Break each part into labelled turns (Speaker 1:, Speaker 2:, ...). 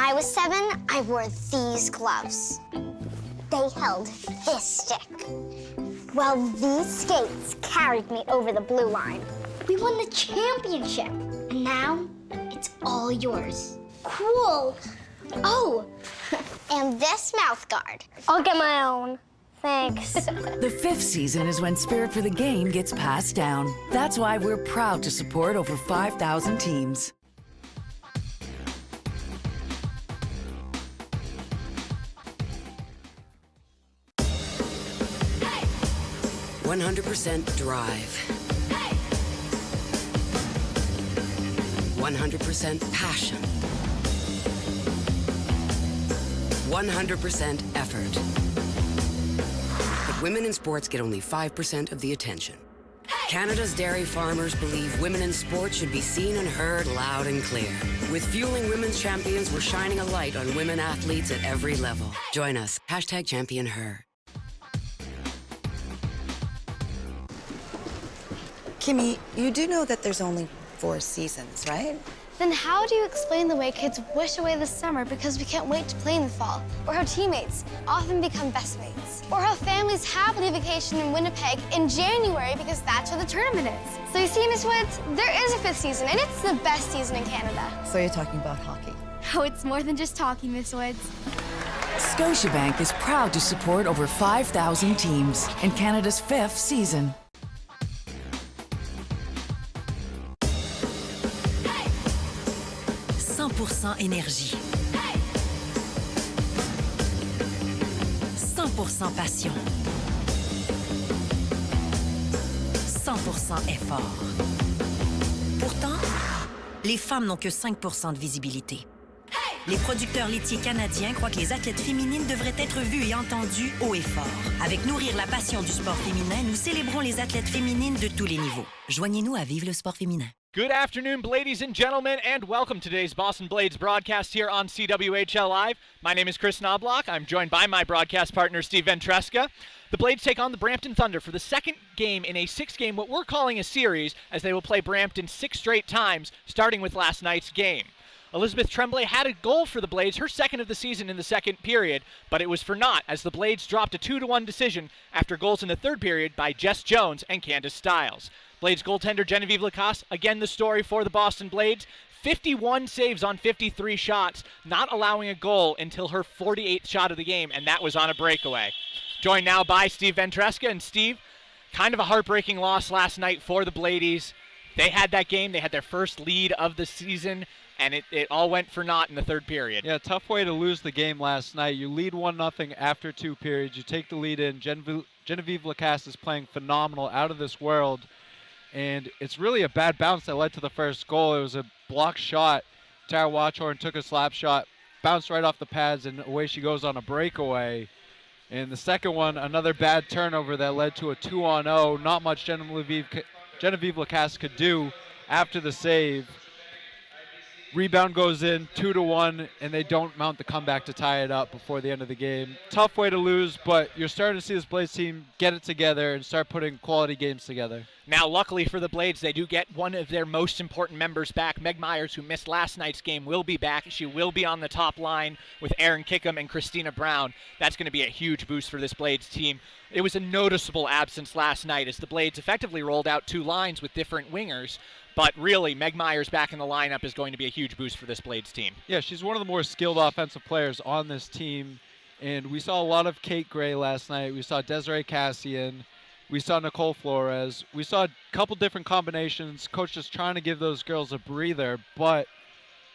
Speaker 1: I was 7, I wore these gloves. They held this stick. Well, these skates carried me over the blue line. We won the championship, and now it's all yours. Cool. Oh, and this mouth guard. I'll get my own. Thanks.
Speaker 2: The 5th season is when spirit for the game gets passed down. That's why we're proud to support over 5,000 teams.
Speaker 3: Hey! 100% drive. Hey! 100% passion. 100% effort. But women in sports get only 5% of the attention. Canada's dairy farmers believe women in sports should be seen and heard loud and clear. With Fueling Women's Champions, we're shining a light on women athletes at every level. Join us. #ChampionHer.
Speaker 4: Kimmy, you do know that there's only 4 seasons, right?
Speaker 5: Then how do you explain the way kids wish away the summer because we can't wait to play in the fall? Or how teammates often become best mates? Or how families happily vacation in Winnipeg in January because that's where the tournament is? So you see, Miss Woods, there is a 5th season, and it's the best season in Canada.
Speaker 4: So you're talking about hockey?
Speaker 5: Oh, it's more than just talking, Miss Woods.
Speaker 2: Scotiabank is proud to support over 5,000 teams in Canada's 5th season.
Speaker 6: Énergie. 100% passion. 100% effort. Pourtant, les femmes n'ont que 5% de visibilité. Les producteurs laitiers canadiens croient que les athlètes féminines devraient être vues et entendues haut et fort. Avec Nourrir la passion du sport féminin, nous célébrons les athlètes féminines de tous les niveaux. Joignez-nous à Vive le sport féminin.
Speaker 7: Good afternoon, ladies and gentlemen, and welcome to today's Boston Blades broadcast here on CWHL Live. My name is Chris Knobloch. I'm joined by my broadcast partner, Steve Ventresca. The Blades take on the Brampton Thunder for the second game in a 6-game, what we're calling a series, as they will play Brampton 6 straight times, starting with last night's game. Elizabeth Tremblay had a goal for the Blades, her second of the season in the second period, but it was for naught as the Blades dropped a 2-1 decision after goals in the third period by Jess Jones and Candace Stiles. Blades goaltender Genevieve Lacasse, again the story for the Boston Blades. 51 saves on 53 shots, not allowing a goal until her 48th shot of the game, and that was on a breakaway. Joined now by Steve Ventresca. And Steve, kind of a heartbreaking loss last night for the Bladies. They had that game, they had their first lead of the season, and it all went for naught in the third period.
Speaker 8: Yeah, tough way to lose the game last night. You lead 1-0 after 2 periods. You take the lead in. Genevieve Lacasse is playing phenomenal, out of this world. And it's really a bad bounce that led to the first goal. It was a blocked shot. Tara Watchorn took a slap shot, bounced right off the pads, and away she goes on a breakaway. And the second one, another bad turnover that led to a 2-on-0. Not much Genevieve Lacasse could do after the save. Rebound goes in, 2-1, and they don't mount the comeback to tie it up before the end of the game. Tough way to lose, but you're starting to see this Blades team get it together and start putting quality games together.
Speaker 7: Now, luckily for the Blades, they do get one of their most important members back. Meg Myers, who missed last night's game, will be back. She will be on the top line with Erin Kickham and Christina Brown. That's going to be a huge boost for this Blades team. It was a noticeable absence last night as the Blades effectively rolled out 2 lines with different wingers. But really, Meg Myers back in the lineup is going to be a huge boost for this Blades team.
Speaker 8: Yeah, she's one of the more skilled offensive players on this team. And we saw a lot of Kate Gray last night. We saw Desiree Cassian. We saw Nicole Flores. We saw a couple different combinations. Coach just trying to give those girls a breather, but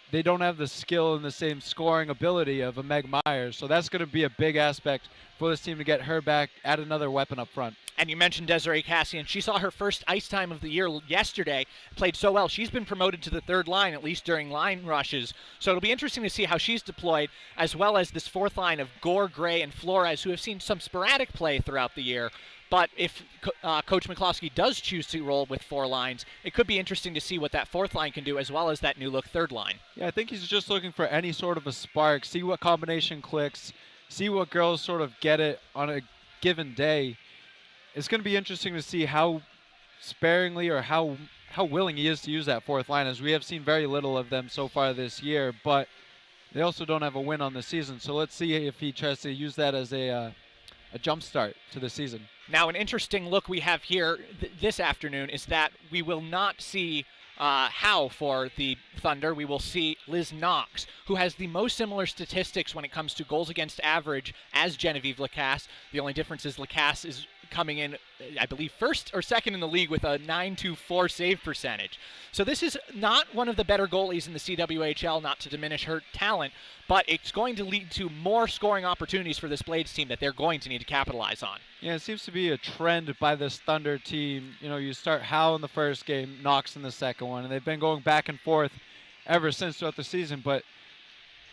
Speaker 8: they don't have the skill and the same scoring ability of a Meg Myers. So that's going to be a big aspect for this team to get her back, add another weapon up front.
Speaker 7: And you mentioned Desiree Cassian. She saw her first ice time of the year yesterday, played so well. She's been promoted to the third line, at least during line rushes. So it'll be interesting to see how she's deployed, as well as this fourth line of Gore, Gray, and Flores, who have seen some sporadic play throughout the year. But if Coach McCloskey does choose to roll with 4 lines, it could be interesting to see what that fourth line can do, as well as that new-look third line.
Speaker 8: Yeah, I think he's just looking for any sort of a spark, see what combination clicks, see what girls sort of get it on a given day. It's going to be interesting to see how sparingly or how willing he is to use that fourth line, as we have seen very little of them so far this year. But They also don't have a win on the season, so let's see if he tries to use that as a jump start to the season.
Speaker 7: Now, an interesting look we have here this afternoon is that we will not see Howe for the Thunder. We will see Liz Knox, who has the most similar statistics when it comes to goals against average as Genevieve Lacasse. The only difference is Lacasse is coming in, I believe, first or second in the league with a .924 save percentage. So this is not one of the better goalies in the CWHL, not to diminish her talent, but it's going to lead to more scoring opportunities for this Blades team that they're going to need to capitalize on.
Speaker 8: Yeah, it seems to be a trend by this Thunder team. You know, you start Howe in the first game, Knox in the second one, and they've been going back and forth ever since throughout the season, but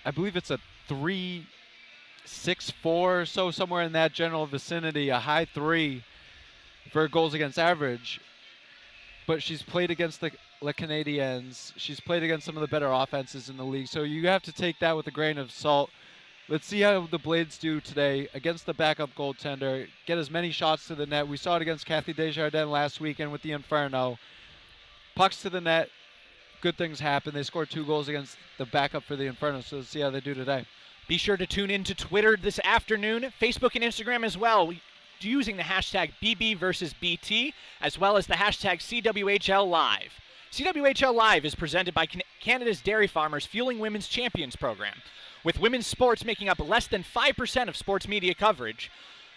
Speaker 8: I believe it's a 3-6-4 or so, somewhere in that general vicinity, a high 3 for goals against average. But she's played against the Canadiens. She's played against some of the better offenses in the league. So you have to take that with a grain of salt. Let's see how the Blades do today against the backup goaltender. Get as many shots to the net. We saw it against Kathy Desjardins last weekend with the Inferno. Pucks to the net. Good things happen. They scored 2 goals against the backup for the Inferno. So let's see how they do today.
Speaker 7: Be sure to tune in to Twitter this afternoon, Facebook and Instagram as well, using the hashtag BB versus BT, as well as the hashtag CWHL Live. CWHL Live is presented by Canada's Dairy Farmers Fueling Women's Champions program. With women's sports making up less than 5% of sports media coverage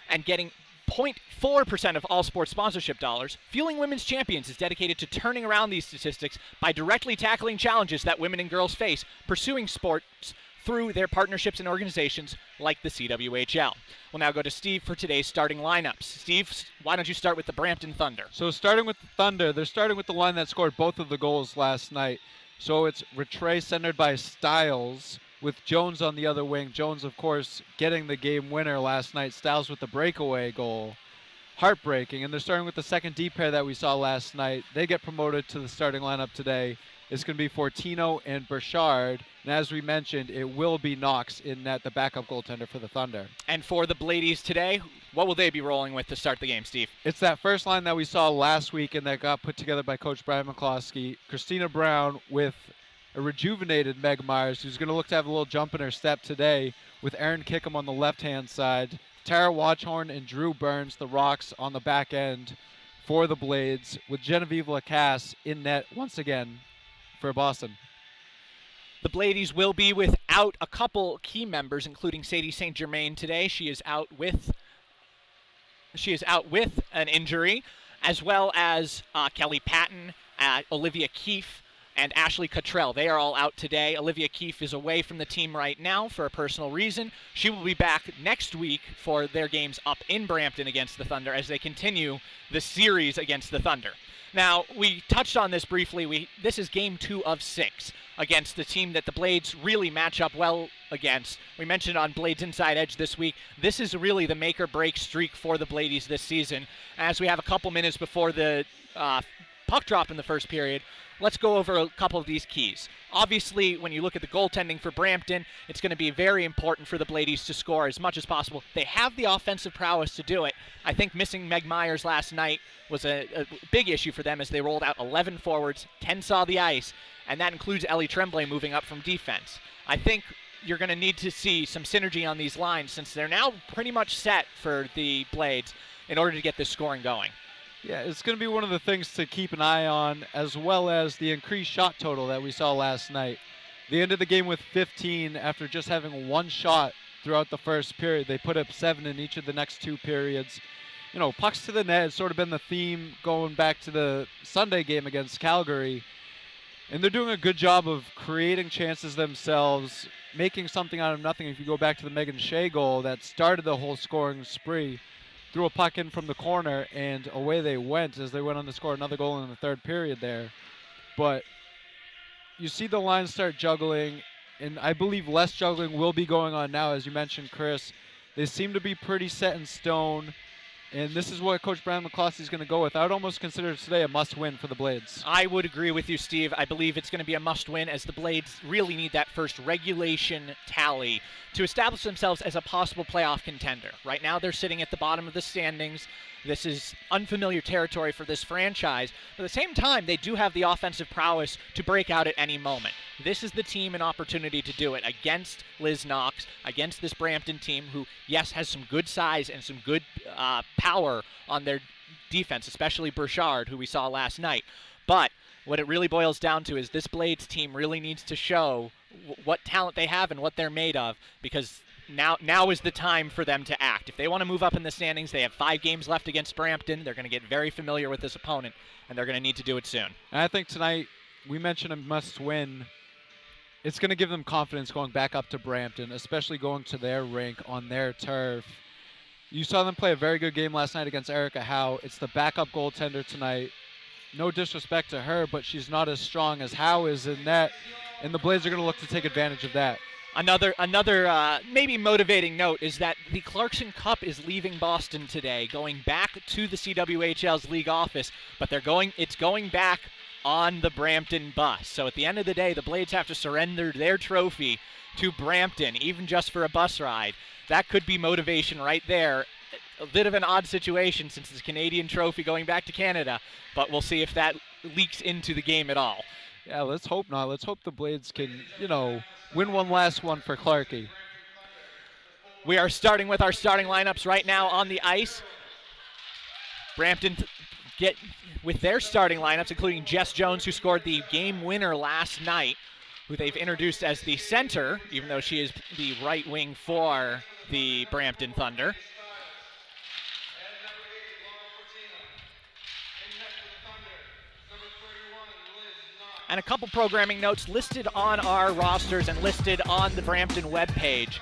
Speaker 7: and getting 0.4% of all sports sponsorship dollars, Fueling Women's Champions is dedicated to turning around these statistics by directly tackling challenges that women and girls face, pursuing sports through their partnerships and organizations like the CWHL. We'll now go to Steve for today's starting lineups. Steve, why don't you start with the Brampton Thunder?
Speaker 8: So starting with the Thunder, they're starting with the line that scored both of the goals last night. So it's Rattray centered by Stiles with Jones on the other wing. Jones, of course, getting the game winner last night. Stiles with the breakaway goal. Heartbreaking. And they're starting with the second D pair that we saw last night. They get promoted to the starting lineup today. It's going to be Fortino and Burchard. And as we mentioned, it will be Knox in net, the backup goaltender for the Thunder.
Speaker 7: And for the Bladies today, what will they be rolling with to start the game, Steve?
Speaker 8: It's that first line that we saw last week and that got put together by Coach Brian McCloskey. Christina Brown with a rejuvenated Meg Myers, who's going to look to have a little jump in her step today, with Erin Kickham on the left-hand side. Tara Watchhorn and Drew Burns, the Rocks, on the back end for the Blades, with Genevieve Lacasse in net once again for Boston.
Speaker 7: The Bladies will be without a couple key members, including Sadie St. Germain today. She is out with an injury, as well as Kelly Patton, Olivia Keefe, and Ashley Cottrell. They are all out today. Olivia Keefe is away from the team right now for a personal reason. She will be back next week for their games up in Brampton against the Thunder as they continue the series against the Thunder. Now, we touched on this briefly. This is game 2 of 6 against the team that the Blades really match up well against. We mentioned on Blades Inside Edge this week, this is really the make or break streak for the Bladies this season. As we have a couple minutes before the puck drop in the first period, let's go over a couple of these keys. Obviously, when you look at the goaltending for Brampton, it's going to be very important for the Bladies to score as much as possible. They have the offensive prowess to do it. I think missing Meg Myers last night was a big issue for them as they rolled out 11 forwards, 10 saw the ice, and that includes Ellie Tremblay moving up from defense. I think you're going to need to see some synergy on these lines since they're now pretty much set for the Blades in order to get this scoring going.
Speaker 8: Yeah, it's going to be one of the things to keep an eye on, as well as the increased shot total that we saw last night. They ended the game with 15 after just having 1 shot throughout the first period. They put up 7 in each of the next 2 periods. You know, pucks to the net has sort of been the theme going back to the Sunday game against Calgary. And they're doing a good job of creating chances themselves, making something out of nothing. If you go back to the Megan Shea goal that started the whole scoring spree, threw a puck in from the corner, and away they went as they went on to score another goal in the third period there. But you see the line start juggling, and I believe less juggling will be going on now, as you mentioned, Chris. They seem to be pretty set in stone, and this is what Coach Brian McCloskey is going to go with. I would almost consider today a must-win for the Blades.
Speaker 7: I would agree with you, Steve. I believe it's going to be a must-win as the Blades really need that first regulation tally to establish themselves as a possible playoff contender. Right now they're sitting at the bottom of the standings. This is unfamiliar territory for this franchise. But at the same time, they do have the offensive prowess to break out at any moment. This is the team and opportunity to do it against Liz Knox, against this Brampton team who, yes, has some good size and some good power on their defense, especially Burchard, who we saw last night. But what it really boils down to is this Blades team really needs to show what talent they have and what they're made of, because now is the time for them to act. If they want to move up in the standings, they have 5 games left against Brampton. They're going to get very familiar with this opponent, and they're going to need to do it soon.
Speaker 8: And I think tonight, we mentioned a must-win. It's going to give them confidence going back up to Brampton, especially going to their rink on their turf. You saw them play a very good game last night against Erica Howe. It's the backup goaltender tonight. No disrespect to her, but she's not as strong as Howe is in net, and the Blades are going to look to take advantage of that.
Speaker 7: Another maybe motivating note is that the Clarkson Cup is leaving Boston today, going back to the CWHL's league office, but it's going back on the Brampton bus. So at the end of the day, the Blades have to surrender their trophy to Brampton, even just for a bus ride. That could be motivation right there. A bit of an odd situation since it's a Canadian trophy going back to Canada, but we'll see if that leaks into the game at all.
Speaker 8: Yeah, let's hope not. Let's hope the Blades can, win one last one for Clarkie.
Speaker 7: We are starting with our starting lineups right now on the ice. Brampton get with their starting lineups, including Jess Jones, who scored the game winner last night, who they've introduced as the center, even though she is the right wing for the Brampton Thunder. And a couple programming notes listed on our rosters and listed on the Brampton webpage.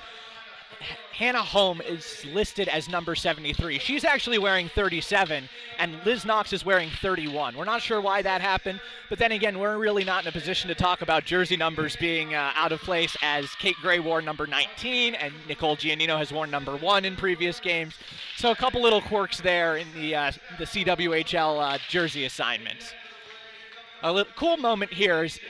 Speaker 7: Hannah Holm is listed as number 73. She's actually wearing 37, and Liz Knox is wearing 31. We're not sure why that happened, but then again, we're really not in a position to talk about jersey numbers being out of place, as Kate Gray wore number 19, and Nicole Giannino has worn number 1 in previous games. So a couple little quirks there in the CWHL jersey assignments. A cool moment here is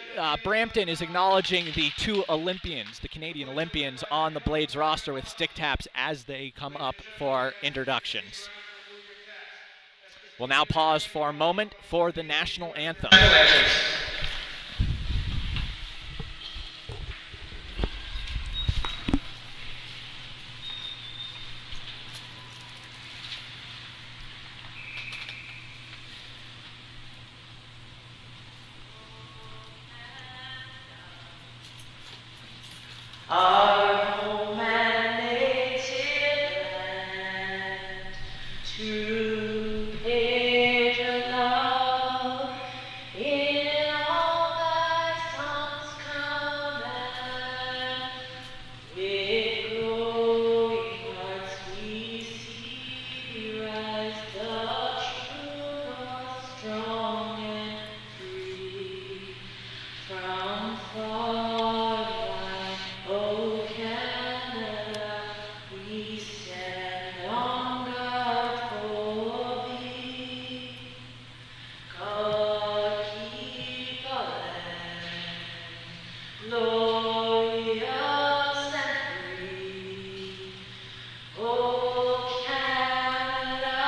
Speaker 7: Brampton is acknowledging the 2 Olympians, the Canadian Olympians, on the Blades roster with stick taps as they come up for introductions. We'll now pause for a moment for the national anthem.
Speaker 9: Our home and native land, true patriot love, in all thy sons command. With growing hearts we see rise the true north, strong and free, from far land. Oh, Canada, we stand on guard for thee. God keep our land glorious and free. Oh, Canada,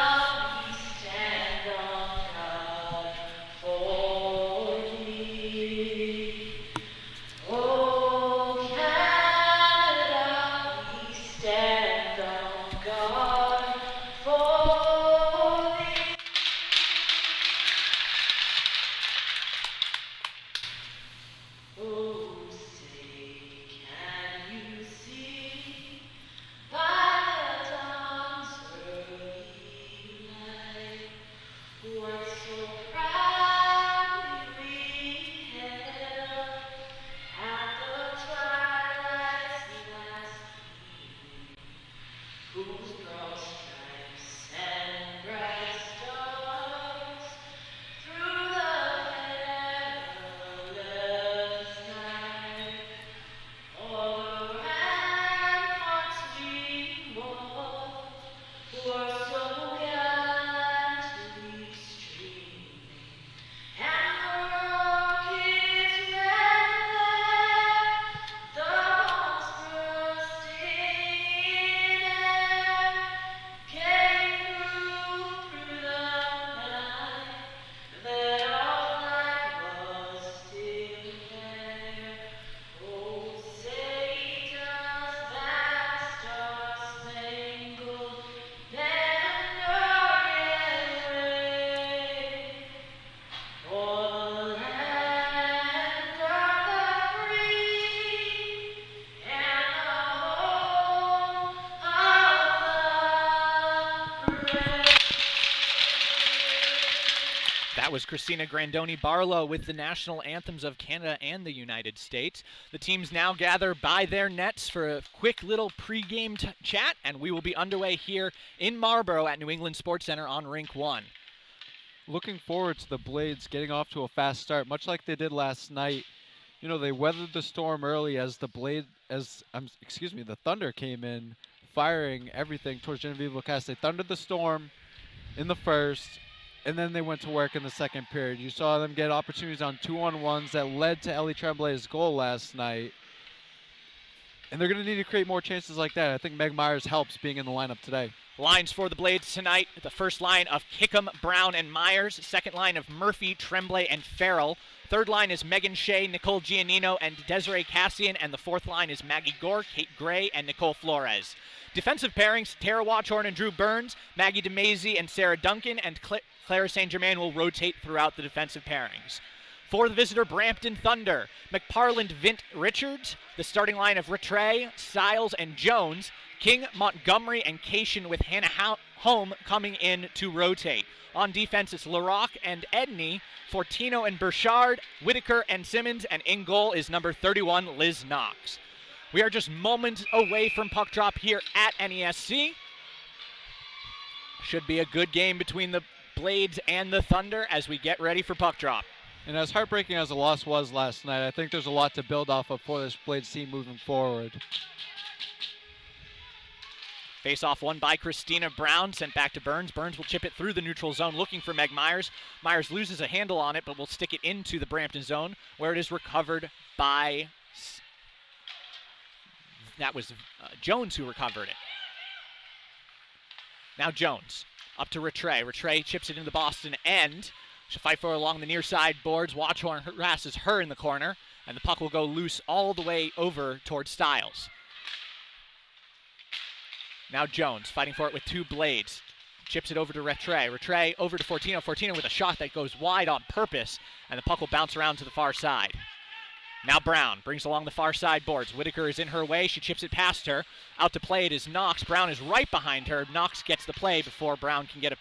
Speaker 7: That was Christina Grandoni Barlow with the national anthems of Canada and the United States. The teams now gather by their nets for a quick little pregame chat, and we will be underway here in Marlborough at New England Sports Center on Rink 1.
Speaker 8: Looking forward to the Blades getting off to a fast start, much like they did last night. You know, they weathered the storm early as the Thunder came in, firing everything towards Genevieve Lacasse. They thundered the storm in the first, and then they went to work in the second period. You saw them get opportunities on 2-on-1s that led to Ellie Tremblay's goal last night. And they're going to need to create more chances like that. I think Meg Myers helps being in the lineup today.
Speaker 7: Lines for the Blades tonight. The first line of Kickham, Brown, and Myers. Second line of Murphy, Tremblay, and Farrell. Third line is Megan Shea, Nicole Giannino, and Desiree Cassian. And the fourth line is Maggie Gore, Kate Gray, and Nicole Flores. Defensive pairings, Tara Watchorn and Drew Burns, Maggie DeMazy and Sarah Duncan, and Clara St. Germain will rotate throughout the defensive pairings. For the visitor, Brampton Thunder, McParland, Vint, Richards. The starting line of Rattray, Stiles, and Jones. King, Montgomery, and Cation with Hannah Home coming in to rotate. On defense, it's LaRock and Edney, Fortino and Burchard, Whitaker and Simmons, and in goal is number 31, Liz Knox. We are just moments away from puck drop here at NESC. Should be a good game between the Blades and the Thunder as we get ready for puck drop.
Speaker 8: And as heartbreaking as the loss was last night, I think there's a lot to build off of for this Blades team moving forward.
Speaker 7: Face-off won by Christina Brown, sent back to Burns. Burns will chip it through the neutral zone looking for Meg Myers. Myers loses a handle on it, but will stick it into the Brampton zone where it is recovered by... That was Jones who recovered it. Now Jones up to Rattray. Rattray chips it into the Boston end. She'll fight for it along the near side boards. Watchorn harasses her in the corner, and the puck will go loose all the way over towards Stiles. Now Jones fighting for it with two Blades. Chips it over to Rattray. Rattray over to Fortino. Fortino with a shot that goes wide on purpose, and the puck will bounce around to the far side. Now Brown brings along the far side boards. Whitaker is in her way. She chips it past her. Out to play it is Knox. Brown is right behind her. Knox gets the play before Brown can get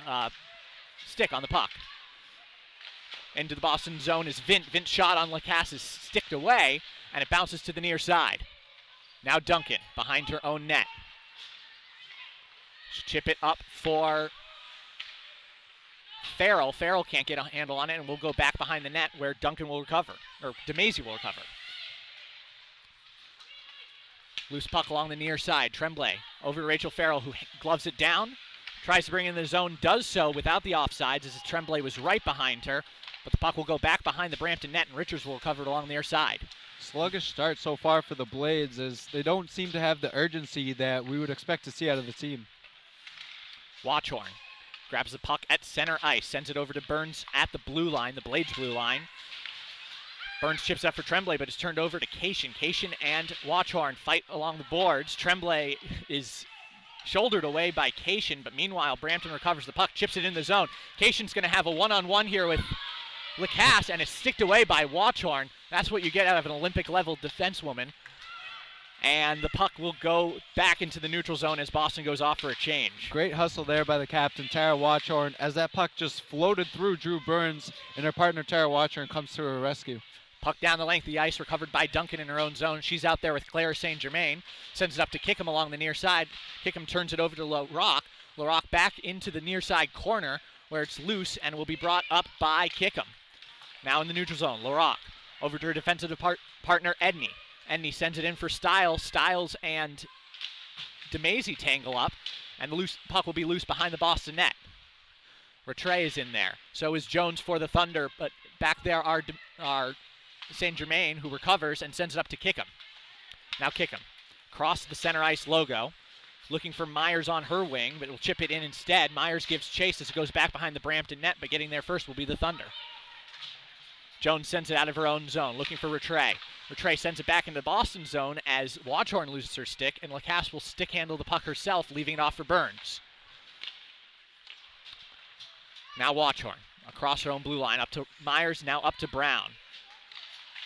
Speaker 7: a stick on the puck. Into the Boston zone is Vint. Vint's shot on Lacasse is sticked away, and it bounces to the near side. Now Duncan behind her own net. She'll chip it up for Farrell. Farrell can't get a handle on it, and we'll go back behind the net where Duncan will recover, or DeMazy will recover. Loose puck along the near side. Tremblay over to Rachel Farrell, who gloves it down. Tries to bring it in the zone, does so without the offsides as Tremblay was right behind her. But the puck will go back behind the Brampton net, and Richards will recover it along the near side.
Speaker 8: Sluggish start so far for the Blades as they don't seem to have the urgency that we would expect to see out of the team.
Speaker 7: Watchorn grabs the puck at center ice, sends it over to Burns at the blue line, the Blades blue line. Burns chips up for Tremblay, but it's turned over to Cation. Cation and Watchorn fight along the boards. Tremblay is shouldered away by Cation, but meanwhile Brampton recovers the puck, chips it in the zone. Cation's going to have a one-on-one here with Lacasse, and it's sticked away by Watchorn. That's what you get out of an Olympic-level defensewoman. And the puck will go back into the neutral zone as Boston goes off for a change.
Speaker 8: Great hustle there by the captain, Tara Watchorn, as that puck just floated through Drew Burns, and her partner, Tara Watchorn, comes to her rescue.
Speaker 7: Puck down the length of the ice, recovered by Duncan in her own zone. She's out there with Claire St. Germain. Sends it up to Kickham along the near side. Kickham turns it over to LaRock. LaRock back into the near side corner where it's loose and will be brought up by Kickham. Now in the neutral zone, LaRock over to her defensive partner, Edney. Edney sends it in for Stiles. Stiles and DeMazy tangle up, and the loose puck will be loose behind the Boston net. Rattray is in there. So is Jones for the Thunder, but back there are St. Germain, who recovers and sends it up to Kickham. Now Kickham, across the center ice logo, looking for Myers on her wing, but will chip it in instead. Myers gives chase as it goes back behind the Brampton net, but getting there first will be the Thunder. Jones sends it out of her own zone, looking for Rattray. Rattray sends it back into the Boston zone as Watchorn loses her stick, and Lacasse will stick handle the puck herself, leaving it off for Burns. Now Watchorn, across her own blue line, up to Myers, now up to Brown.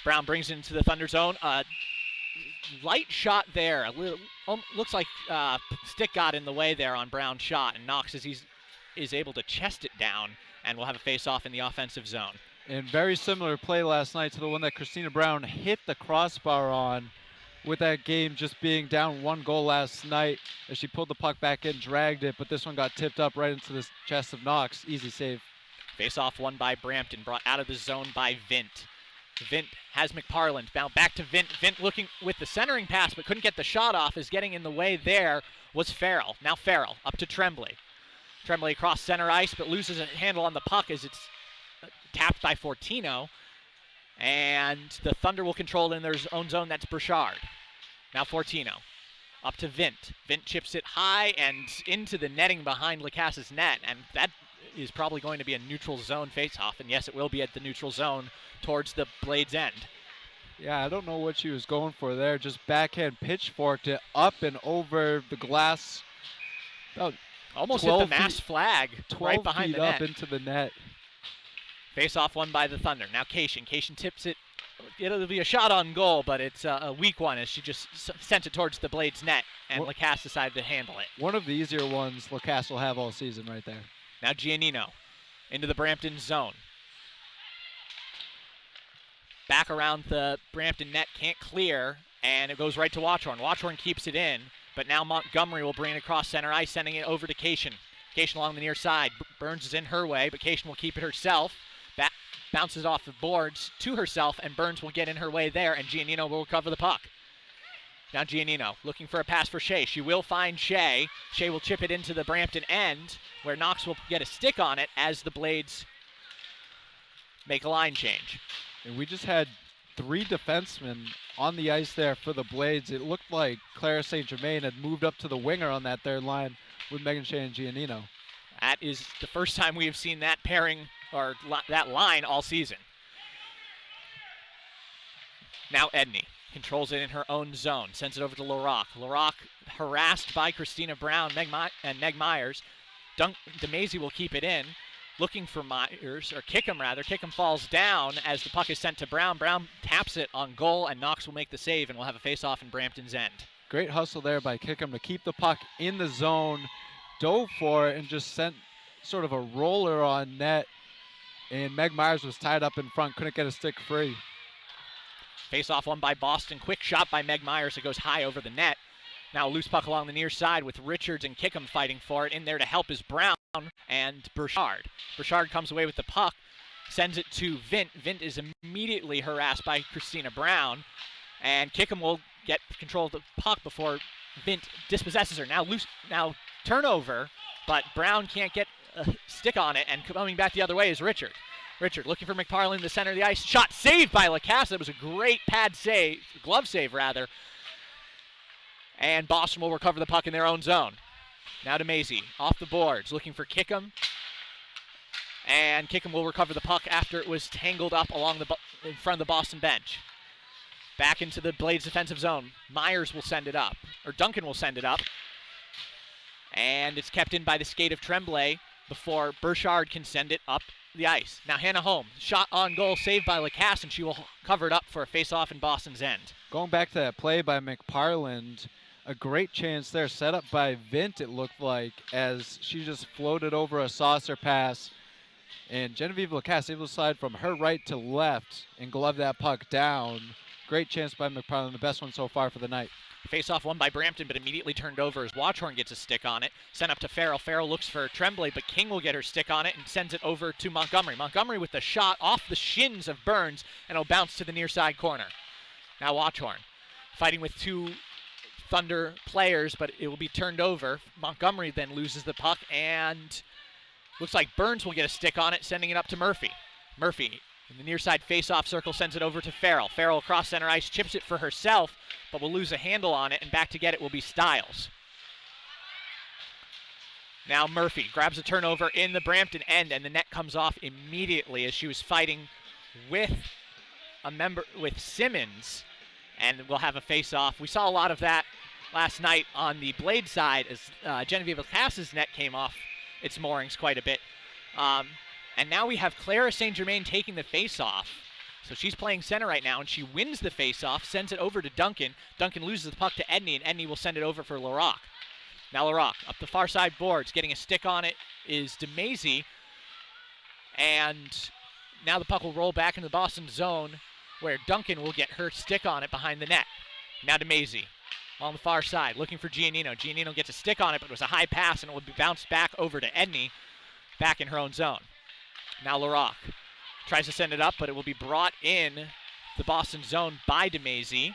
Speaker 7: Brown brings it into the Thunder zone. Light shot there. A little, looks like stick got in the way there on Brown's shot, and Knox, as he's is able to chest it down, and we'll have a face-off in the offensive zone.
Speaker 8: And very similar play last night to the one that Christina Brown hit the crossbar on, with that game just being down 1 goal last night as she pulled the puck back in, dragged it, but this one got tipped up right into the chest of Knox. Easy save.
Speaker 7: Face-off won by Brampton, brought out of the zone by Vint. Vint has McParland, bound back to Vint. Vint looking with the centering pass, but couldn't get the shot off, as getting in the way there was Farrell. Now Farrell up to Tremblay. Tremblay across center ice, but loses a handle on the puck as it's tapped by Fortino. And the Thunder will control it in their own zone. That's Burchard. Now Fortino up to Vint. Vint chips it high and into the netting behind Lacass's net, and that is probably going to be a neutral zone faceoff. And yes, it will be at the neutral zone towards the blade's end.
Speaker 8: Yeah, I don't know what she was going for there. Just backhand pitchforked it up and over the glass.
Speaker 7: Almost hit the mass flag right behind the net.
Speaker 8: up into the net.
Speaker 7: Face-off won by the Thunder. Now Cation. Cation tips it. It'll be a shot on goal, but it's a weak one as she just sent it towards the blade's net, and Lacasse decided to handle it.
Speaker 8: One of the easier ones Lacasse will have all season right there.
Speaker 7: Now Giannino into the Brampton zone. Back around the Brampton net, can't clear, and it goes right to Watchorn. Watchorn keeps it in, but now Montgomery will bring it across center ice, sending it over to Cation. Cation along the near side. Burns is in her way, but Cation will keep it herself. Bounces off the boards to herself, and Burns will get in her way there, and Giannino will recover the puck. Now Giannino looking for a pass for Shea. She will find Shea. Shea will chip it into the Brampton end, where Knox will get a stick on it as the Blades make a line change.
Speaker 8: And we just had 3 defensemen on the ice there for the Blades. It looked like Clara St. Germain had moved up to the winger on that third line with Megan Shea and Giannino.
Speaker 7: That is the first time we have seen that pairing, or that line, all season. Now Edney controls it in her own zone, sends it over to LaRock. LaRock harassed by Christina Brown and Meg Myers. DeMazy will keep it in, looking for Myers, or Kickham rather. Kickham falls down as the puck is sent to Brown. Brown taps it on goal, and Knox will make the save, and we'll have a face-off in Brampton's end.
Speaker 8: Great hustle there by Kickham to keep the puck in the zone, dove for it, and just sent sort of a roller on net. And Meg Myers was tied up in front, couldn't get a stick free.
Speaker 7: Face-off won by Boston. Quick shot by Meg Myers. It goes high over the net. Now a loose puck along the near side with Richards and Kickham fighting for it. In there to help is Brown and Burchard. Burchard comes away with the puck, sends it to Vint. Vint is immediately harassed by Christina Brown, and Kickham will get control of the puck before Vint dispossesses her. Now turnover, but Brown can't get a stick on it, and coming back the other way is Richard. Richard looking for McParland in the center of the ice. Shot saved by Lacasse. It was a great glove save rather. And Boston will recover the puck in their own zone. Now to Maisie, off the boards, looking for Kickham. And Kickham will recover the puck after it was tangled up along in front of the Boston bench. Back into the Blades defensive zone. Myers will send it up, or Duncan will send it up. And it's kept in by the skate of Tremblay before Burchard can send it up the ice. Now Hannah Holm, shot on goal, saved by Lacasse, and she will cover it up for a face-off in Boston's end.
Speaker 8: Going back to that play by McParland, a great chance there, set up by Vint, it looked like, as she just floated over a saucer pass. And Genevieve Lacasse able to slide from her right to left and glove that puck down. Great chance by McParland, the best one so far for the night.
Speaker 7: Face-off won by Brampton, but immediately turned over as Watchorn gets a stick on it. Sent up to Farrell. Farrell looks for Tremblay, but King will get her stick on it and sends it over to Montgomery. Montgomery with the shot off the shins of Burns, and it'll bounce to the near side corner. Now Watchorn fighting with 2 Thunder players, but it will be turned over. Montgomery then loses the puck, and looks like Burns will get a stick on it, sending it up to Murphy. Murphy in the near side face-off circle sends it over to Farrell. Farrell across center ice, chips it for herself, but will lose a handle on it, and back to get it will be Stiles. Now Murphy grabs a turnover in the Brampton end, and the net comes off immediately as she was fighting with Simmons, and we'll have a face-off. We saw a lot of that last night on the Blade side as Genevieve Lacasse's net came off its moorings quite a bit. And now we have Clara St. Germain taking the face-off. So she's playing center right now, and she wins the face-off, sends it over to Duncan. Duncan loses the puck to Edney, and Edney will send it over for LaRock. Now LaRock up the far side boards. Getting a stick on it is DeMazy. And now the puck will roll back into the Boston zone where Duncan will get her stick on it behind the net. Now DeMazy on the far side looking for Giannino. Giannino gets a stick on it, but it was a high pass and it will be bounced back over to Edney back in her own zone. Now LaRock tries to send it up, but it will be brought in the Boston zone by DeMazy,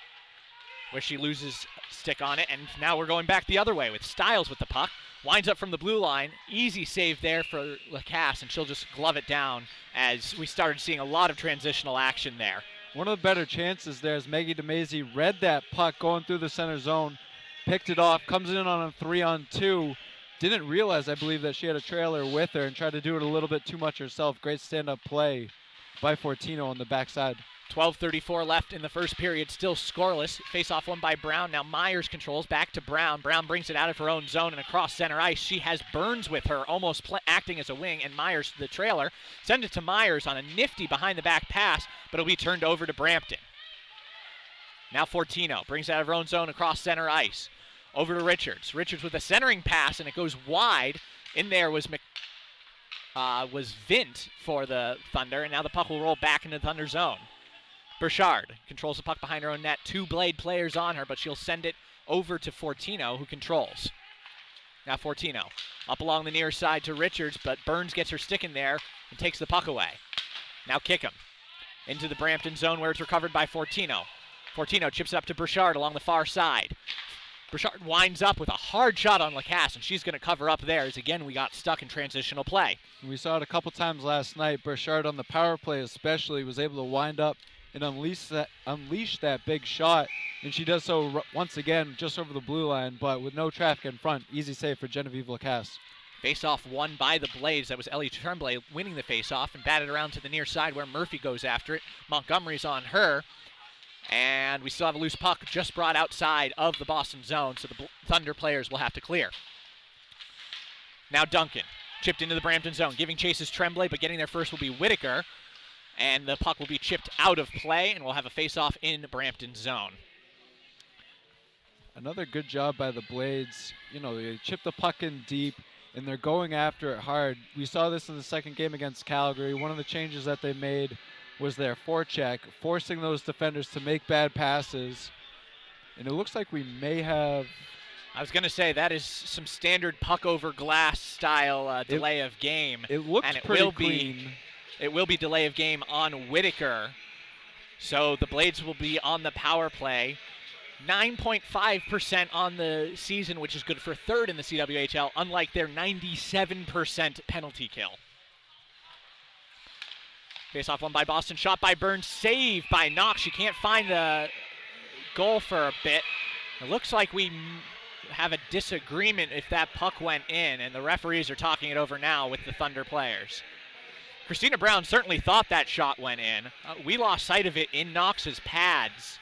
Speaker 7: where she loses stick on it, and now we're going back the other way with Stiles with the puck. Winds up from the blue line. Easy save there for Lacasse, and she'll just glove it down as we started seeing a lot of transitional action there.
Speaker 8: One of the better chances there is Maggie DeMazy read that puck going through the center zone, picked it off, comes in on a 3-on-2. Didn't realize, I believe, that she had a trailer with her and tried to do it a little bit too much herself. Great stand-up play by Fortino on the backside.
Speaker 7: 12:34 left in the first period, still scoreless. Face-off won by Brown. Now Myers controls back to Brown. Brown brings it out of her own zone and across center ice. She has Burns with her, almost acting as a wing, and Myers, the trailer, sends it to Myers on a nifty behind-the-back pass, but it'll be turned over to Brampton. Now Fortino brings it out of her own zone across center ice. Over to Richards. Richards with a centering pass, and it goes wide. In there was Vint for the Thunder, and now the puck will roll back into the Thunder zone. Burchard controls the puck behind her own net. Two Blade players on her, but she'll send it over to Fortino, who controls. Now Fortino up along the near side to Richards, but Burns gets her stick in there and takes the puck away. Now Kickham into the Brampton zone where it's recovered by Fortino. Fortino chips it up to Burchard along the far side. Burchard winds up with a hard shot on Lacasse, and she's going to cover up there as, again, we got stuck in transitional play.
Speaker 8: We saw it a couple times last night. Burchard on the power play especially was able to wind up and unleash that big shot, and she does so once again just over the blue line, but with no traffic in front. Easy save for Genevieve Lacasse.
Speaker 7: Face-off won by the Blades. That was Ellie Tremblay winning the face-off and batted around to the near side where Murphy goes after it. Montgomery's on her, and we still have a loose puck just brought outside of the Boston zone, so the Thunder players will have to clear. Now Duncan chipped into the Brampton zone, giving chases Tremblay, but getting there first will be Whitaker. And the puck will be chipped out of play, and we'll have a face-off in Brampton zone.
Speaker 8: Another good job by the Blades. You know, they chip the puck in deep, and they're going after it hard. We saw this in the second game against Calgary. One of the changes that they made was their forecheck, forcing those defenders to make bad passes. And it looks like we may have...
Speaker 7: I was going to say, that is some standard puck over glass style delay of game.
Speaker 8: It looks pretty clean.
Speaker 7: It will be delay of game on Whitaker. So the Blades will be on the power play. 9.5% on the season, which is good for third in the CWHL, unlike their 97% penalty kill. Face-off won by Boston, shot by Burns, saved by Knox. She can't find the goal for a bit. It looks like we have a disagreement if that puck went in, and the referees are talking it over now with the Thunder players. Christina Brown certainly thought that shot went in. We lost sight of it in Knox's pads.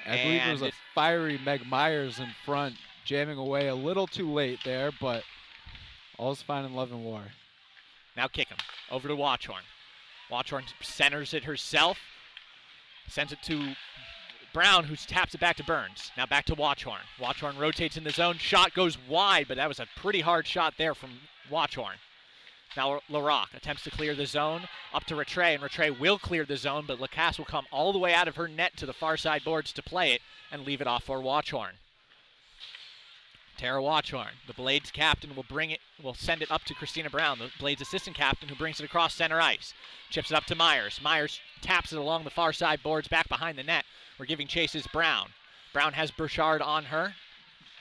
Speaker 8: I believe it was a fiery Meg Myers in front, jamming away a little too late there, but all's fine in love and war.
Speaker 7: Now Kickham over to Watchorn. Watchorn centers it herself, sends it to Brown, who taps it back to Burns. Now back to Watchorn. Watchorn rotates in the zone. Shot goes wide, but that was a pretty hard shot there from Watchorn. Now LaRock attempts to clear the zone up to Rattray, and Rattray will clear the zone, but Lacasse will come all the way out of her net to the far side boards to play it and leave it off for Watchorn. Tara Watchorn, the Blades captain, will send it up to Christina Brown, the Blades assistant captain, who brings it across center ice. Chips it up to Myers. Myers taps it along the far side boards back behind the net. We're giving chases Brown. Brown has Burchard on her.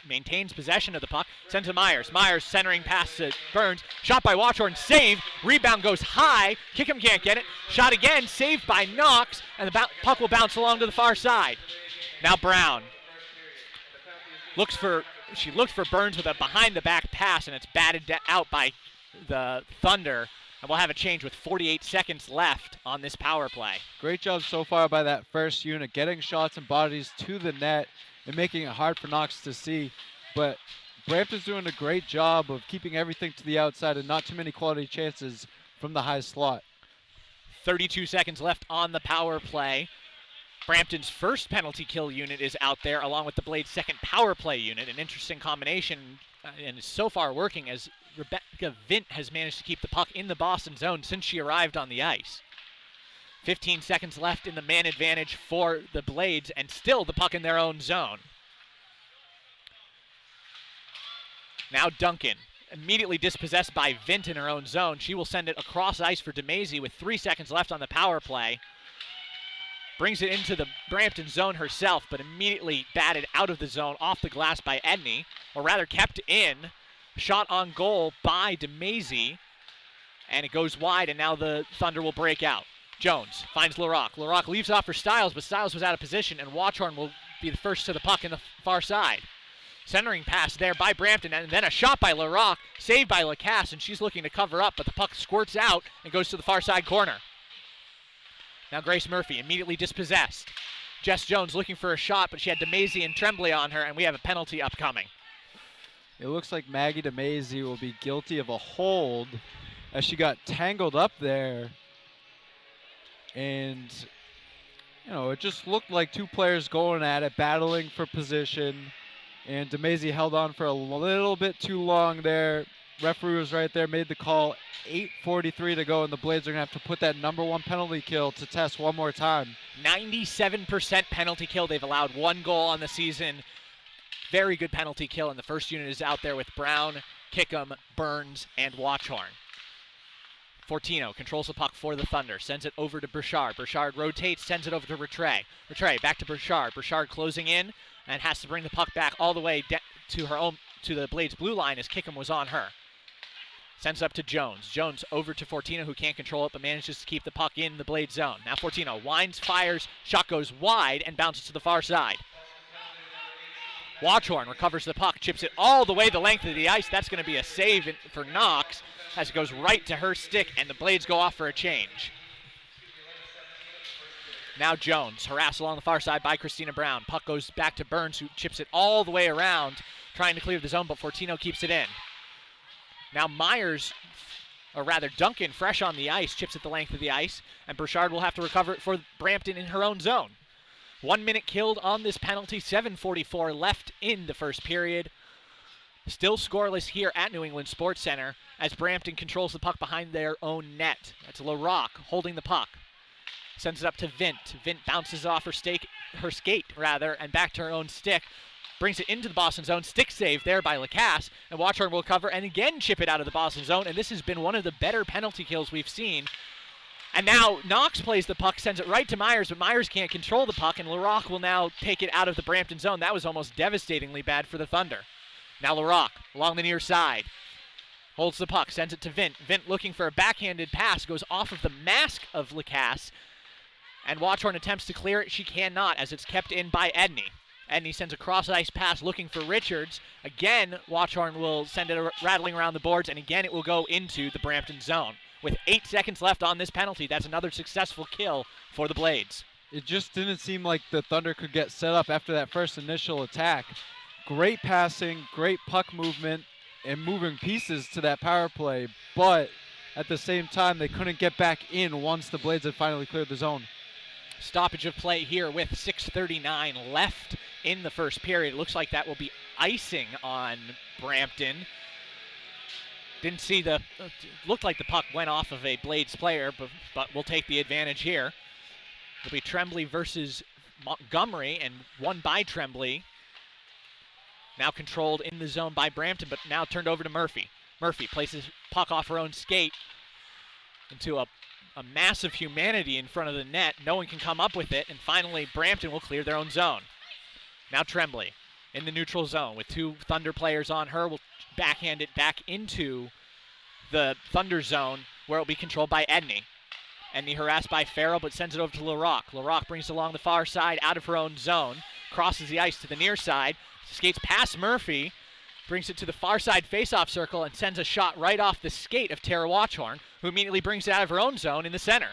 Speaker 7: Maintains possession of the puck, sends to Myers. Myers centering pass to Burns. Shot by Watchorn, saved. Rebound goes high. Kickham can't get it. Shot again, saved by Knox, and the puck will bounce along to the far side. Now Brown looks for Burns with a behind-the-back pass, and it's batted out by the Thunder. And we'll have a change with 48 seconds left on this power play.
Speaker 8: Great job so far by that first unit, getting shots and bodies to the net and making it hard for Knox to see. But Brampton's doing a great job of keeping everything to the outside and not too many quality chances from the high slot.
Speaker 7: 32 seconds left on the power play. Brampton's first penalty kill unit is out there, along with the Blades' second power play unit. An interesting combination, and it's so far working, as Rebecca Vint has managed to keep the puck in the Boston zone since she arrived on the ice. 15 seconds left in the man advantage for the Blades, and still the puck in their own zone. Now Duncan, immediately dispossessed by Vint in her own zone. She will send it across ice for DeMazy with 3 seconds left on the power play. Brings it into the Brampton zone herself, but immediately batted out of the zone off the glass by Edney, or rather kept in. Shot on goal by DeMazy, and it goes wide, and now the Thunder will break out. Jones finds LaRock. LaRock leaves off for Stiles, but Stiles was out of position, and Watchorn will be the first to the puck in the far side. Centering pass there by Brampton, and then a shot by LaRock, saved by Lacasse, and she's looking to cover up, but the puck squirts out and goes to the far side corner. Now Grace Murphy immediately dispossessed. Jess Jones looking for a shot, but she had DeMazy and Tremblay on her, and we have a penalty upcoming.
Speaker 8: It looks like Maggie DeMazy will be guilty of a hold as she got tangled up there. And, you know, it just looked like two players going at it, battling for position. And DeMazy held on for a little bit too long there. Referee was right there, made the call. 8:43 to go, and the Blades are going to have to put that #1 penalty kill to test one more time.
Speaker 7: 97% penalty kill. They've allowed 1 goal on the season. Very good penalty kill, and the first unit is out there with Brown, Kickham, Burns, and Watchorn. Fortino controls the puck for the Thunder, sends it over to Burchard. Burchard rotates, sends it over to Rattray. Rattray back to Burchard. Burchard closing in and has to bring the puck back all the way to her own, to the Blades' blue line as Kickham was on her. Sends up to Jones. Jones over to Fortino, who can't control it but manages to keep the puck in the Blade zone. Now Fortino winds, fires, shot goes wide and bounces to the far side. Watchorn recovers the puck, chips it all the way the length of the ice. That's going to be a save for Knox as it goes right to her stick, and the Blades go off for a change. Now Jones, harassed along the far side by Christina Brown. Puck goes back to Burns, who chips it all the way around, trying to clear the zone, but Fortino keeps it in. Now Myers, or rather Duncan, fresh on the ice, chips it the length of the ice, and Burchard will have to recover it for Brampton in her own zone. 1 minute killed on this penalty, 7:44 left in the first period. Still scoreless here at New England Sports Center as Brampton controls the puck behind their own net. That's LaRock holding the puck. Sends it up to Vint. Vint bounces off her skate, and back to her own stick. Brings it into the Boston zone. Stick save there by Lacasse. And Watchorn will cover and again chip it out of the Boston zone. And this has been one of the better penalty kills we've seen. And now Knox plays the puck, sends it right to Myers, but Myers can't control the puck, and LaRock will now take it out of the Brampton zone. That was almost devastatingly bad for the Thunder. Now LaRock along the near side. Holds the puck, sends it to Vint. Vint looking for a backhanded pass, goes off of the mask of Lacasse. And Watchorn attempts to clear it. She cannot, as it's kept in by Edney. Edney sends a cross-ice pass looking for Richards. Again, Watchorn will send it rattling around the boards, and again it will go into the Brampton zone. With 8 seconds left on this penalty, that's another successful kill for the Blades.
Speaker 8: It just didn't seem like the Thunder could get set up after that first initial attack. Great passing, great puck movement, and moving pieces to that power play, but at the same time, they couldn't get back in once the Blades had finally cleared the zone.
Speaker 7: Stoppage of play here with 6:39 left in the first period. It looks like that will be icing on Brampton. Didn't see looked like the puck went off of a Blades player, but we'll take the advantage here. It'll be Tremblay versus Montgomery, and won by Tremblay. Now controlled in the zone by Brampton, but now turned over to Murphy. Murphy places puck off her own skate into a massive humanity in front of the net. No one can come up with it, and finally Brampton will clear their own zone. Now Tremblay in the neutral zone with 2 Thunder players on her. Will backhand it back into the Thunder zone where it will be controlled by Edney. Edney harassed by Farrell, but sends it over to LaRock. LaRock brings it along the far side out of her own zone, crosses the ice to the near side, skates past Murphy, brings it to the far side faceoff circle, and sends a shot right off the skate of Tara Watchorn, who immediately brings it out of her own zone in the center.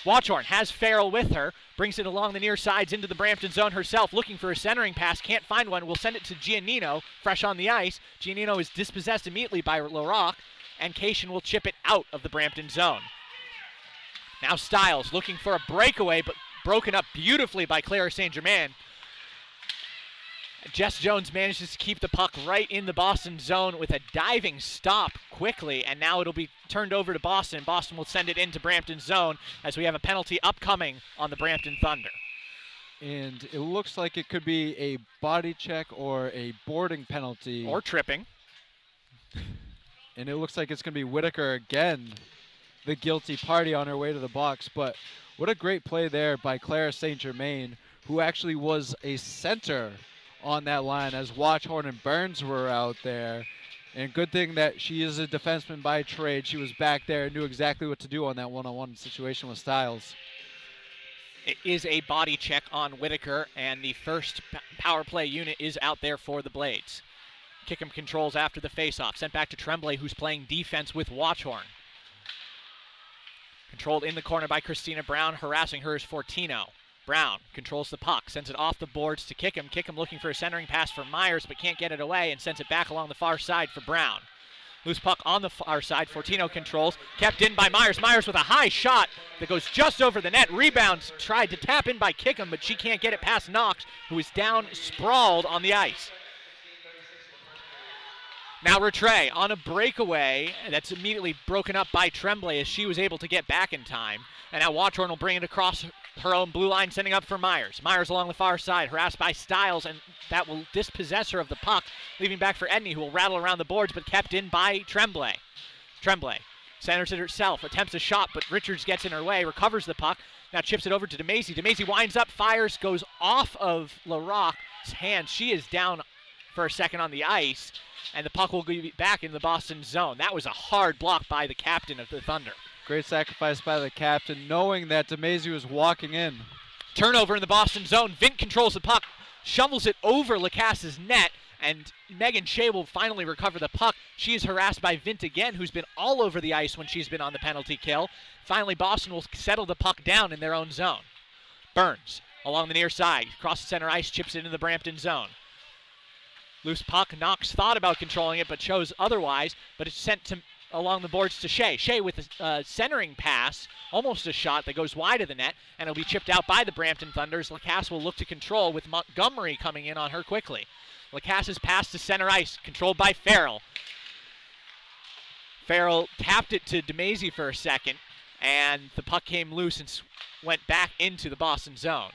Speaker 7: Watchorn has Farrell with her, brings it along the near sides into the Brampton zone herself, looking for a centering pass, can't find one, will send it to Giannino, fresh on the ice. Giannino is dispossessed immediately by LaRock, and Cation will chip it out of the Brampton zone. Now Stiles looking for a breakaway, but broken up beautifully by Clara St. Germain. Jess Jones manages to keep the puck right in the Boston zone with a diving stop quickly, and now it'll be turned over to Boston. Boston will send it into Brampton zone as we have a penalty upcoming on the Brampton Thunder.
Speaker 8: And it looks like it could be a body check or a boarding penalty.
Speaker 7: Or tripping.
Speaker 8: And it looks like it's going to be Whitaker again, the guilty party on her way to the box. But what a great play there by Clara St. Germain, who actually was a center on that line as Watchhorn and Burns were out there. And good thing that she is a defenseman by trade. She was back there and knew exactly what to do on that one-on-one situation with Stiles.
Speaker 7: It is a body check on Whitaker, and the first power play unit is out there for the Blades. Kickham controls after the faceoff. Sent back to Tremblay, who's playing defense with Watchhorn. Controlled in the corner by Christina Brown. Harassing her is Fortino. Brown controls the puck, sends it off the boards to Kickham. Kickham looking for a centering pass for Myers, but can't get it away and sends it back along the far side for Brown. Loose puck on the far side. Fortino controls. Kept in by Myers. Myers with a high shot that goes just over the net. Rebounds tried to tap in by Kickham, but she can't get it past Knox, who is down sprawled on the ice. Now Rattray on a breakaway that's immediately broken up by Tremblay as she was able to get back in time. And now Watchorn will bring it across her own blue line, sending up for Myers. Myers along the far side, harassed by Stiles, and that will dispossess her of the puck, leaving back for Edney, who will rattle around the boards, but kept in by Tremblay. Tremblay centers it herself, attempts a shot, but Richards gets in her way, recovers the puck, now chips it over to DeMazy. DeMazy winds up, fires, goes off of LaRocque's hands. She is down for a second on the ice, and the puck will be back in the Boston zone. That was a hard block by the captain of the Thunder.
Speaker 8: Great sacrifice by the captain, knowing that DeMazy was walking in.
Speaker 7: Turnover in the Boston zone. Vint controls the puck, shovels it over Lacasse's net, and Megan Shea will finally recover the puck. She is harassed by Vint again, who's been all over the ice when she's been on the penalty kill. Finally, Boston will settle the puck down in their own zone. Burns along the near side, across the center ice, chips it into the Brampton zone. Loose puck. Knox thought about controlling it, but chose otherwise, but it's sent to along the boards to Shea. Shea with a centering pass, almost a shot that goes wide of the net, and it'll be chipped out by the Brampton Thunders. Lacasse will look to control with Montgomery coming in on her quickly. Lacasse's pass to center ice, controlled by Farrell. Farrell tapped it to DeMazy for a second, and the puck came loose and went back into the Boston zone.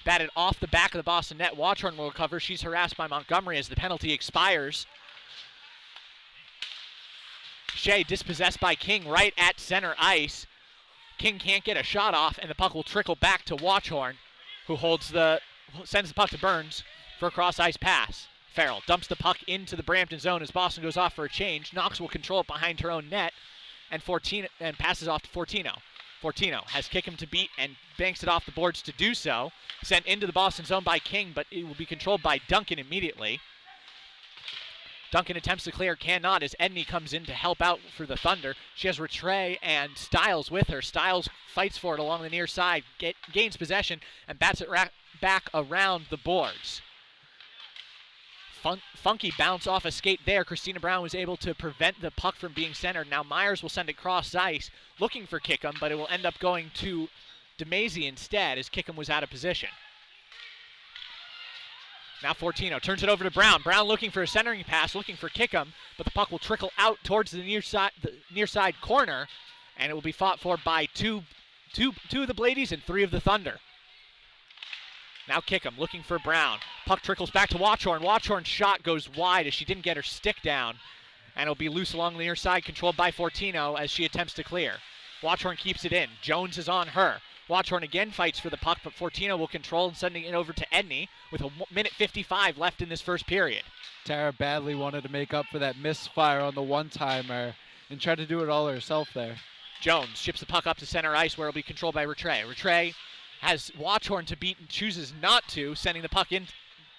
Speaker 7: Batted off the back of the Boston net. Watchorn will recover. She's harassed by Montgomery as the penalty expires. Shea dispossessed by King right at center ice. King can't get a shot off, and the puck will trickle back to Watchorn, who sends the puck to Burns for a cross-ice pass. Farrell dumps the puck into the Brampton zone as Boston goes off for a change. Knox will control it behind her own net, and passes off to Fortino. Fortino has Kickham to beat and banks it off the boards to do so. Sent into the Boston zone by King, but it will be controlled by Duncan immediately. Duncan attempts to clear, cannot, as Edney comes in to help out for the Thunder. She has Rattray and Stiles with her. Stiles fights for it along the near side, gains possession, and bats it back around the boards. Funky bounce off a skate there. Christina Brown was able to prevent the puck from being centered. Now Myers will send it cross ice, looking for Kickham, but it will end up going to DeMazy instead, as Kickham was out of position. Now Fortino turns it over to Brown. Brown looking for a centering pass, looking for Kickham, but the puck will trickle out towards the near side corner, and it will be fought for by two of the Bladies and 3 of the Thunder. Now Kickham looking for Brown. Puck trickles back to Watchorn. Watchorn's shot goes wide as she didn't get her stick down, and it'll be loose along the near side, controlled by Fortino as she attempts to clear. Watchorn keeps it in. Jones is on her. Watchorn again fights for the puck, but Fortino will control and sending it over to Edney with a minute 55 left in this first period.
Speaker 8: Tara badly wanted to make up for that misfire on the one-timer and tried to do it all herself there.
Speaker 7: Jones ships the puck up to center ice where it'll be controlled by Rattray. Rattray has Watchorn to beat and chooses not to, sending the puck in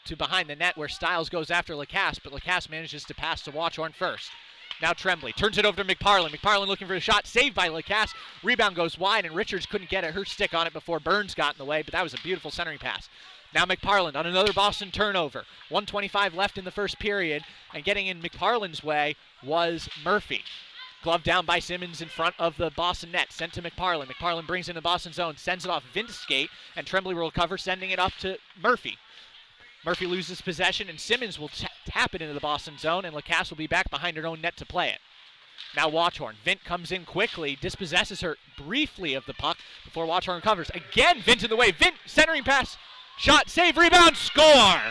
Speaker 7: to behind the net where Stiles goes after Lacasse, but Lacasse manages to pass to Watchorn first. Now Tremblay turns it over to McParland. McParland looking for a shot, saved by Lacasse. Rebound goes wide, and Richards couldn't get her stick on it before Burns got in the way, but that was a beautiful centering pass. Now McParland on another Boston turnover. 1:25 left in the first period, and getting in McParland's way was Murphy. Glove down by Simmons in front of the Boston net. Sent to McParland. McParland brings it into Boston zone. Sends it off Vint's skate. And Tremblay will recover, sending it up to Murphy. Murphy loses possession, and Simmons will tap it into the Boston zone, and Lacasse will be back behind her own net to play it. Now Watchorn. Vint comes in quickly, dispossesses her briefly of the puck before Watchorn recovers. Again, Vint in the way. Vint centering pass. Shot, save, rebound, score!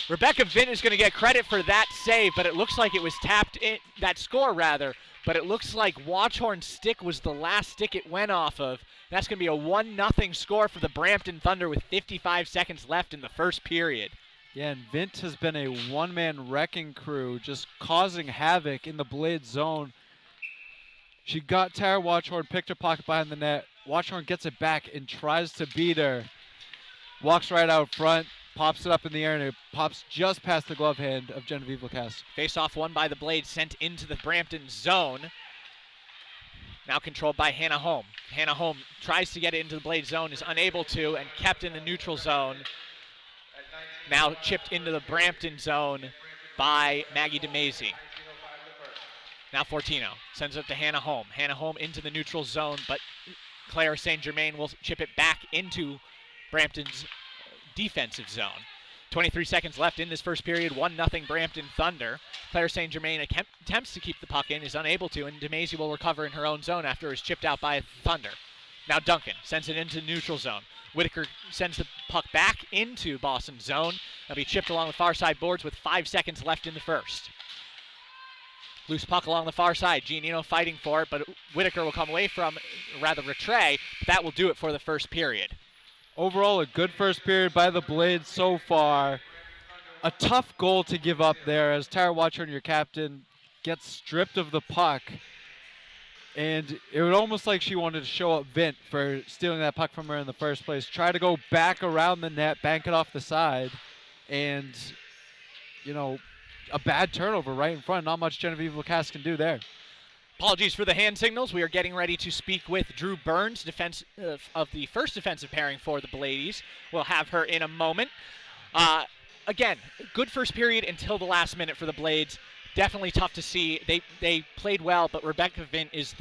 Speaker 7: Rebecca Vint is going to get credit for that save, but it looks like it was tapped in, that score rather, but it looks like Watchorn's stick was the last stick it went off of. That's going to be a 1-0 score for the Brampton Thunder with 55 seconds left in the first period.
Speaker 8: Yeah, and Vint has been a one-man wrecking crew, just causing havoc in the Blade zone. She got Tara Watchorn, picked her pocket behind the net. Watchorn gets it back and tries to beat her. Walks right out front, pops it up in the air, and it pops just past the glove hand of Genevieve Lacasse.
Speaker 7: Face-off won by the Blades, sent into the Brampton zone. Now controlled by Hannah Holm. Hannah Holm tries to get it into the Blade zone, is unable to, and kept in the neutral zone. Now chipped into the Brampton zone by Maggie DeMazy. Now Fortino sends it to Hannah Holm. Hannah Holm into the neutral zone, but Claire St. Germain will chip it back into Brampton's defensive zone. 23 seconds left in this first period, 1-0 Brampton Thunder. Claire St. Germain attempts to keep the puck in, is unable to, and DeMazy will recover in her own zone after it was chipped out by Thunder. Now Duncan sends it into neutral zone. Whitaker sends the puck back into Boston zone. It'll be chipped along the far side boards with 5 seconds left in the first. Loose puck along the far side. Giannino fighting for it, but Whitaker will come away from, rather Rattray. That will do it for the first period.
Speaker 8: Overall, a good first period by the Blades so far. A tough goal to give up there as Tara Watchorn, your captain, gets stripped of the puck. And it was almost like she wanted to show up Vint for stealing that puck from her in the first place. Try to go back around the net, bank it off the side. And, you know, a bad turnover right in front. Not much Genevieve Lacasse can do there.
Speaker 7: Apologies for the hand signals. We are getting ready to speak with Drew Burns, defense of the first defensive pairing for the Blades. We'll have her in a moment. Again, good first period until the last minute for the Blades. Definitely tough to see. They played well, but Rebecca Vint is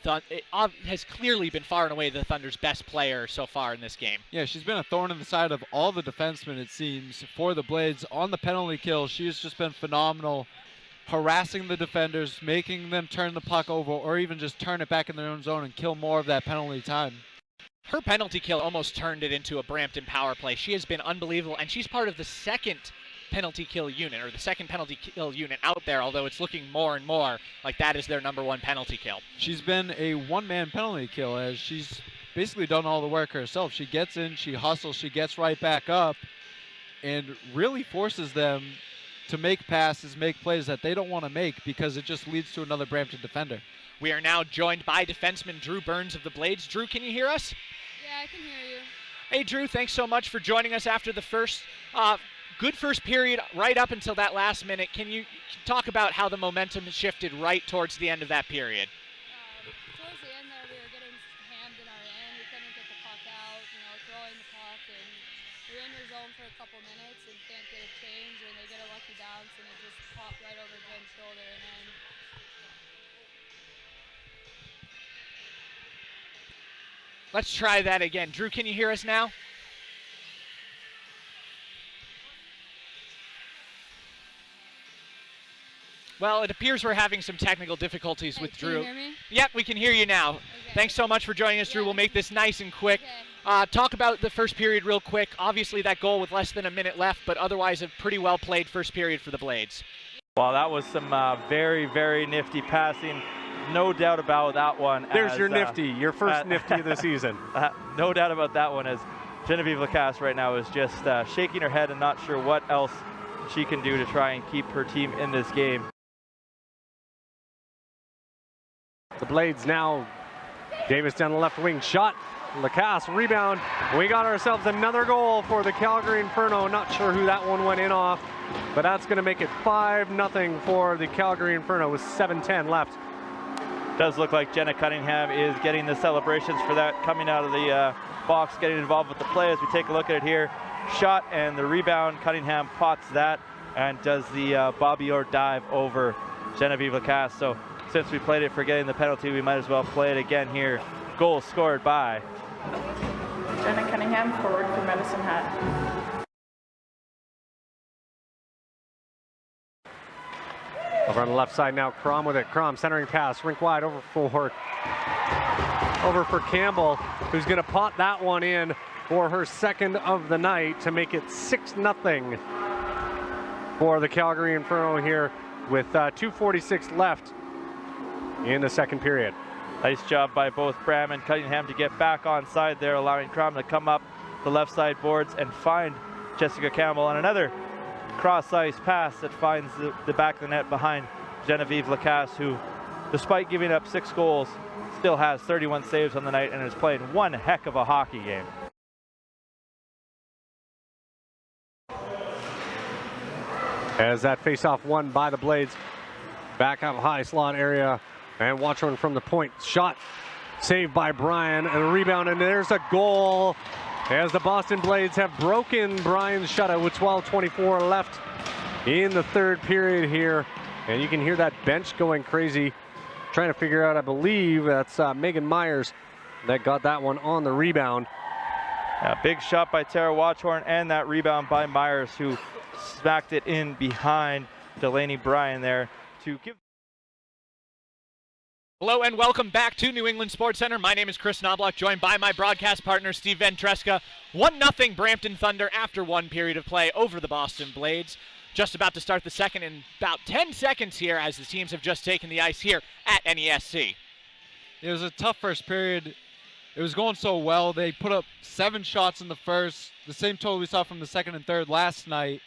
Speaker 7: has clearly been far and away the Thunder's best player so far in this game.
Speaker 8: Yeah, she's been a thorn in the side of all the defensemen, it seems, for the Blades. On the penalty kill, she's just been phenomenal, harassing the defenders, making them turn the puck over, or even just turn it back in their own zone and kill more of that penalty time.
Speaker 7: Her penalty kill almost turned it into a Brampton power play. She has been unbelievable, and she's part of the second penalty kill unit, or the second penalty kill unit out there, although it's looking more and more like that is their #1 penalty kill.
Speaker 8: She's been a one-man penalty kill, as she's basically done all the work herself. She gets in, she hustles, she gets right back up, and really forces them to make passes, make plays that they don't want to make, because it just leads to another Brampton defender.
Speaker 7: We are now joined by defenseman Drew Burns of the Blades. Drew, can you hear us?
Speaker 10: Yeah, I can hear you.
Speaker 7: Hey, Drew, thanks so much for joining us after the first good first period right up until that last minute. Can you talk about how the momentum shifted right towards the end of that period?
Speaker 10: Towards the end there, we were getting hammed in our end. We couldn't get the puck out, throwing the puck, and we're in your zone for a couple minutes and can't get a change, and they get a lucky bounce, and it just popped right over Jen's shoulder, and then
Speaker 7: let's try that again. Drew, can you hear us now? Well, it appears we're having some technical difficulties with Drew.
Speaker 10: Can you hear me?
Speaker 7: Yep, we can hear you now.
Speaker 10: Okay.
Speaker 7: Thanks so much for joining us, Drew. We'll make this nice and quick.
Speaker 10: Okay.
Speaker 7: Talk about the first period real quick. Obviously, that goal with less than a minute left, but otherwise a pretty well-played first period for the Blades.
Speaker 11: Well, that was some very, very nifty passing. No doubt about that one.
Speaker 12: There's your nifty, your first nifty of the season.
Speaker 11: No doubt about that one, as Genevieve Lacasse right now is just shaking her head and not sure what else she can do to try and keep her team in this game.
Speaker 12: The Blades now, Davis down the left wing, shot, Lacasse, rebound. We got ourselves another goal for the Calgary Inferno. Not sure who that one went in off, but that's going to make it 5-0 for the Calgary Inferno with 7:10 left.
Speaker 11: Does look like Jenna Cunningham is getting the celebrations for that, coming out of the box, getting involved with the play. As we take a look at it here, shot and the rebound, Cunningham pots that and does the Bobby Orr dive over Genevieve Lacasse. So since we played it for getting the penalty, we might as well play it again here. Goal scored by
Speaker 13: Jenna Cunningham, forward for Medicine Hat.
Speaker 12: Over on the left side now, Crom with it. Crom centering pass, rink wide over for Campbell, who's going to pot that one in for her second of the night to make it 6-0 for the Calgary Inferno here with 2:46 left in the second period.
Speaker 11: Nice job by both Bram and Cunningham to get back on side there, allowing Crom to come up the left side boards and find Jessica Campbell on another cross-ice pass that finds the back of the net behind Genevieve Lacasse, who, despite giving up 6 goals, still has 31 saves on the night and is playing one heck of a hockey game.
Speaker 12: As that face-off won by the Blades, back up high slot area, and Watchorn from the point, shot saved by Brian, and a rebound, and there's a goal as the Boston Blades have broken Brian's shutout with 12:24 left in the third period here. And you can hear that bench going crazy, trying to figure out, I believe that's Megan Myers that got that one on the rebound.
Speaker 11: A big shot by Tara Watchorn and that rebound by Myers, who smacked it in behind Delaney Bryan there to give.
Speaker 7: Hello and welcome back to New England Sports Center. My name is Chris Knobloch, joined by my broadcast partner, Steve Ventresca. 1-0 Brampton Thunder after one period of play over the Boston Blades. Just about to start the second in about 10 seconds here as the teams have just taken the ice here at NESC.
Speaker 8: It was a tough first period. It was going so well. They put up 7 shots in the first, the same total we saw from the second and third last night.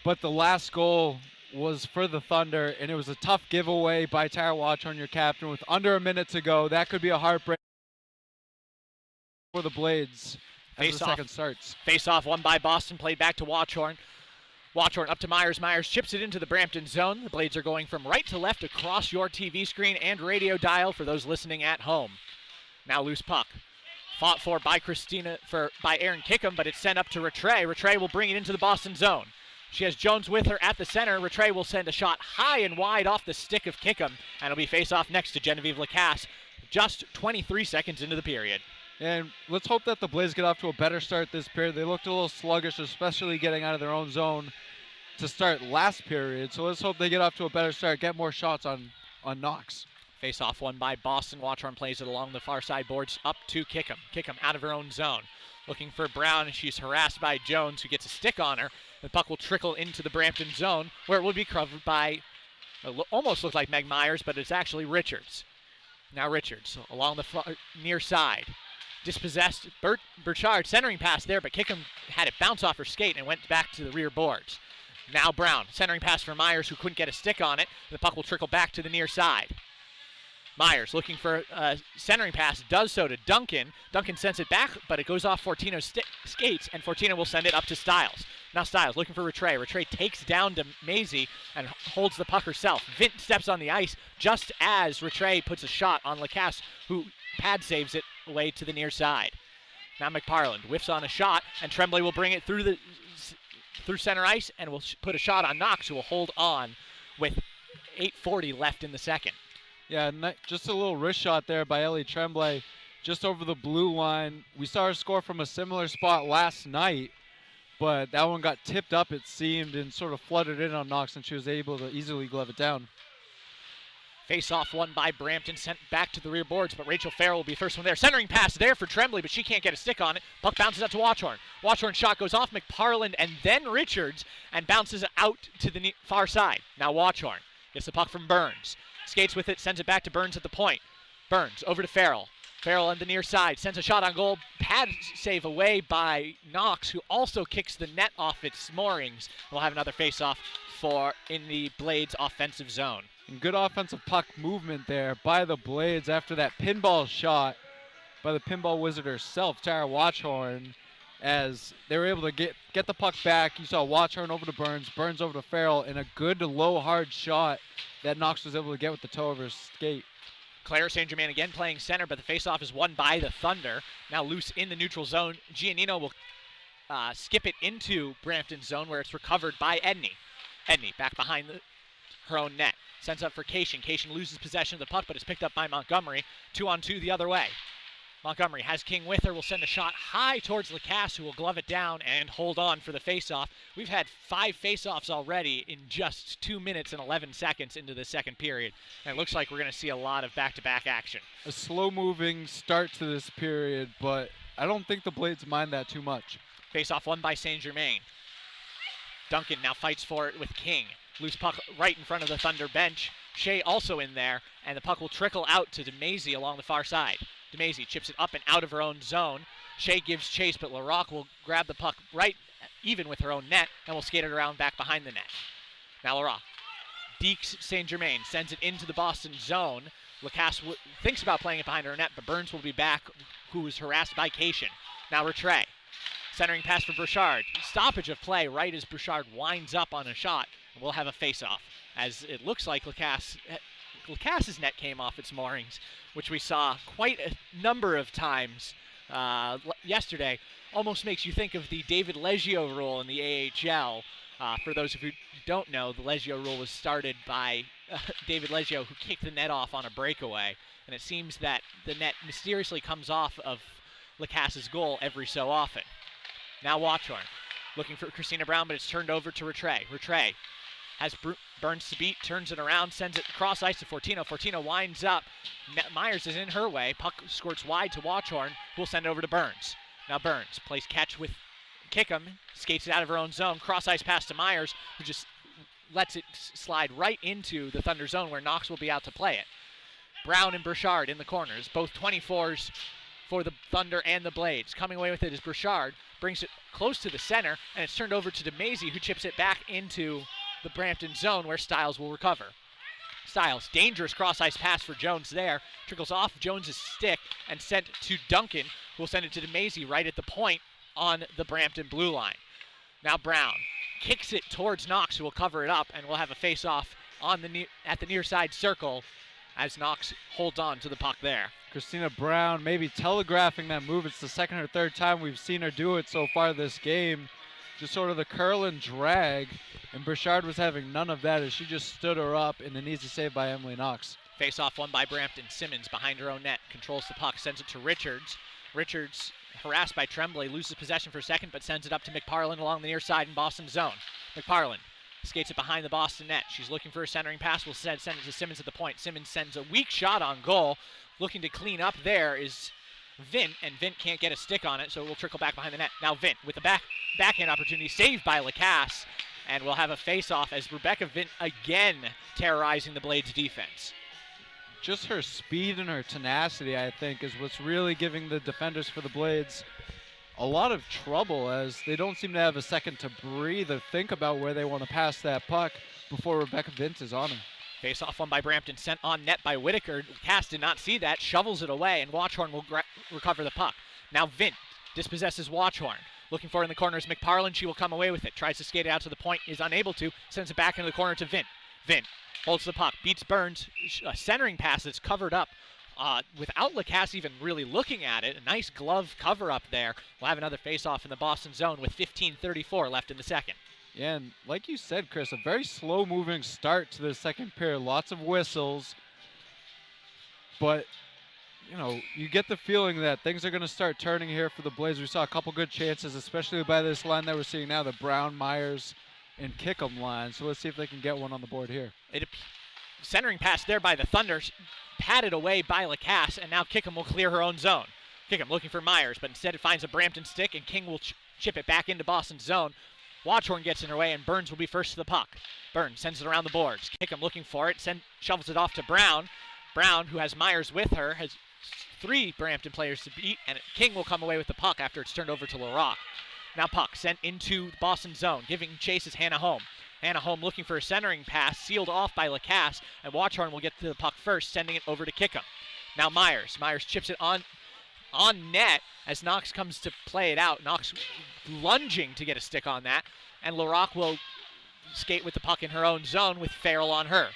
Speaker 8: But the last goal was for the Thunder, and it was a tough giveaway by Tara Watchorn, your captain, with under a minute to go. That could be a heartbreak for the Blades as the second starts.
Speaker 7: Face-off won by Boston, played back to Watchorn. Watchorn up to Myers. Myers chips it into the Brampton zone. The Blades are going from right to left across your TV screen and radio dial for those listening at home. Now loose puck. Fought for by by Erin Kickham, but it's sent up to Rattray. Rattray will bring it into the Boston zone. She has Jones with her at the center. Rattray will send a shot high and wide off the stick of Kickham, and it'll be face-off next to Genevieve Lacasse just 23 seconds into the period.
Speaker 8: And let's hope that the Blades get off to a better start this period. They looked a little sluggish, especially getting out of their own zone to start last period. So let's hope they get off to a better start, get more shots on Knox.
Speaker 7: Face-off won by Boston. Watchorn plays it along the far side boards up to Kickham. Kickham out of her own zone. Looking for Brown, and she's harassed by Jones, who gets a stick on her. The puck will trickle into the Brampton zone, where it will be covered by, almost looked like Meg Myers, but it's actually Richards. Now Richards along the near side. Dispossessed. Burchard centering pass there, but Kickham had it bounce off her skate and went back to the rear boards. Now Brown, centering pass for Myers, who couldn't get a stick on it. The puck will trickle back to the near side. Myers looking for a centering pass, does so to Duncan. Duncan sends it back, but it goes off Fortino's skates, and Fortino will send it up to Stiles. Now Stiles looking for Rattray. Rattray takes down to Maisie and holds the puck herself. Vint steps on the ice just as Rattray puts a shot on Lacasse, who pad saves it away to the near side. Now McParland whiffs on a shot, and Tremblay will bring it through center ice and will put a shot on Knox, who will hold on with 8:40 left in the second.
Speaker 8: Yeah, just a little wrist shot there by Ellie Tremblay just over the blue line. We saw her score from a similar spot last night, but that one got tipped up, it seemed, and sort of flooded in on Knox, and she was able to easily glove it down.
Speaker 7: Face-off won by Brampton, sent back to the rear boards, but Rachel Farrell will be first one there. Centering pass there for Tremblay, but she can't get a stick on it. Puck bounces out to Watchorn. Watchorn's shot goes off McParland and then Richards and bounces out to the far side. Now Watchorn gets the puck from Burns. Skates with it, sends it back to Burns at the point. Burns over to Farrell. Farrell on the near side, sends a shot on goal. Pad save away by Knox, who also kicks the net off its moorings. We'll have another face-off in the Blades offensive zone.
Speaker 8: And good offensive puck movement there by the Blades after that pinball shot by the pinball wizard herself, Tara Watchorn, as they were able to get the puck back. You saw Watchorn over to Burns, Burns over to Farrell, and a good low hard shot that Knox was able to get with the toe of her skate.
Speaker 7: Claire St. Germain again playing center, but the faceoff is won by the Thunder. Now loose in the neutral zone. Giannino will skip it into Brampton's zone, where it's recovered by Edney. Edney back behind her own net. Sends up for Cation. Cation loses possession of the puck, but is picked up by Montgomery. 2-on-2 the other way. Montgomery has King with her, will send a shot high towards Lacasse, who will glove it down and hold on for the faceoff. We've had 5 faceoffs already in just 2 minutes and 11 seconds into the second period, and it looks like we're going to see a lot of back-to-back action.
Speaker 8: A slow-moving start to this period, but I don't think the Blades mind that too much.
Speaker 7: Faceoff won by Saint-Germain. Duncan now fights for it with King. Loose puck right in front of the Thunder bench. Shea also in there, and the puck will trickle out to DeMazy along the far side. DeMazy chips it up and out of her own zone. Shea gives chase, but LaRocque will grab the puck right even with her own net and will skate it around back behind the net. Now LaRocque dekes Saint-Germain, sends it into the Boston zone. Lacasse thinks about playing it behind her net, but Burns will be back, who is harassed by Cation. Now Rattray. Centering pass for Bouchard. Stoppage of play right as Bouchard winds up on a shot, and we'll have a face-off, as it looks like Lacasse's net came off its moorings, which we saw quite a number of times yesterday. Almost makes you think of the David Leggio rule in the AHL. For those of you who don't know, the Leggio rule was started by David Leggio, who kicked the net off on a breakaway, and it seems that the net mysteriously comes off of Lacasse's goal every so often. Now Watchorn looking for Christina Brown, but it's turned over to Rattray. Rattray has Burns to beat, turns it around, sends it across ice to Fortino. Fortino winds up. Myers is in her way. Puck squirts wide to Watchorn, who will send it over to Burns. Now Burns plays catch with Kickham, skates it out of her own zone. Cross ice pass to Myers, who just lets it slide right into the Thunder zone where Knox will be out to play it. Brown and Bouchard in the corners, both 24s for the Thunder and the Blades. Coming away with it is Bouchard, brings it close to the center, and it's turned over to DeMazy, who chips it back into the Brampton zone where Stiles will recover. Stiles, dangerous cross-ice pass for Jones there, trickles off Jones's stick and sent to Duncan, who will send it to DeMazy right at the point on the Brampton blue line. Now Brown kicks it towards Knox, who will cover it up, and we'll have a face-off on at the near side circle as Knox holds on to the puck there.
Speaker 8: Christina Brown maybe telegraphing that move. It's the second or third time we've seen her do it so far this game. Just sort of the curl and drag, and Bouchard was having none of that as she just stood her up in an easy save by Emily Knox.
Speaker 7: Face-off won by Brampton. Simmons behind her own net, controls the puck, sends it to Richards. Richards, harassed by Tremblay, loses possession for a second, but sends it up to McParland along the near side in Boston zone. McParland skates it behind the Boston net. She's looking for a centering pass. We'll send it to Simmons at the point. Simmons sends a weak shot on goal. Looking to clean up there is Vint, and Vint can't get a stick on it, so it will trickle back behind the net. Now Vint with the backhand opportunity, saved by Lacasse, and we'll have a face-off as Rebecca Vint again terrorizing the Blades defense.
Speaker 8: Just her speed and her tenacity, I think, is what's really giving the defenders for the Blades a lot of trouble, as they don't seem to have a second to breathe or think about where they want to pass that puck before Rebecca Vint is on them.
Speaker 7: Face-off won by Brampton, sent on net by Whitaker. Cass did not see that, shovels it away, and Watchorn will recover the puck. Now Vint dispossesses Watchorn. Looking for it in the corner is McParland. She will come away with it. Tries to skate it out to the point, is unable to. Sends it back into the corner to Vint. Vint holds the puck, beats Burns. A centering pass that's covered up without Lacasse even really looking at it. A nice glove cover up there. We'll have another face-off in the Boston zone with 15:34 left in the second.
Speaker 8: Yeah, and like you said, Chris, a very slow-moving start to the second period. Lots of whistles. But, you know, you get the feeling that things are going to start turning here for the Blazers. We saw a couple good chances, especially by this line that we're seeing now, the Brown, Myers, and Kickham line. So let's see if they can get one on the board here.
Speaker 7: Centering pass there by the Thunder, patted away by Lacasse, and now Kickham will clear her own zone. Kickham looking for Myers, but instead it finds a Brampton stick, and King will chip it back into Boston's zone. Watchorn gets in her way, and Burns will be first to the puck. Burns sends it around the boards. Kickham looking for it, shovels it off to Brown. Brown, who has Myers with her, has 3 Brampton players to beat, and King will come away with the puck after it's turned over to LaRocque. Now puck sent into Boston zone, giving chase is Hannah Holm. Hannah Holm looking for a centering pass, sealed off by Lacasse, and Watchorn will get to the puck first, sending it over to Kickham. Now Myers. Myers chips it on net as Knox comes to play it out. Knox lunging to get a stick on that, and LaRocque will skate with the puck in her own zone with Farrell on her.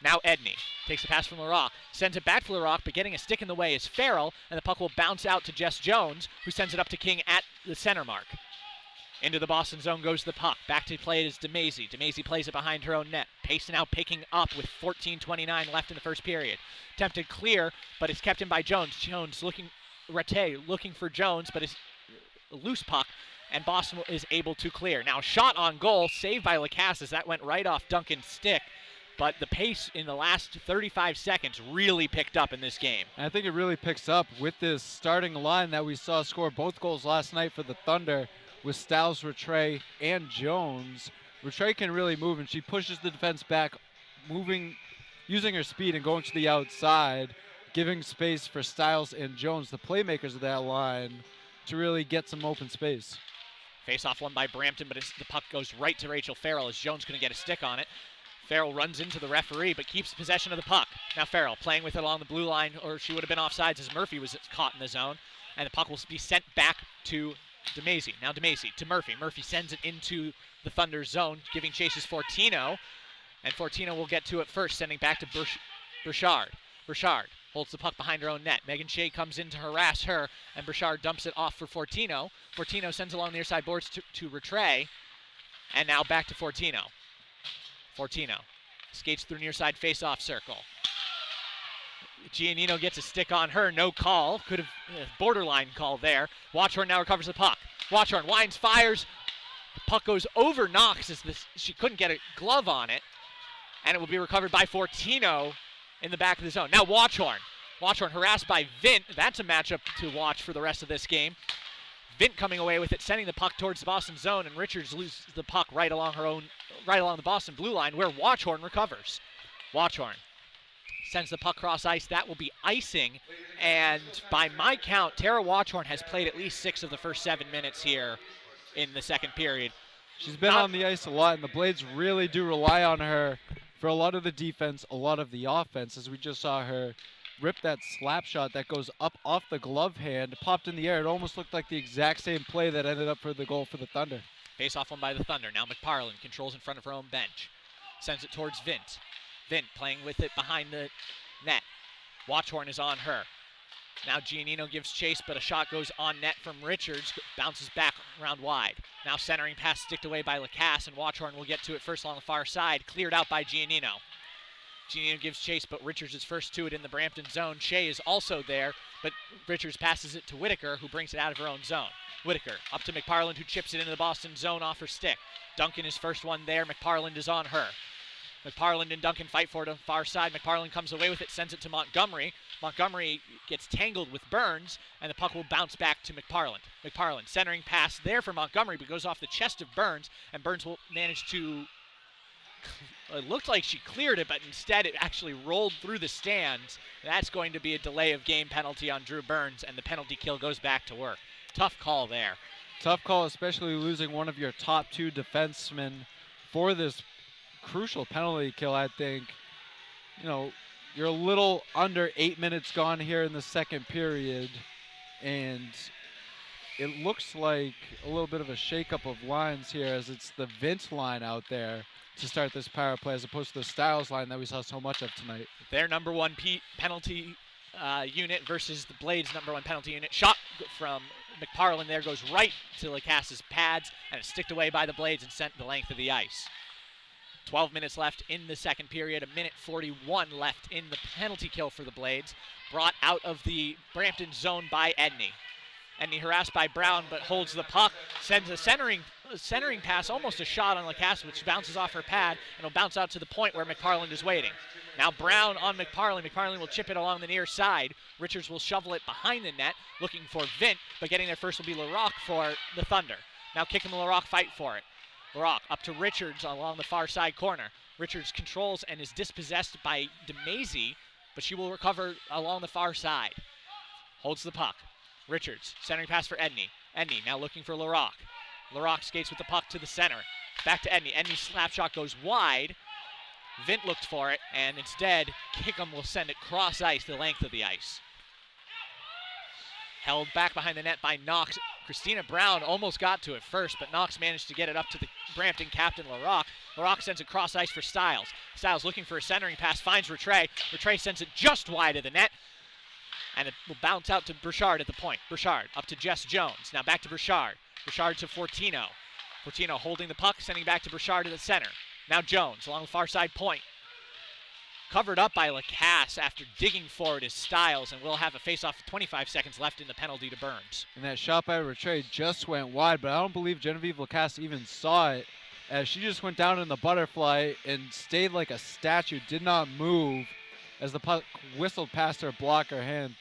Speaker 7: Now Edney takes the pass from LaRocque, sends it back to LaRocque, but getting a stick in the way is Farrell, and the puck will bounce out to Jess Jones, who sends it up to King at the center mark. Into the Boston zone goes the puck. Back to play is DeMazy. DeMazy plays it behind her own net. Pace now picking up with 14:29 left in the first period. Attempted clear, but it's kept in by Jones. Jones Rattay looking for Jones, but it's a loose puck, and Boston is able to clear. Now shot on goal, saved by Lacasse as that went right off Duncan's stick. But the pace in the last 35 seconds really picked up in this game.
Speaker 8: I think it really picks up with this starting line that we saw score both goals last night for the Thunder, with Stiles, Rattray, and Jones. Rattray can really move, and she pushes the defense back, moving, using her speed and going to the outside, giving space for Stiles and Jones, the playmakers of that line, to really get some open space.
Speaker 7: Face-off won by Brampton, but the puck goes right to Rachel Farrell as Jones couldn't get a stick on it. Farrell runs into the referee, but keeps possession of the puck. Now Farrell playing with it along the blue line, or she would have been offsides as Murphy was caught in the zone, and the puck will be sent back to DeMazy. Now DeMazy to Murphy. Murphy sends it into the Thunder zone, giving chases Fortino, and Fortino will get to it first, sending back to Burchard. Burchard holds the puck behind her own net. Megan Shea comes in to harass her, and Burchard dumps it off for Fortino. Fortino sends along the near side boards to Rattray, and now back to Fortino. Fortino skates through near side face-off circle. Giannino gets a stick on her, no call. Could have borderline call there. Watchorn now recovers the puck. Watchorn winds, fires. The puck goes over Knox as she couldn't get a glove on it. And it will be recovered by Fortino in the back of the zone. Now Watchorn. Watchorn harassed by Vint. That's a matchup to watch for the rest of this game. Vint coming away with it, sending the puck towards the Boston zone, and Richards loses the puck right along the Boston blue line, where Watchorn recovers. Watchorn sends the puck cross ice. That will be icing, and by my count, Tara Watchorn has played at least 6 of the first 7 minutes here in the second period.
Speaker 8: She's been on the ice a lot, and the Blades really do rely on her for a lot of the defense, a lot of the offense, as we just saw her rip that slap shot that goes up off the glove hand, popped in the air. It almost looked like the exact same play that ended up for the goal for the Thunder.
Speaker 7: Face off one by the Thunder. Now McParland controls in front of her own bench. Sends it towards Vint. Vint playing with it behind the net. Watchorn is on her. Now Giannino gives chase, but a shot goes on net from Richards, bounces back around wide. Now centering pass sticked away by Lacasse, and Watchorn will get to it first along the far side, cleared out by Giannino. Giannino gives chase, but Richards is first to it in the Brampton zone. Shea is also there, but Richards passes it to Whitaker, who brings it out of her own zone. Whitaker up to McParland, who chips it into the Boston zone off her stick. Duncan is first one there. McParland is on her. McParland and Duncan fight for it on the far side. McParland comes away with it, sends it to Montgomery. Montgomery gets tangled with Burns, and the puck will bounce back to McParland. McParland centering pass there for Montgomery, but goes off the chest of Burns, and Burns will manage to... It looked like she cleared it, but instead it actually rolled through the stands. That's going to be a delay of game penalty on Drew Burns, and the penalty kill goes back to work. Tough call there.
Speaker 8: Tough call, especially losing one of your top 2 defensemen for this crucial penalty kill, I think. You know, you're a little under 8 minutes gone here in the second period, and it looks like a little bit of a shakeup of lines here, as it's the Vint line out there to start this power play, as opposed to the Stiles line that we saw so much of tonight.
Speaker 7: Their number 1 penalty unit versus the Blades' number 1 penalty unit. Shot from McParland there goes right to Lacasse's pads, and it's sticked away by the Blades and sent the length of the ice. 12 minutes left in the second period, 1:41 left in the penalty kill for the Blades. Brought out of the Brampton zone by Edney. Edney harassed by Brown, but holds the puck, sends a centering pass, almost a shot on Lacasse, which bounces off her pad, and will bounce out to the point where McParland is waiting. Now Brown on McParland. McParland will chip it along the near side. Richards will shovel it behind the net, looking for Vint, but getting there first will be Larocque for the Thunder. Now Kick and Larocque fight for it. Larocque up to Richards along the far side corner. Richards controls and is dispossessed by DeMazy, but she will recover along the far side. Holds the puck. Richards, centering pass for Edney. Edney now looking for Larocque. Larocque skates with the puck to the center. Back to Edney. Edney's slap shot goes wide. Vint looked for it, and instead, Kickham will send it cross ice the length of the ice. Held back behind the net by Knox. Christina Brown almost got to it first, but Knox managed to get it up to the Brampton captain, Larocque. Larocque sends it cross ice for Stiles. Stiles looking for a centering pass, finds Rattray. Rattray sends it just wide of the net, and it will bounce out to Burchard at the point. Burchard up to Jess Jones. Now back to Burchard. Burchard to Fortino. Fortino holding the puck, sending back to Bouchard to the center. Now Jones along the far side point. Covered up by Lacasse after digging forward is Stiles, and we'll have a face-off with 25 seconds left in the penalty to Burns.
Speaker 8: And that shot by Rattray just went wide, but I don't believe Genevieve Lacasse even saw it, as she just went down in the butterfly and stayed like a statue, did not move as the puck whistled past her blocker hand.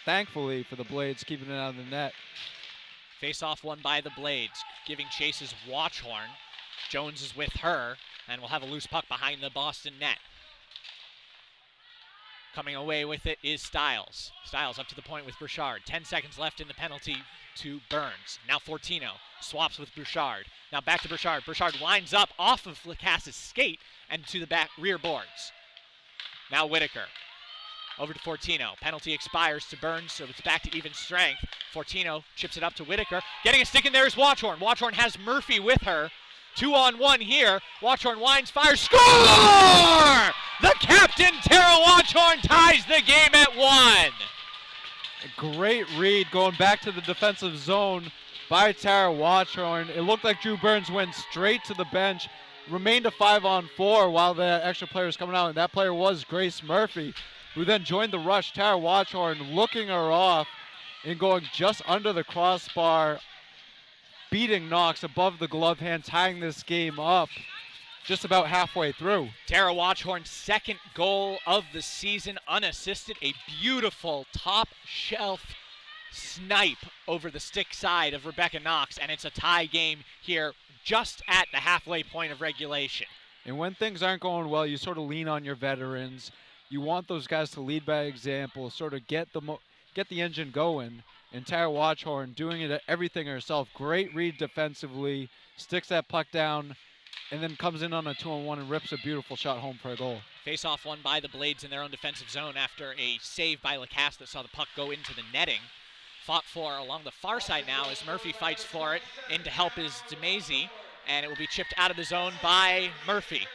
Speaker 8: Thankfully for the Blades, keeping it out of the net.
Speaker 7: Face-off won by the Blades, giving chases Watchhorn. Jones is with her, and we'll have a loose puck behind the Boston net. Coming away with it is Stiles. Stiles up to the point with Bouchard. 10 seconds left in the penalty to Burns. Now Fortino swaps with Bouchard. Now back to Bouchard. Bouchard winds up off of Lacasse's skate and to the back rear boards. Now Whitaker. Over to Fortino. Penalty expires to Burns, so it's back to even strength. Fortino chips it up to Whitaker. Getting a stick in there is Watchhorn. Watchhorn has Murphy with her. 2-on-1 here. Watchhorn winds, fires, score! The captain, Tara Watchhorn, ties the game at 1.
Speaker 8: A great read going back to the defensive zone by Tara Watchhorn. It looked like Drew Burns went straight to the bench, remained a 5-on-4 while the extra player was coming out, and that player was Grace Murphy, who then joined the rush. Tara Watchhorn looking her off and going just under the crossbar, beating Knox above the glove hand, tying this game up just about halfway through.
Speaker 7: Tara Watchhorn's second goal of the season, unassisted. A beautiful top shelf snipe over the stick side of Rebecca Knox, and it's a tie game here just at the halfway point of regulation.
Speaker 8: And when things aren't going well, you sort of lean on your veterans. You want those guys to lead by example, sort of get the engine going. And Tara Watchhorn doing it everything herself. Great read defensively, sticks that puck down, and then comes in on a 2-on-1 and rips a beautiful shot home for a goal.
Speaker 7: Face-off won by the Blades in their own defensive zone after a save by Lacasse that saw the puck go into the netting. Fought for along the far side now as Murphy fights for it. In to help is DeMazy, and it will be chipped out of the zone by Murphy.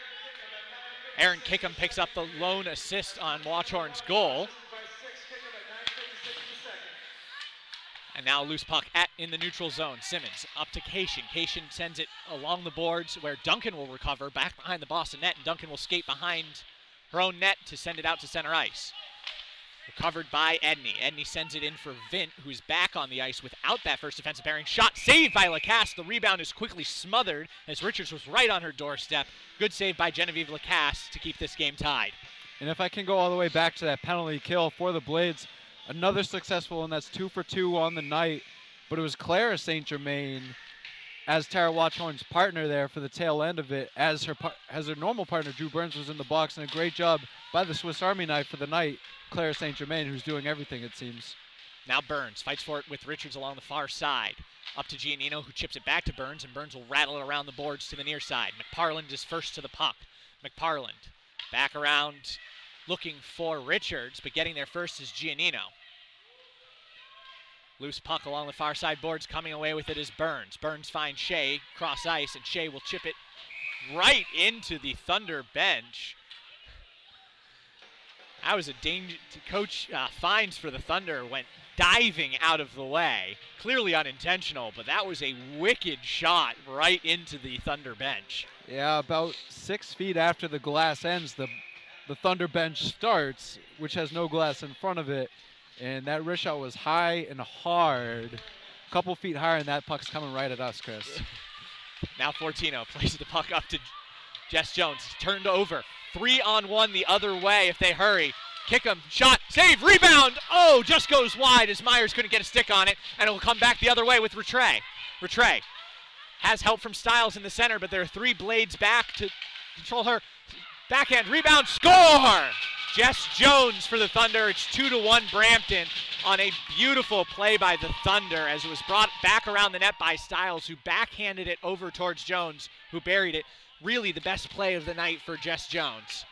Speaker 7: Aaron Kickham picks up the lone assist on Watchhorn's goal. And now loose puck in the neutral zone. Simmons up to Cation. Cation sends it along the boards where Duncan will recover back behind the Boston net, and Duncan will skate behind her own net to send it out to center ice. Recovered by Edney. Edney sends it in for Vint, who's back on the ice without that first defensive pairing. Shot saved by Lacasse. The rebound is quickly smothered as Richards was right on her doorstep. Good save by Genevieve Lacasse to keep this game tied.
Speaker 8: And if I can go all the way back to that penalty kill for the Blades, another successful one. That's 2 for 2 on the night, but it was Clara St. Germain as Tara Watchhorn's partner there for the tail end of it, as her normal partner Drew Burns was in the box, and a great job by the Swiss Army knife for the night, Clara St. Germain, who's doing everything it seems.
Speaker 7: Now Burns fights for it with Richards along the far side. Up to Giannino, who chips it back to Burns, and Burns will rattle it around the boards to the near side. McParland is first to the puck. McParland back around looking for Richards, but getting there first is Giannino. Loose puck along the far side boards. Coming away with it is Burns. Burns finds Shea cross ice, and Shea will chip it right into the Thunder bench. That was a danger. Coach Fines for the Thunder went diving out of the way. Clearly unintentional, but that was a wicked shot right into the Thunder bench.
Speaker 8: Yeah, about 6 feet after the glass ends, the Thunder bench starts, which has no glass in front of it. And that wrist shot was high and hard. A couple feet higher, and that puck's coming right at us, Chris.
Speaker 7: Now Fortino plays the puck up to Jess Jones. Turned over. 3-on-1 the other way if they hurry. Kick him, shot, save, rebound. Oh, just goes wide as Myers couldn't get a stick on it, and it will come back the other way with Rattray. Rattray has help from Stiles in the center, but there are 3 Blades back to control her. Backhand, rebound, score! Jess Jones for the Thunder. It's 2-1 Brampton on a beautiful play by the Thunder as it was brought back around the net by Stiles, who backhanded it over towards Jones, who buried it. Really the best play of the night for Jess Jones.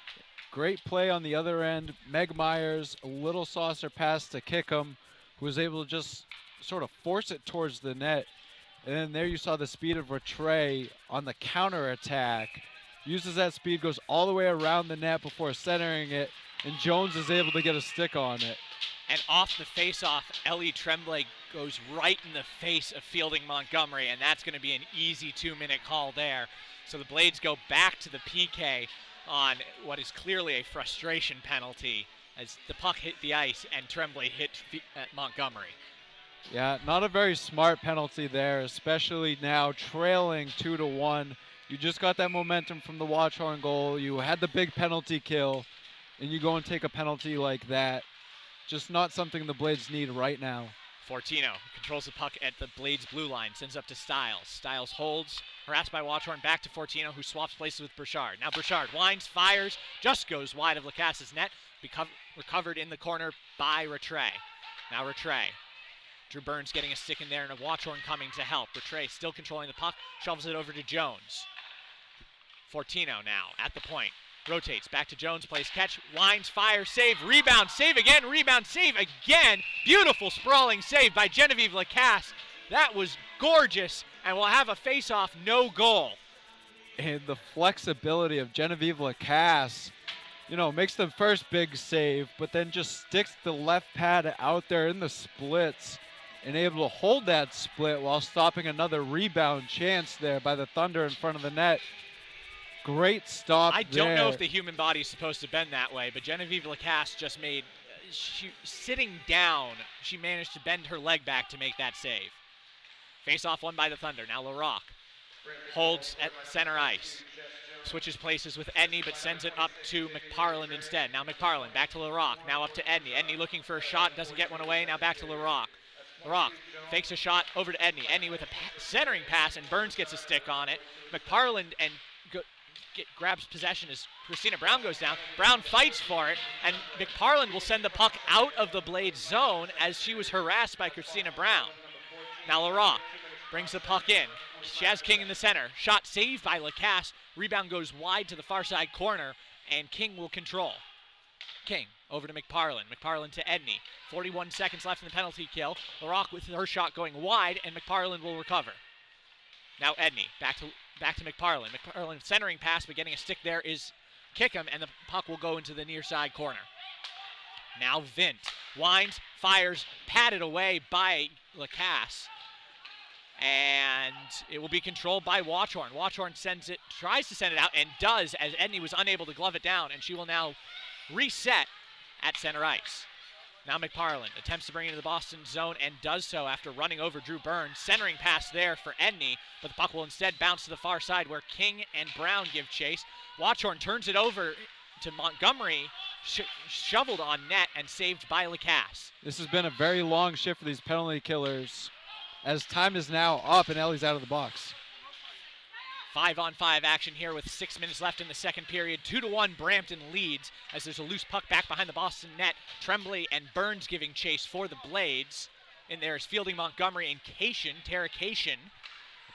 Speaker 8: Great play on the other end. Meg Myers, a little saucer pass to Kickham, who was able to just sort of force it towards the net. And then there you saw the speed of Rattray on the counterattack. Uses that speed, goes all the way around the net before centering it, and Jones is able to get a stick on it.
Speaker 7: And off the face-off, Ellie Tremblay goes right in the face of Fielding Montgomery, and that's going to be an easy 2-minute call there. So the Blades go back to the PK on what is clearly a frustration penalty as the puck hit the ice and Tremblay hit Montgomery.
Speaker 8: Yeah, not a very smart penalty there, especially now trailing 2-1. You just got that momentum from the Watchorn goal. You had the big penalty kill, and you go and take a penalty like that. Just not something the Blades need right now.
Speaker 7: Fortino controls the puck at the Blades blue line, sends up to Stiles. Stiles holds, harassed by Watchorn, back to Fortino, who swaps places with Burchard. Now Burchard winds, fires, just goes wide of Lacasse's net, recovered in the corner by Rattray. Now Rattray. Drew Burns getting a stick in there, and a Watchorn coming to help. Rattray still controlling the puck, shovels it over to Jones. Fortino now at the point. Rotates back to Jones, plays catch, winds, fires, save, rebound, save again, rebound, save again. Beautiful sprawling save by Genevieve Lacasse. That was gorgeous, and we'll have a face-off, no goal.
Speaker 8: And the flexibility of Genevieve Lacasse, you know, makes the first big save, but then just sticks the left pad out there in the splits and able to hold that split while stopping another rebound chance there by the Thunder in front of the net. Great stop
Speaker 7: I don't know if the human body is supposed to bend that way, but Genevieve Lacasse just made, sitting down, she managed to bend her leg back to make that save. Face-off won by the Thunder. Now LaRock holds at center ice. Switches places with Edney, but sends it up to McParland instead. Now McParland back to LaRock. Now up to Edney. Edney looking for a shot, doesn't get one away. Now back to LaRock. LaRock fakes a shot over to Edney. Edney with a centering pass, and Burns gets a stick on it. McParland and grabs possession as Christina Brown goes down. Brown fights for it, and McParland will send the puck out of the Blades zone as she was harassed by Christina Brown. Now LaRock brings the puck in. She has King in the center. Shot saved by Lacasse. Rebound goes wide to the far side corner, and King will control. King over to McParland. McParland to Edney. 41 seconds left in the penalty kill. LaRock with her shot going wide, and McParland will recover. Now Edney back to McParland. McParland centering pass, but getting a stick there is Kickham, and the puck will go into the near side corner. Now Vint winds, fires, patted away by Lacasse, and it will be controlled by Watchorn. Watchorn sends it, tries to send it out, and does, as Edney was unable to glove it down, and she will now reset at center ice. Now McParland attempts to bring it into the Boston zone and does so after running over Drew Burns. Centering pass there for Edney, but the puck will instead bounce to the far side where King and Brown give chase. Watchorn turns it over to Montgomery, shoveled on net and saved by Lacasse.
Speaker 8: This has been a very long shift for these penalty killers as time is now up and Ellie's out of the box.
Speaker 7: 5-on-5 action here with 6 minutes left in the second period. 2-1 Brampton leads as there's a loose puck back behind the Boston net. Tremblay and Burns giving chase for the Blades. In there is Fielding Montgomery and Tara Cation.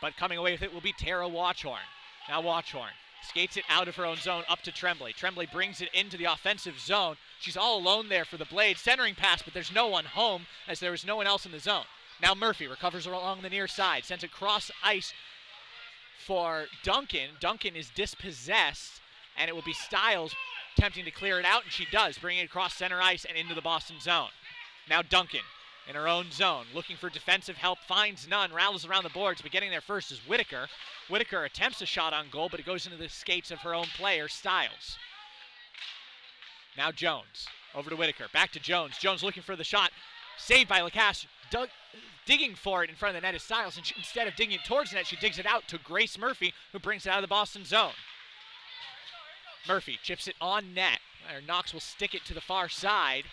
Speaker 7: But coming away with it will be Tara Watchorn. Now Watchorn skates it out of her own zone up to Tremblay. Tremblay brings it into the offensive zone. She's all alone there for the Blades. Centering pass, but there's no one home as there is no one else in the zone. Now Murphy recovers along the near side. Sends it cross ice for Duncan. Duncan is dispossessed, and it will be Stiles attempting to clear it out, and she does, bringing it across center ice and into the Boston zone. Now Duncan in her own zone, looking for defensive help, finds none, rattles around the boards, but getting there first is Whitaker. Whitaker attempts a shot on goal, but it goes into the skates of her own player, Stiles. Now Jones, over to Whitaker, back to Jones. Jones looking for the shot, saved by Lacasse. Digging for it in front of the net is Stiles, and instead of digging it towards the net, she digs it out to Grace Murphy, who brings it out of the Boston zone. Murphy chips it on net. Knox will stick it to the far side.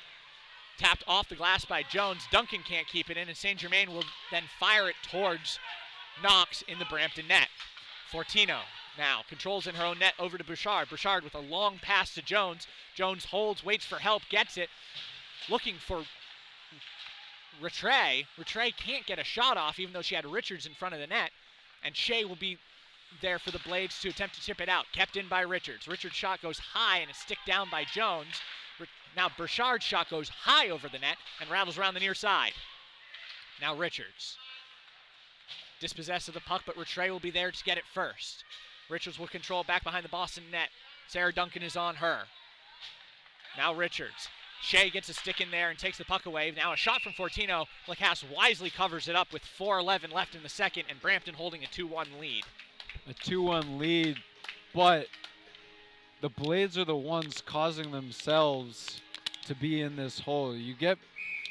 Speaker 7: Tapped off the glass by Jones. Duncan can't keep it in, and St. Germain will then fire it towards Knox in the Brampton net. Fortino now controls in her own net over to Bouchard. Bouchard with a long pass to Jones. Jones holds, waits for help, gets it. Looking for Rattray. Rattray can't get a shot off even though she had Richards in front of the net, and Shea will be there for the Blades to attempt to chip it out. Kept in by Richards. Richards' shot goes high and is stick down by Jones. Now Burchard's shot goes high over the net and rattles around the near side. Now Richards dispossessed of the puck, but Rattray will be there to get it first. Richards will control back behind the Boston net. Sarah Duncan is on her. Now Richards Shea gets a stick in there and takes the puck away. Now a shot from Fortino. Lacasse wisely covers it up with 4:11 left in the second, and Brampton holding a 2-1 lead.
Speaker 8: A 2-1 lead, but the Blades are the ones causing themselves to be in this hole. You get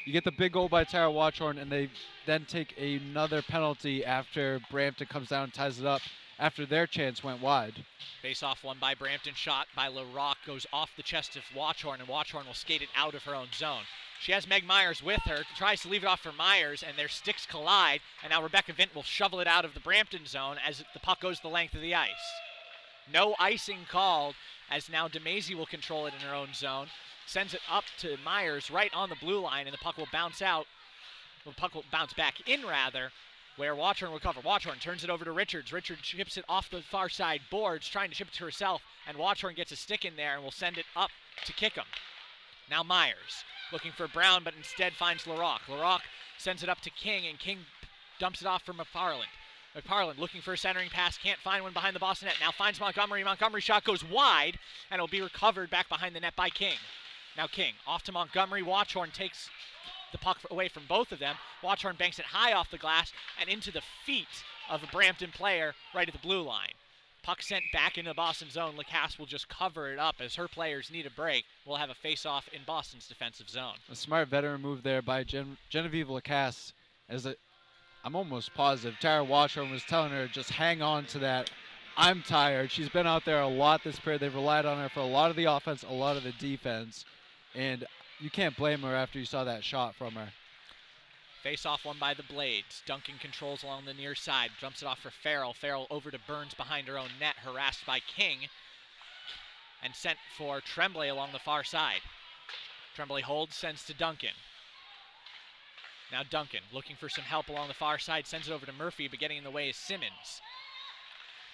Speaker 8: the big goal by Tara Watchorn, and they then take another penalty after Brampton comes down and ties it up after their chance went wide.
Speaker 7: Face-off won by Brampton, shot by LaRock, goes off the chest of Watchorn, and Watchorn will skate it out of her own zone. She has Meg Myers with her, tries to leave it off for Myers, and their sticks collide, and now Rebecca Vint will shovel it out of the Brampton zone as the puck goes the length of the ice. No icing called, as now DeMazy will control it in her own zone, sends it up to Myers right on the blue line, and the puck will bounce out. The puck will bounce back in, rather, where Watchorn will cover. Watchorn turns it over to Richards. Richards chips it off the far side boards, trying to chip it to herself, and Watchorn gets a stick in there and will send it up to Kickham. Now Myers looking for Brown, but instead finds LaRock. LaRock sends it up to King, and King dumps it off for McFarland. McFarland looking for a centering pass, can't find one behind the Boston net. Now finds Montgomery. Montgomery's shot goes wide, and it'll be recovered back behind the net by King. Now King off to Montgomery. Watchorn takes the puck away from both of them. Watchorn banks it high off the glass and into the feet of a Brampton player right at the blue line. Puck sent back into the Boston zone. Lacasse will just cover it up as her players need a break. We'll have a face-off in Boston's defensive zone.
Speaker 8: A smart veteran move there by Genevieve Lacasse. I'm almost positive Tara Watchorn was telling her, just hang on to that. I'm tired. She's been out there a lot this period. They've relied on her for a lot of the offense, a lot of the defense. And you can't blame her after you saw that shot from her.
Speaker 7: Face-off won by the Blades. Duncan controls along the near side. Jumps it off for Farrell. Farrell over to Burns behind her own net. Harassed by King. And sent for Tremblay along the far side. Tremblay holds, sends to Duncan. Now Duncan looking for some help along the far side. Sends it over to Murphy, but getting in the way is Simmons.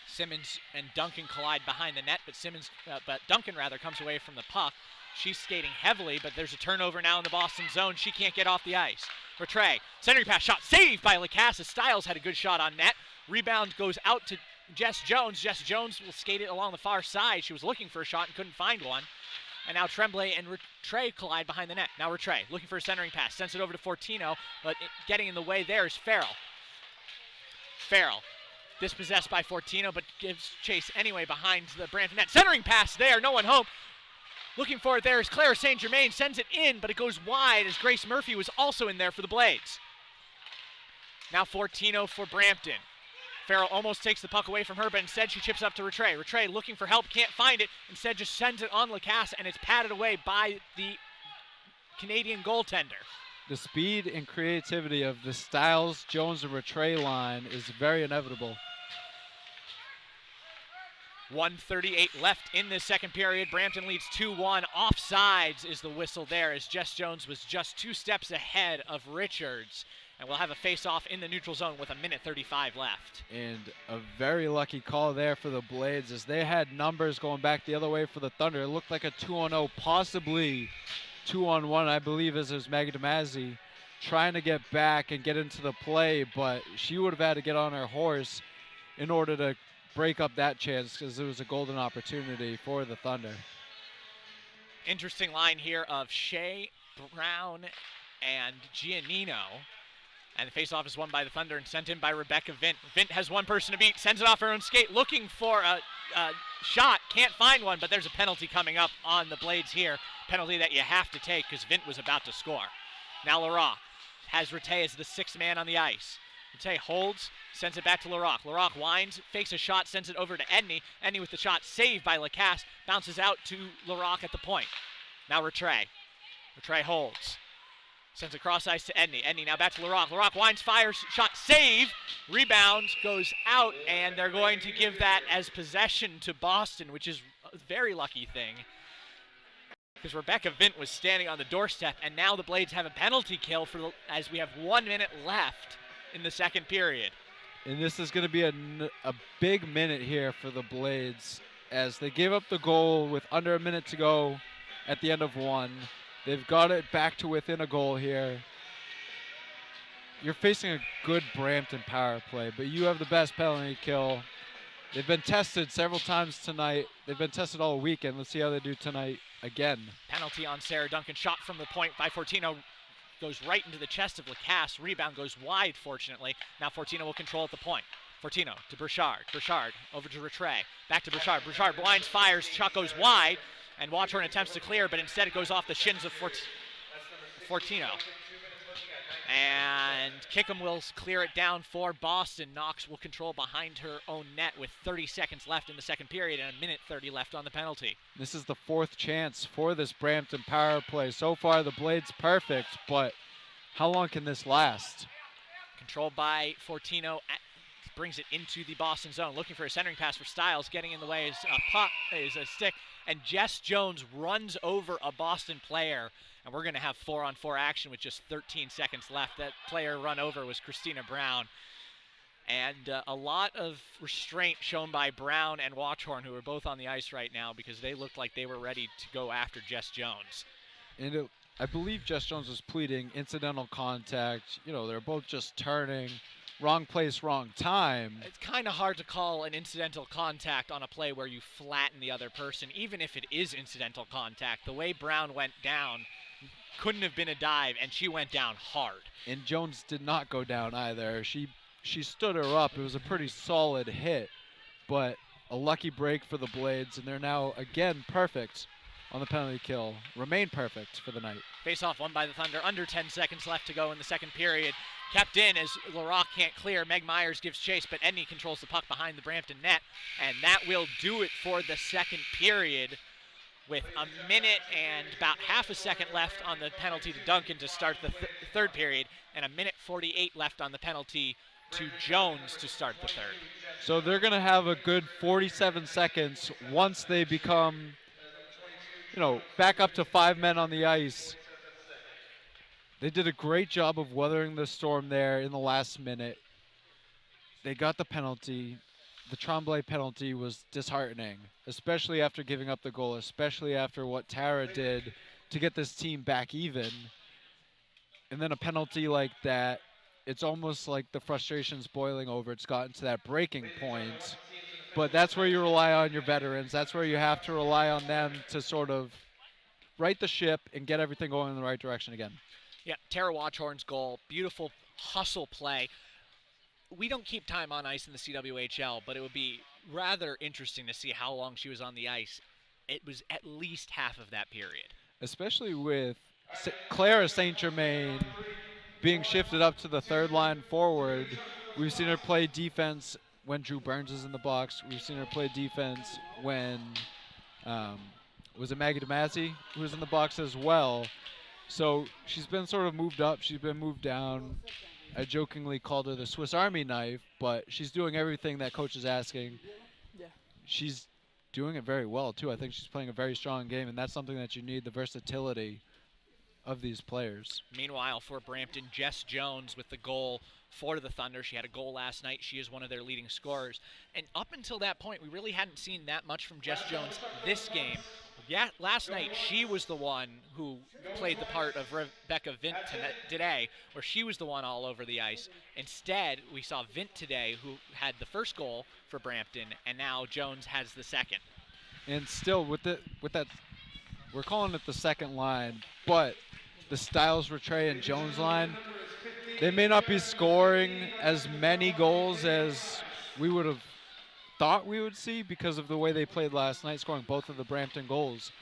Speaker 7: Simmons and Duncan collide behind the net, but Duncan comes away from the puck. She's skating heavily, but there's a turnover now in the Boston zone. She can't get off the ice. Rattray, centering pass shot, saved by Lacasse. Stiles had a good shot on net. Rebound goes out to Jess Jones. Jess Jones will skate it along the far side. She was looking for a shot and couldn't find one. And now Tremblay and Rattray collide behind the net. Now Rattray looking for a centering pass. Sends it over to Fortino, but getting in the way there is Farrell. Farrell dispossessed by Fortino, but gives chase anyway behind the Brampton net. Centering pass there, no one home. Looking for it there is Clara St. Germain, sends it in, but it goes wide as Grace Murphy was also in there for the Blades. Now Fortino for Brampton. Farrell almost takes the puck away from her, but instead she chips up to Rattray. Rattray looking for help, can't find it. Instead just sends it on Lacasse, and it's patted away by the Canadian goaltender.
Speaker 8: The speed and creativity of the Stiles, Jones, and Rattray line is very inevitable.
Speaker 7: 1:38 left in this second period. Brampton leads 2-1. Offsides is the whistle there, as Jess Jones was just 2 steps ahead of Richards. And we'll have a face-off in the neutral zone with 1:35 left.
Speaker 8: And a very lucky call there for the Blades, as they had numbers going back the other way for the Thunder. It looked like a 2-on-0, possibly 2-on-1, I believe, as it was Maggie DeMazzi trying to get back and get into the play, but she would have had to get on her horse in order to break up that chance, because it was a golden opportunity for the Thunder.
Speaker 7: Interesting line here of Shea, Brown, and Giannino. And the faceoff is won by the Thunder and sent in by Rebecca Vint. Vint has one person to beat, sends it off her own skate, looking for a shot, can't find one, but there's a penalty coming up on the Blades here. Penalty that you have to take because Vint was about to score. Now LaRock has Rattay as the 6th man on the ice. Rattay holds, sends it back to LaRock. LaRock winds, fakes a shot, sends it over to Edney. Edney with the shot saved by Lacasse, bounces out to LaRock at the point. Now Rattray. Rattray holds. Sends it cross ice to Edney. Edney now back to LaRock. LaRock winds, fires, shot, save. Rebound goes out, and they're going to give that as possession to Boston, which is a very lucky thing, because Rebecca Vint was standing on the doorstep, and now the Blades have a penalty kill as we have 1 minute left in the second period.
Speaker 8: And this is going to be a big minute here for the Blades, as they gave up the goal with under a minute to go at the end of 1. They've got it back to within a goal here. You're facing a good Brampton power play, but you have the best penalty kill. They've been tested several times tonight. They've been tested all weekend. Let's see how they do tonight again.
Speaker 7: Penalty on Sarah Duncan. Shot from the point by Fortino. Goes right into the chest of Lacasse. Rebound goes wide, fortunately. Now Fortino will control at the point. Fortino to Burchard. Burchard over to Rattray. Back to Burchard. Burchard blinds, fires. Shot goes wide. And Watchorn attempts to clear, but instead it goes off the shins of Fortino. And Kickham will clear it down for Boston. Knox will control behind her own net with 30 seconds left in the second period and 1:30 left on the penalty.
Speaker 8: This is the fourth chance for this Brampton power play. So far, the Blades perfect, but how long can this last?
Speaker 7: Controlled by Fortino, brings it into the Boston zone. Looking for a centering pass for Stiles. Getting in the way is a stick, and Jess Jones runs over a Boston player. And we're going to have 4-on-4 action with just 13 seconds left. That player run over was Christina Brown. And a lot of restraint shown by Brown and Watchorn, who are both on the ice right now, because they looked like they were ready to go after Jess Jones.
Speaker 8: And I believe Jess Jones was pleading incidental contact. You know, they're both just turning. Wrong place, wrong time.
Speaker 7: It's kind of hard to call an incidental contact on a play where you flatten the other person, even if it is incidental contact. The way Brown went down couldn't have been a dive, and she went down hard.
Speaker 8: And Jones did not go down either. She stood her up. It was a pretty solid hit, but a lucky break for the Blades, and they're now again perfect on the penalty kill. Remain perfect for the night.
Speaker 7: Face-off won by the Thunder. Under 10 seconds left to go in the second period. Kept in as LaRock can't clear. Meg Myers gives chase, but Edney controls the puck behind the Brampton net, and that will do it for the second period, with a minute and about half a second left on the penalty to Duncan to start the third period, and a minute 48 left on the penalty to Jones to start the third.
Speaker 8: So they're going to have a good 47 seconds once they become, back up to 5 men on the ice. They did a great job of weathering the storm there in the last minute. They got the penalty. The Tremblay penalty was disheartening, especially after giving up the goal, especially after what Tara did to get this team back even. And then a penalty like that, it's almost like the frustration's boiling over. It's gotten to that breaking point. But that's where you rely on your veterans. That's where you have to rely on them to sort of right the ship and get everything going in the right direction again.
Speaker 7: Yeah, Tara Watchorn's goal, beautiful hustle play. We don't keep time on ice in the CWHL, but it would be rather interesting to see how long she was on the ice. It was at least half of that period.
Speaker 8: Especially with Clara St. Germain being shifted up to the third line forward. We've seen her play defense when Drew Burns is in the box. We've seen her play defense when, was it Maggie DeMasi who was in the box as well. So she's been sort of moved up. She's been moved down. I jokingly called her the Swiss Army knife, but she's doing everything that coach is asking.
Speaker 13: Yeah.
Speaker 8: She's doing it very well, too. I think she's playing a very strong game, and that's something that you need, the versatility of these players.
Speaker 7: Meanwhile, for Brampton, Jess Jones with the goal for the Thunder. She had a goal last night. She is one of their leading scorers. And up until that point, we really hadn't seen that much from Jess Jones this game. Yeah, last night she was the one who played the part of Rebecca Vint today, where she was the one all over the ice. Instead, we saw Vint today, who had the first goal for Brampton, and now Jones has the second.
Speaker 8: And still, with that, we're calling it the second line, but the Stiles, Rattray, and Jones line, they may not be scoring as many goals as we would have thought we would see because of the way they played last night, scoring both of the Brampton goals.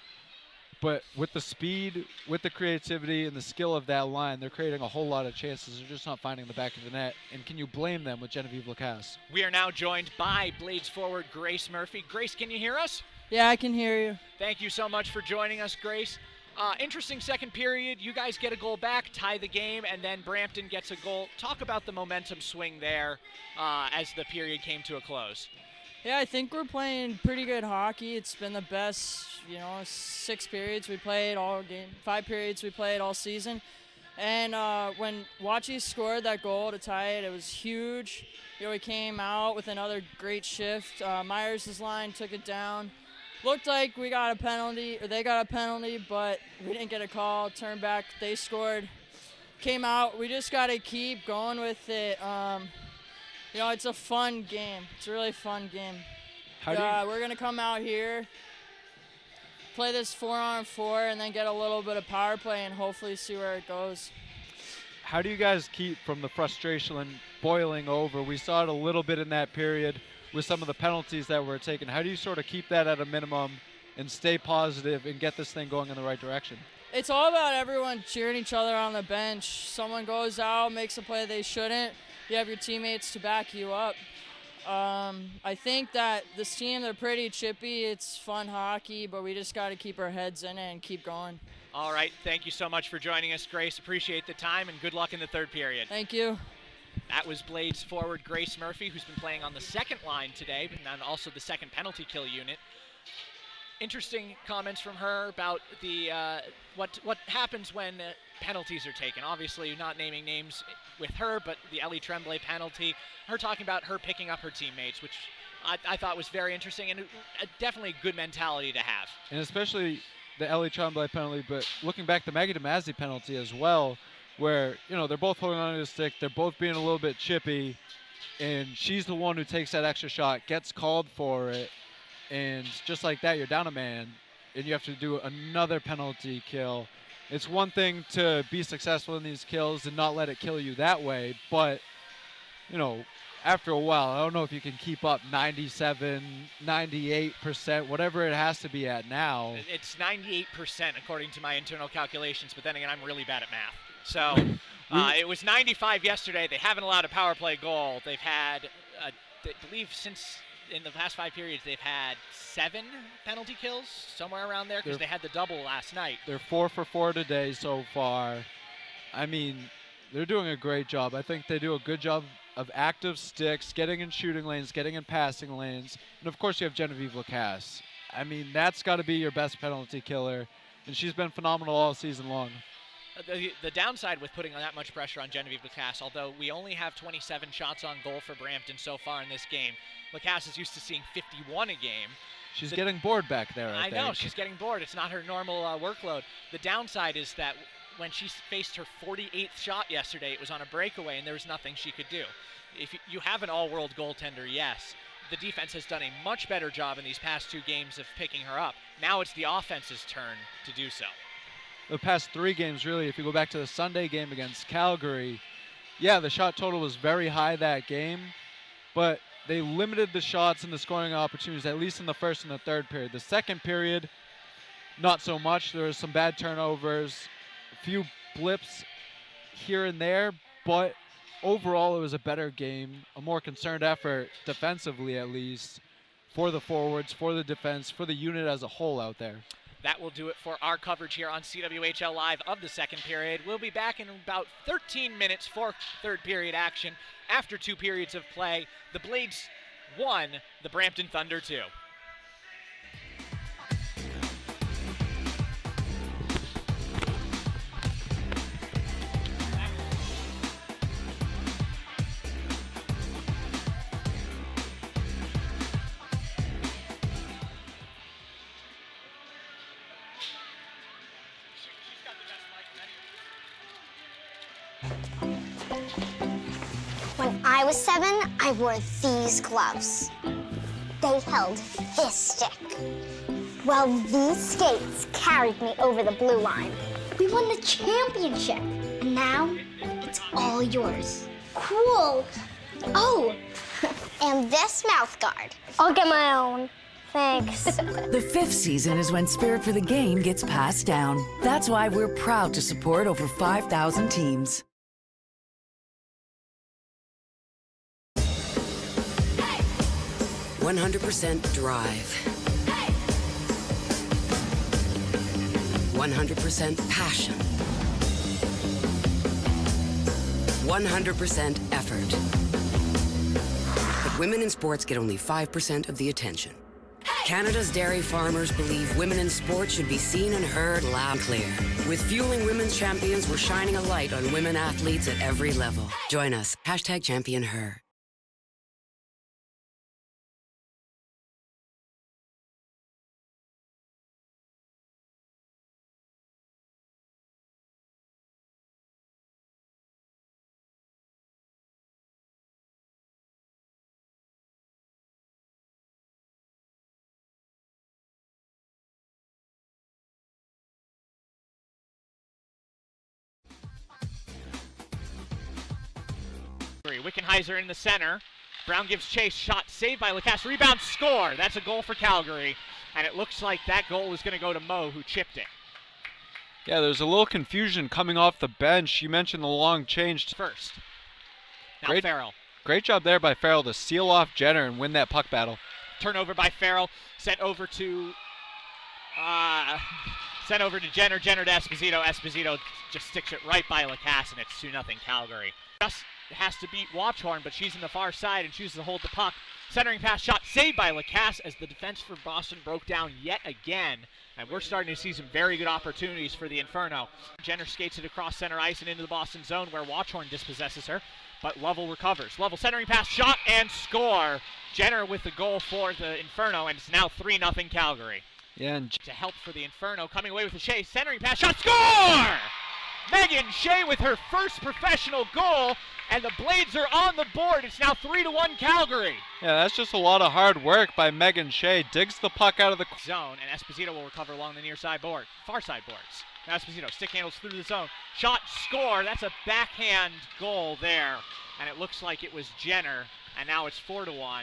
Speaker 8: But with the speed, with the creativity, and the skill of that line, they're creating a whole lot of chances. They're just not finding the back of the net. And can you blame them with Genevieve Lacasse?
Speaker 7: We are now joined by Blades forward Grace Murphy. Grace, can you hear us?
Speaker 14: Yeah, I can hear you.
Speaker 7: Thank you so much for joining us, Grace. Interesting second period. You guys get a goal back, tie the game, and then Brampton gets a goal. Talk about the momentum swing there as the period came to a close.
Speaker 14: Yeah, I think we're playing pretty good hockey. It's been the best, 6 periods we played all game, 5 periods we played all season. And when Wachi scored that goal to tie it, it was huge. We came out with another great shift. Myers' line took it down. Looked like we got a penalty, or they got a penalty, but we didn't get a call. Turned back, they scored. Came out. We just got to keep going with it. It's a fun game. It's a really fun game. We're going to come out here, play this 4-on-4, and then get a little bit of power play and hopefully see where it goes.
Speaker 8: How do you guys keep from the frustration and boiling over? We saw it a little bit in that period with some of the penalties that were taken. How do you sort of keep that at a minimum and stay positive and get this thing going in the right direction?
Speaker 14: It's all about everyone cheering each other on the bench. Someone goes out, makes a play they shouldn't, you have your teammates to back you up. I think that this team, they're pretty chippy. It's fun hockey, but we just got to keep our heads in it and keep going.
Speaker 7: All right, thank you so much for joining us, Grace. Appreciate the time, and good luck in the third period.
Speaker 14: Thank you.
Speaker 7: That was Blades forward Grace Murphy, who's been playing on the second line today, and also the second penalty kill unit. Interesting comments from her about the what happens when penalties are taken. Obviously, not naming names with her, but the Ellie Tremblay penalty. Her talking about her picking up her teammates, which I thought was very interesting and definitely a good mentality to have.
Speaker 8: And especially the Ellie Tremblay penalty, but looking back, the Maggie DeMazzi penalty as well, where, you know, they're both holding on to the stick, they're both being a little bit chippy, and she's the one who takes that extra shot, gets called for it, and just like that, you're down a man, and you have to do another penalty kill. It's one thing to be successful in these kills and not let it kill you that way, but, you know, after a while, I don't know if you can keep up 97, 98%, whatever it has to be at now.
Speaker 7: It's 98% according to my internal calculations, but then again, I'm really bad at math. So it was 95 yesterday. They haven't allowed a power play goal. They've had, I believe, since in the past 5 periods, they've had 7 penalty kills, somewhere around there, because they had the double last night.
Speaker 8: They're 4 for 4 today so far. I mean, they're doing a great job. I think they do a good job of active sticks, getting in shooting lanes, getting in passing lanes. And of course you have Genevieve Lacasse. I mean, that's got to be your best penalty killer, and she's been phenomenal all season long.
Speaker 7: The downside with putting that much pressure on Genevieve Lacasse, although we only have 27 shots on goal for Brampton so far in this game, Lacasse is used to seeing 51 a game.
Speaker 8: She's getting bored back there, I think.
Speaker 7: know, she's getting bored. It's not her normal workload. The downside is that when she faced her 48th shot yesterday, it was on a breakaway, and there was nothing she could do. If you have an all-world goaltender, yes. The defense has done a much better job in these past 2 games of picking her up. Now it's the offense's turn to do so.
Speaker 8: The past 3 games, really, if you go back to the Sunday game against Calgary, yeah, the shot total was very high that game, but they limited the shots and the scoring opportunities, at least in the first and the third period. The second period, not so much. There was some bad turnovers, a few blips here and there, but overall it was a better game, a more concerned effort, defensively at least, for the forwards, for the defense, for the unit as a whole out there.
Speaker 7: That will do it for our coverage here on CWHL Live of the second period. We'll be back in about 13 minutes for third period action. After 2 periods of play, the Blades 1, the Brampton Thunder 2.
Speaker 1: 7, I wore these gloves. They held this stick. Well, these skates carried me over the blue line. We won the championship, and now it's all yours. Cool. Oh, and this mouth guard. I'll get my own. Thanks.
Speaker 2: The 5th season is when spirit for the game gets passed down. That's why we're proud to support over 5,000 teams.
Speaker 3: Hey! 100% drive. Hey! 100% passion. 100% effort. But women in sports get only 5% of the attention. Canada's dairy farmers believe women in sports should be seen and heard loud and clear. With Fueling Women's Champions, we're shining a light on women athletes at every level. Join us. #ChampionHer.
Speaker 7: Monetizer in the center. Brown gives chase, shot saved by Lacasse, rebound, score. That's a goal for Calgary, and it looks like that goal is going to go to Mo, who chipped it.
Speaker 8: Yeah, there's a little confusion coming off the bench. You mentioned the long change.
Speaker 7: First. Now Farrell.
Speaker 8: Great job there by Farrell to seal off Jenner and win that puck battle.
Speaker 7: Turnover by Farrell, sent over to Jenner, Jenner to Esposito. Esposito just sticks it right by Lacasse, and it's 2-0 Calgary. Just has to beat Watchorn, but she's in the far side and chooses to hold the puck. Centering pass shot saved by Lacasse as the defense for Boston broke down yet again. And we're starting to see some very good opportunities for the Inferno. Jenner skates it across center ice and into the Boston zone where Watchorn dispossesses her, but Lovell recovers. Lovell centering pass, shot, and score. Jenner with the goal for the Inferno, and it's now 3-0 Calgary.
Speaker 8: Yeah, and
Speaker 7: to help for the Inferno, coming away with the Shea, centering pass, shot, score! Megan Shea with her first professional goal, and the Blades are on the board. It's now 3-1 Calgary.
Speaker 8: Yeah, that's just a lot of hard work by Megan Shea. Digs the puck out of the
Speaker 7: zone, and Esposito will recover along the near side board, far side boards. Now Esposito stick handles through the zone. Shot, score. That's a backhand goal there, and it looks like it was Jenner, and now it's 4-1.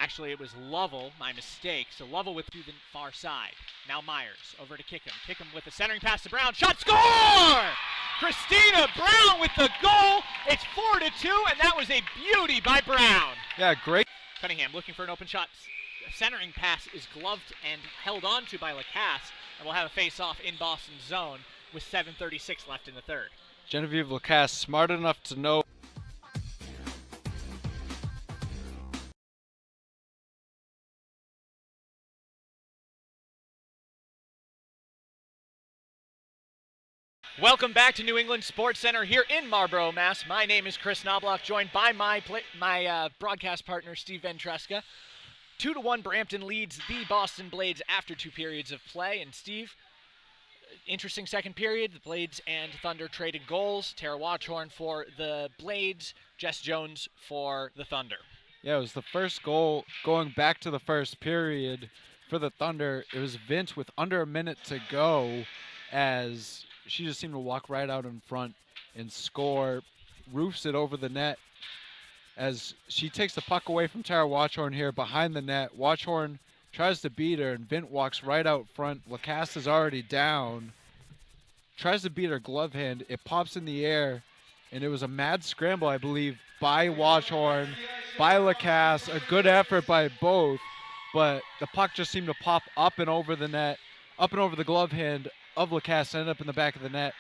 Speaker 7: Actually, it was Lovell, my mistake. So Lovell with to the far side. Now Myers over to Kickham. Kickham with the centering pass to Brown. Shot, score! Christina Brown with the goal. It's 4-2, and that was a beauty by Brown.
Speaker 8: Yeah, great.
Speaker 7: Cunningham looking for an open shot. Centering pass is gloved and held onto by Lacasse, and we'll have a face-off in Boston's zone with 7:36 left in the third.
Speaker 8: Genevieve Lacasse smart enough to know.
Speaker 7: Welcome back to New England Sports Center here in Marlborough, Mass. My name is Chris Knobloch, joined by my broadcast partner, Steve Ventresca. 2-1 Brampton leads the Boston Blades after 2 periods of play. And Steve, interesting second period. The Blades and Thunder traded goals. Tara Watchorn for the Blades, Jess Jones for the Thunder.
Speaker 8: Yeah, it was the first goal going back to the first period for the Thunder. It was Vint with under a minute to go as she just seemed to walk right out in front and score, roofs it over the net as she takes the puck away from Tara Watchorn here behind the net. Watchorn tries to beat her, and Vint walks right out front. Lacasse is already down, tries to beat her glove hand. It pops in the air, and it was a mad scramble, I believe, by Watchorn, by Lacasse. A good effort by both, but the puck just seemed to pop up and over the net, up and over the glove hand of Lacasse, ended up in the back of the net.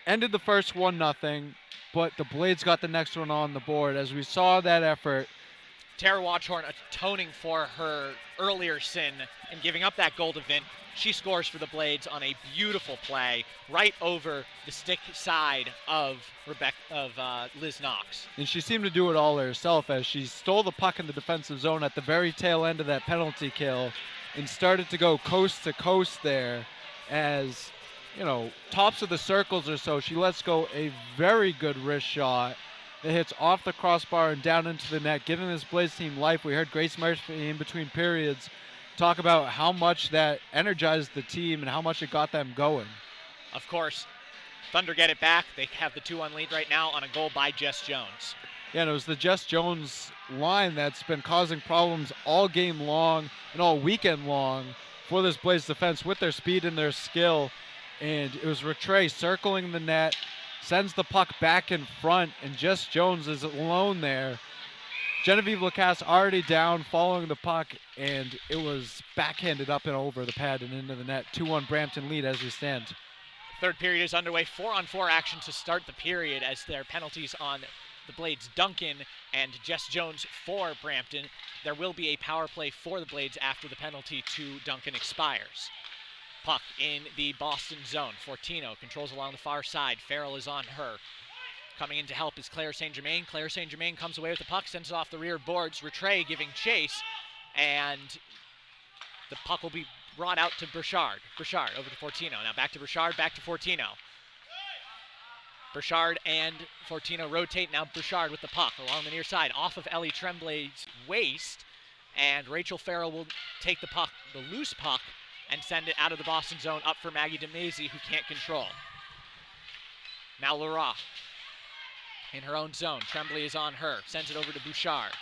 Speaker 8: Ended the first 1-0, but the Blades got the next one on the board. As we saw that effort,
Speaker 7: Tara Watchorn atoning for her earlier sin and giving up that goal to Vint. She scores for the Blades on a beautiful play right over the stick side of Liz Knox.
Speaker 8: And she seemed to do it all herself as she stole the puck in the defensive zone at the very tail end of that penalty kill and started to go coast to coast there. As, you know, tops of the circles or so, she lets go a very good wrist shot. It hits off the crossbar and down into the net, giving this Blades team life. We heard Grace Murphy in between periods talk about how much that energized the team and how much it got them going.
Speaker 7: Of course, Thunder get it back. They have the 2-1 lead right now on a goal by Jess Jones.
Speaker 8: Yeah, and it was the Jess Jones line that's been causing problems all game long and all weekend long for this Blades defense with their speed and their skill. And it was Rattray circling the net, sends the puck back in front, and Jess Jones is alone there. Genevieve Lacasse already down following the puck, and it was backhanded up and over the pad and into the net. 2-1 Brampton lead as we stand.
Speaker 7: Third period is underway. 4-on-4 action to start the period as there are penalties on the Blades, Duncan and Jess Jones for Brampton. There will be a power play for the Blades after the penalty to Duncan expires. Puck in the Boston zone. Fortino controls along the far side. Farrell is on her. Coming in to help is Claire St. Germain. Claire St. Germain comes away with the puck, sends it off the rear boards. Rattray giving chase, and the puck will be brought out to Burchard. Burchard over to Fortino. Now back to Burchard, back to Fortino. Burchard and Fortino rotate. Now Burchard with the puck along the near side, off of Ellie Tremblay's waist, and Rachel Farrell will take the puck, the loose puck, and send it out of the Boston zone up for Maggie DeMazy, who can't control. Now Leroy. in her own zone. Tremblay is on her, sends it over to Bouchard.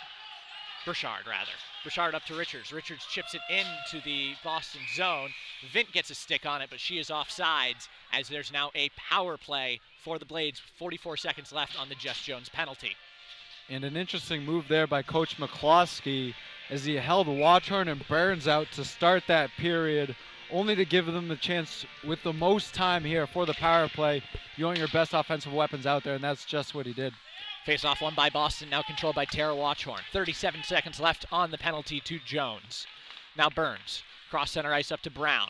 Speaker 7: Bouchard up to Richards. Richards chips it into the Boston zone. Vint gets a stick on it, but she is offsides as there's now a power play for the Blades. 44 seconds left on the Jess Jones penalty.
Speaker 8: And an interesting move there by Coach McCloskey as he held Watchorn and Burns out to start that period, only to give them the chance with the most time here for the power play. You want your best offensive weapons out there, and that's just what he did.
Speaker 7: Face-off won by Boston, now controlled by Tara Watchorn. 37 seconds left on the penalty to Jones. Now Burns, cross center ice up to Brown.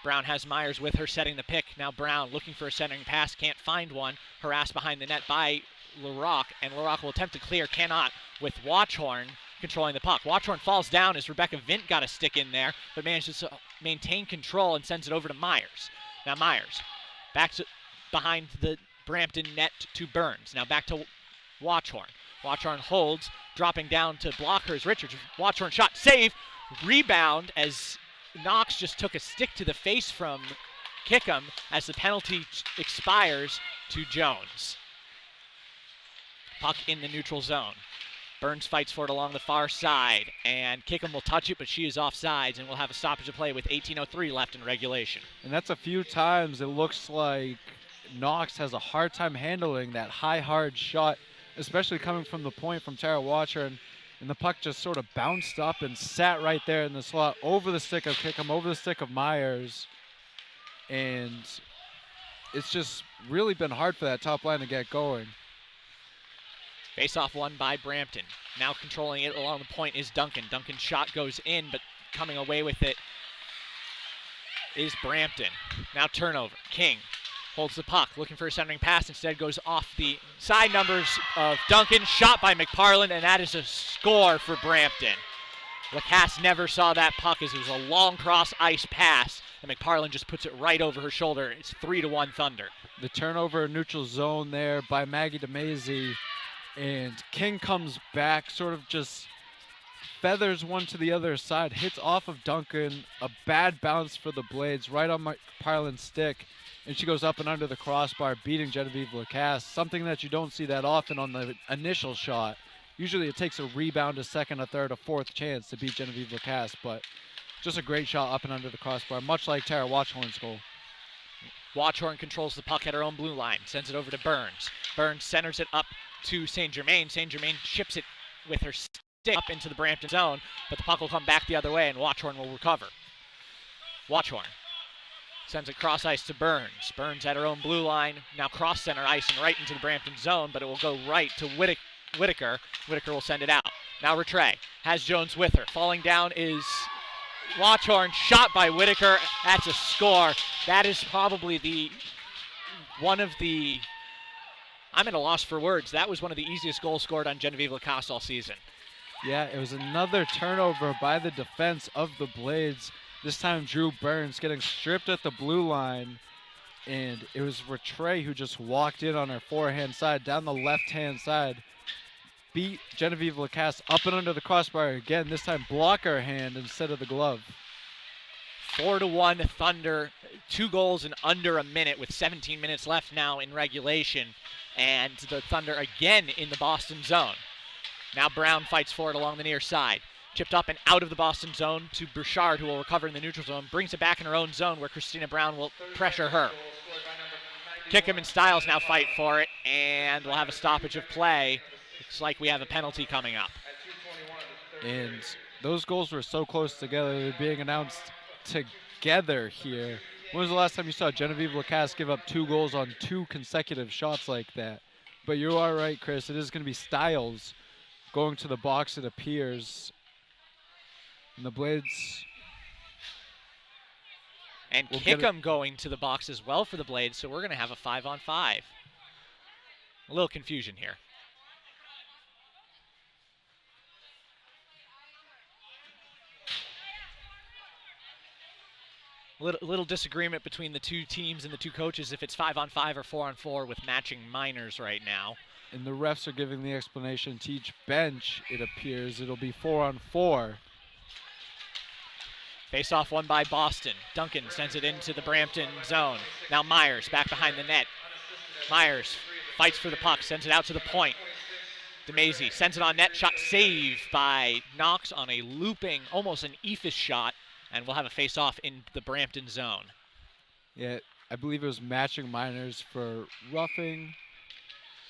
Speaker 7: Brown has Myers with her setting the pick. Now Brown looking for a centering pass, can't find one. Harassed behind the net by LaRock, and LaRock will attempt to clear, cannot, with Watchorn controlling the puck. Watchorn falls down as Rebecca Vint got a stick in there, but manages to maintain control and sends it over to Myers. Now Myers, back to behind the Brampton net to Burns. Now back to Watchorn. Watchorn holds, dropping down to block her as Richards. Watchorn shot, save, rebound as Knox just took a stick to the face from Kickham as the penalty expires to Jones. Puck in the neutral zone. Burns fights for it along the far side, and Kickham will touch it, but she is offsides, and we'll have a stoppage of play with 18:03 left in regulation.
Speaker 8: And that's a few times it looks like Knox has a hard time handling that high, hard shot, especially coming from the point from Tara Watchorn, and the puck just sort of bounced up and sat right there in the slot over the stick of Kickham, over the stick of Myers, and it's just really been hard for that top line to get going.
Speaker 7: Face-off won by Brampton. Now controlling it along the point is Duncan. Duncan's shot goes in, but coming away with it is Brampton. Now turnover. King holds the puck, looking for a centering pass. Instead goes off the side numbers of Duncan. Shot by McParland, and that is a score for Brampton. Lacasse never saw that puck as it was a long cross-ice pass, and McParland just puts it right over her shoulder. It's 3-1 Thunder.
Speaker 8: The turnover neutral zone there by Maggie DeMazy. And King comes back, sort of just feathers one to the other side, hits off of Duncan, a bad bounce for the Blades, right on McParland's stick, and she goes up and under the crossbar, beating Genevieve Lacasse, something that you don't see that often on the initial shot. Usually it takes a rebound, a second, a third, a fourth chance to beat Genevieve Lacasse, but just a great shot up and under the crossbar, much like Tara Watchorn's goal.
Speaker 7: Watchorn controls the puck at her own blue line, sends it over to Burns. Burns centers it up to St. Germain. St. Germain chips it with her stick up into the Brampton zone, but the puck will come back the other way and Watchorn will recover. Watchorn sends it cross ice to Burns. Burns at her own blue line, now cross center ice and right into the Brampton zone, but it will go right to Whitaker. Whitaker will send it out. Now Rattray has Jones with her. Falling down is Watchorn, shot by Whitaker. That's a score. That is probably one of the, I'm at a loss for words. That was one of the easiest goals scored on Genevieve Lacasse all season.
Speaker 8: Yeah, it was another turnover by the defense of the Blades. This time Drew Burns getting stripped at the blue line, and it was Rattray who just walked in on her forehand side, down the left-hand side, beat Genevieve Lacasse up and under the crossbar again, this time block her hand instead of the glove.
Speaker 7: 4-1 Thunder, 2 goals in under a minute with 17 minutes left now in regulation, and the Thunder again in the Boston zone. Now Brown fights for it along the near side. Chipped up and out of the Boston zone to Bouchard, who will recover in the neutral zone. Brings it back in her own zone where Christina Brown will pressure her. Kickham and Stiles now fight for it, and we'll have a stoppage of play. Looks like we have a penalty coming up.
Speaker 8: And those goals were so close together. They're being announced together here. When was the last time you saw Genevieve Lacasse give up 2 goals on 2 consecutive shots like that? But you are right, Chris. It is going to be Stiles going to the box, it appears. And the Blades.
Speaker 7: And Kickham going to the box as well for the Blades, so we're going to have a 5-on-5. A little confusion here. A little disagreement between the two teams and the two coaches if it's 5-on-5 or 4-on-4 with matching minors right now.
Speaker 8: And the refs are giving the explanation to each bench, it appears. It'll be 4-on-4.
Speaker 7: Face-off won by Boston. Duncan sends it into the Brampton zone. Now Myers back behind the net. Myers fights for the puck, sends it out to the point. DeMazy sends it on net, shot saved by Knox on a looping, almost an eephus shot, and we'll have a face-off in the Brampton zone.
Speaker 8: Yeah, I believe it was matching minors for roughing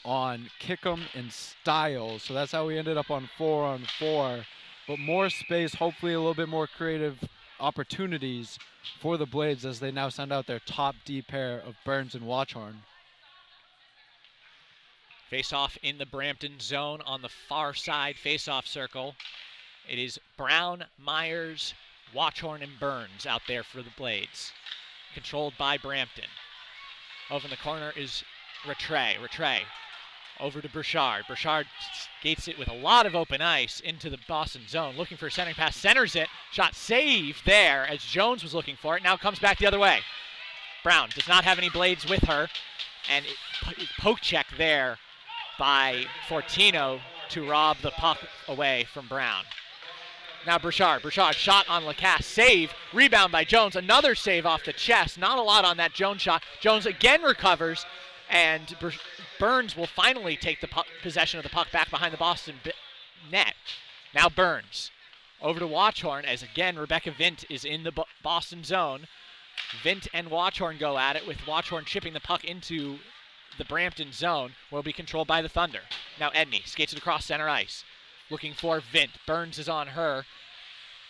Speaker 8: on Kickham and Styles. So that's how we ended up on 4-on-4. But more space, hopefully a little bit more creative opportunities for the Blades as they now send out their top D pair of Burns and Watchorn.
Speaker 7: Face-off in the Brampton zone on the far side face-off circle. It is Brown, Myers, Watchorn, and Burns out there for the Blades. Controlled by Brampton. Over in the corner is Rattray. Rattray over to Burchard. Burchard skates it with a lot of open ice into the Boston zone. Looking for a centering pass. Centers it. Shot saved there as Jones was looking for it. Now comes back the other way. Brown does not have any Blades with her. And poke check there by Fortino to rob the puck away from Brown. Now Burchard shot on Lacasse, save, rebound by Jones, another save off the chest. Not a lot on that Jones shot. Jones again recovers, and Burns will finally take the possession of the puck back behind the Boston net. Now Burns over to Watchorn as again Rebecca Vint is in the Boston zone. Vint and Watchorn go at it with Watchorn chipping the puck into the Brampton zone, will be controlled by the Thunder. Now Edney skates it across center ice. Looking for Vint. Burns is on her,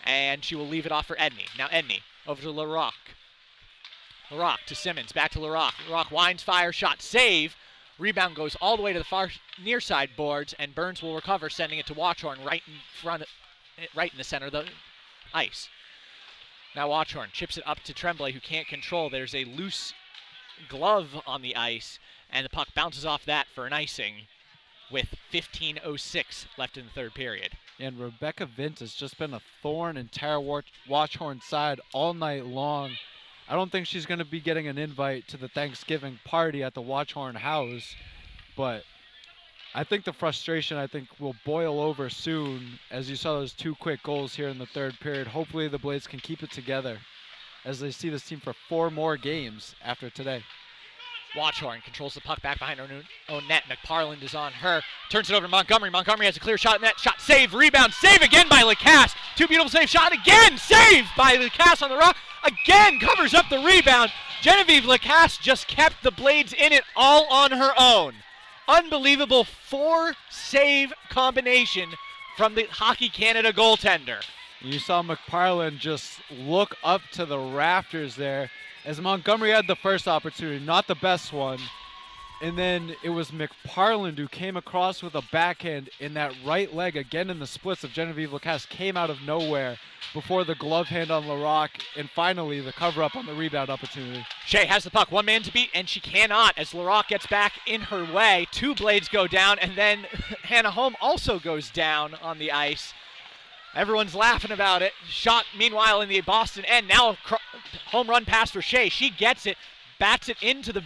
Speaker 7: and she will leave it off for Edney. Now Edney over to Larocque. Larocque to Simmons, back to Larocque. Larocque winds, fire, shot, save. Rebound goes all the way to the far near side boards, and Burns will recover, sending it to Watchorn right in the center of the ice. Now Watchorn chips it up to Tremblay, who can't control. There's a loose glove on the ice, and the puck bounces off that for an icing with 15:06 left in the third period.
Speaker 8: And Rebecca Vint has just been a thorn in Tara Watchorn's side all night long. I don't think she's going to be getting an invite to the Thanksgiving party at the Watchorn house, but I think the frustration, will boil over soon as you saw those two quick goals here in the third period. Hopefully the Blades can keep it together as they see this team for 4 more games after today.
Speaker 7: Watchorn controls the puck back behind her own net. McParland is on her. Turns it over to Montgomery. Montgomery has a clear shot in net. Shot, save, rebound, save again by Lacasse. Two beautiful save, shot again, save by Lacasse on the rock. Again, covers up the rebound. Genevieve Lacasse just kept the Blades in it all on her own. Unbelievable 4-save combination from the Hockey Canada goaltender.
Speaker 8: You saw McParland just look up to the rafters there as Montgomery had the first opportunity, not the best one. And then it was McParland who came across with a backhand in that right leg, again in the splits of Genevieve Lacasse, came out of nowhere before the glove hand on Larocque, and finally the cover-up on the rebound opportunity.
Speaker 7: Shea has the puck, one man to beat, and she cannot as Larocque gets back in her way. 2 Blades go down, and then Hannah Holm also goes down on the ice. Everyone's laughing about it. Shot, meanwhile, in the Boston end. Now a home run pass for Shea. She gets it, bats it into the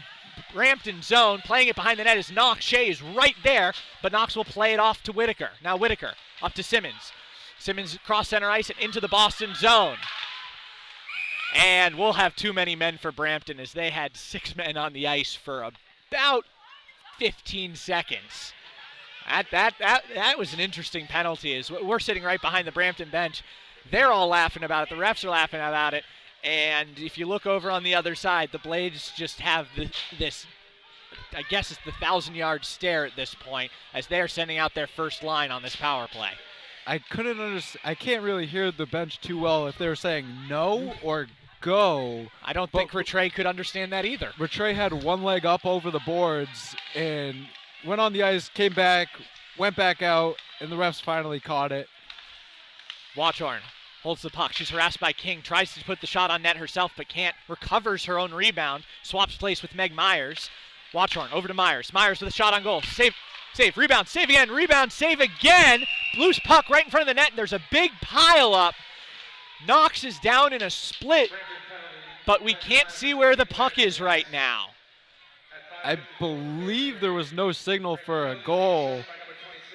Speaker 7: Brampton zone. Playing it behind the net is Knox. Shea is right there, but Knox will play it off to Whitaker. Now Whitaker up to Simmons. Simmons cross center ice and into the Boston zone. And we'll have too many men for Brampton as they had 6 men on the ice for about 15 seconds. That was an interesting penalty. As we're sitting right behind the Brampton bench. They're all laughing about it. The refs are laughing about it. And if you look over on the other side, the Blades just have this, I guess it's the 1,000-yard stare at this point as they're sending out their first line on this power play.
Speaker 8: I can't really hear the bench too well if they were saying no or go.
Speaker 7: I don't think Rattray could understand that either.
Speaker 8: Rattray had one leg up over the boards and went on the ice, came back, went back out, and the refs finally caught it.
Speaker 7: Watchorn holds the puck. She's harassed by King, tries to put the shot on net herself, but can't. Recovers her own rebound, swaps place with Meg Myers. Watchorn over to Myers. Myers with a shot on goal. Save, rebound, save again, rebound, save again. Loose puck right in front of the net, and there's a big pile up. Knox is down in a split, but we can't see where the puck is right now.
Speaker 8: I believe there was no signal for a goal.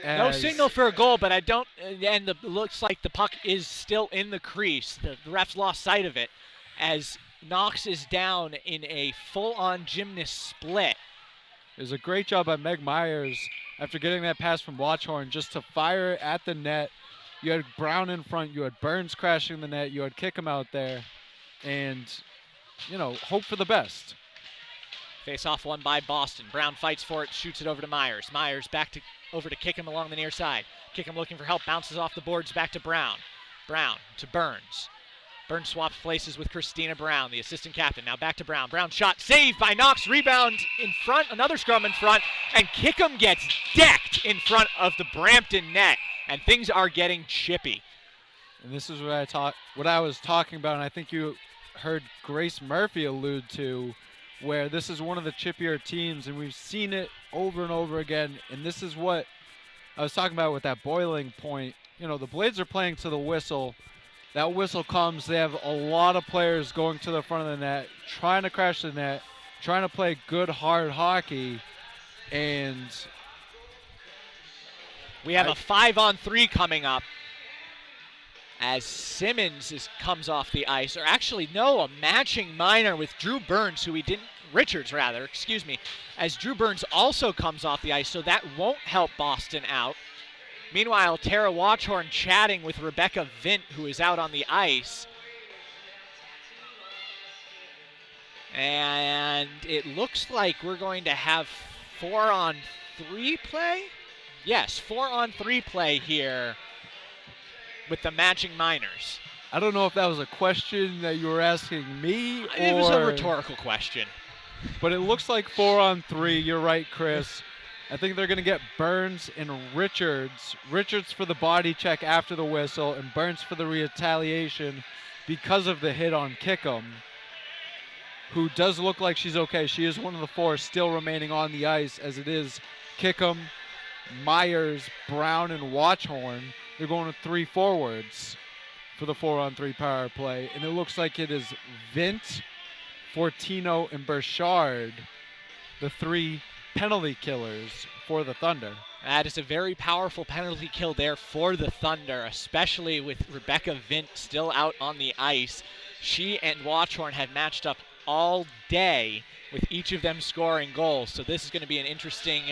Speaker 7: No signal for a goal, but looks like the puck is still in the crease. The refs lost sight of it as Knox is down in a full-on gymnast split.
Speaker 8: It was a great job by Meg Myers after getting that pass from Watchhorn just to fire it at the net. You had Brown in front, you had Burns crashing the net, you had Kickham out there, and, you know, hope for the best.
Speaker 7: Face-off won by Boston. Brown fights for it, shoots it over to Myers. Myers back over to Kickham along the near side. Kickham looking for help, bounces off the boards back to Brown. Brown to Burns. Burns swaps places with Christina Brown, the assistant captain. Now back to Brown. Brown shot, saved by Knox, rebound in front, another scrum in front, and Kickham gets decked in front of the Brampton net, and things are getting chippy.
Speaker 8: And this is what I was talking about, and I think you heard Grace Murphy allude to, where this is one of the chippier teams, and we've seen it over and over again, and this is what I was talking about with that boiling point. You know, the Blades are playing to the whistle. That whistle comes, they have a lot of players going to the front of the net, trying to crash the net, trying to play good, hard hockey, and
Speaker 7: we have a 5-on-3 coming up as Simmons comes off the ice, or actually, no, a matching minor with Drew Burns, Richards, excuse me, as Drew Burns also comes off the ice, so that won't help Boston out. Meanwhile, Tara Watchhorn chatting with Rebecca Vint, who is out on the ice. And it looks like we're going to have 4-on-3 play? Yes, 4-on-3 play here with the matching minors.
Speaker 8: I don't know if that was a question that you were asking me,
Speaker 7: It was a rhetorical question.
Speaker 8: But it looks like 4-on-3. You're right, Chris. I think they're going to get Burns and Richards. Richards for the body check after the whistle, and Burns for the retaliation because of the hit on Kickham, who does look like she's okay. She is one of the four still remaining on the ice, as it is Kickham, Myers, Brown, and Watchhorn. They're going to 3 forwards for the 4-on-3 power play, and it looks like it is Vint, Fortino, and Burchard, the 3 penalty killers for the Thunder.
Speaker 7: That is a very powerful penalty kill there for the Thunder, especially with Rebecca Vint still out on the ice. She and Watchhorn had matched up all day with each of them scoring goals. So this is going to be an interesting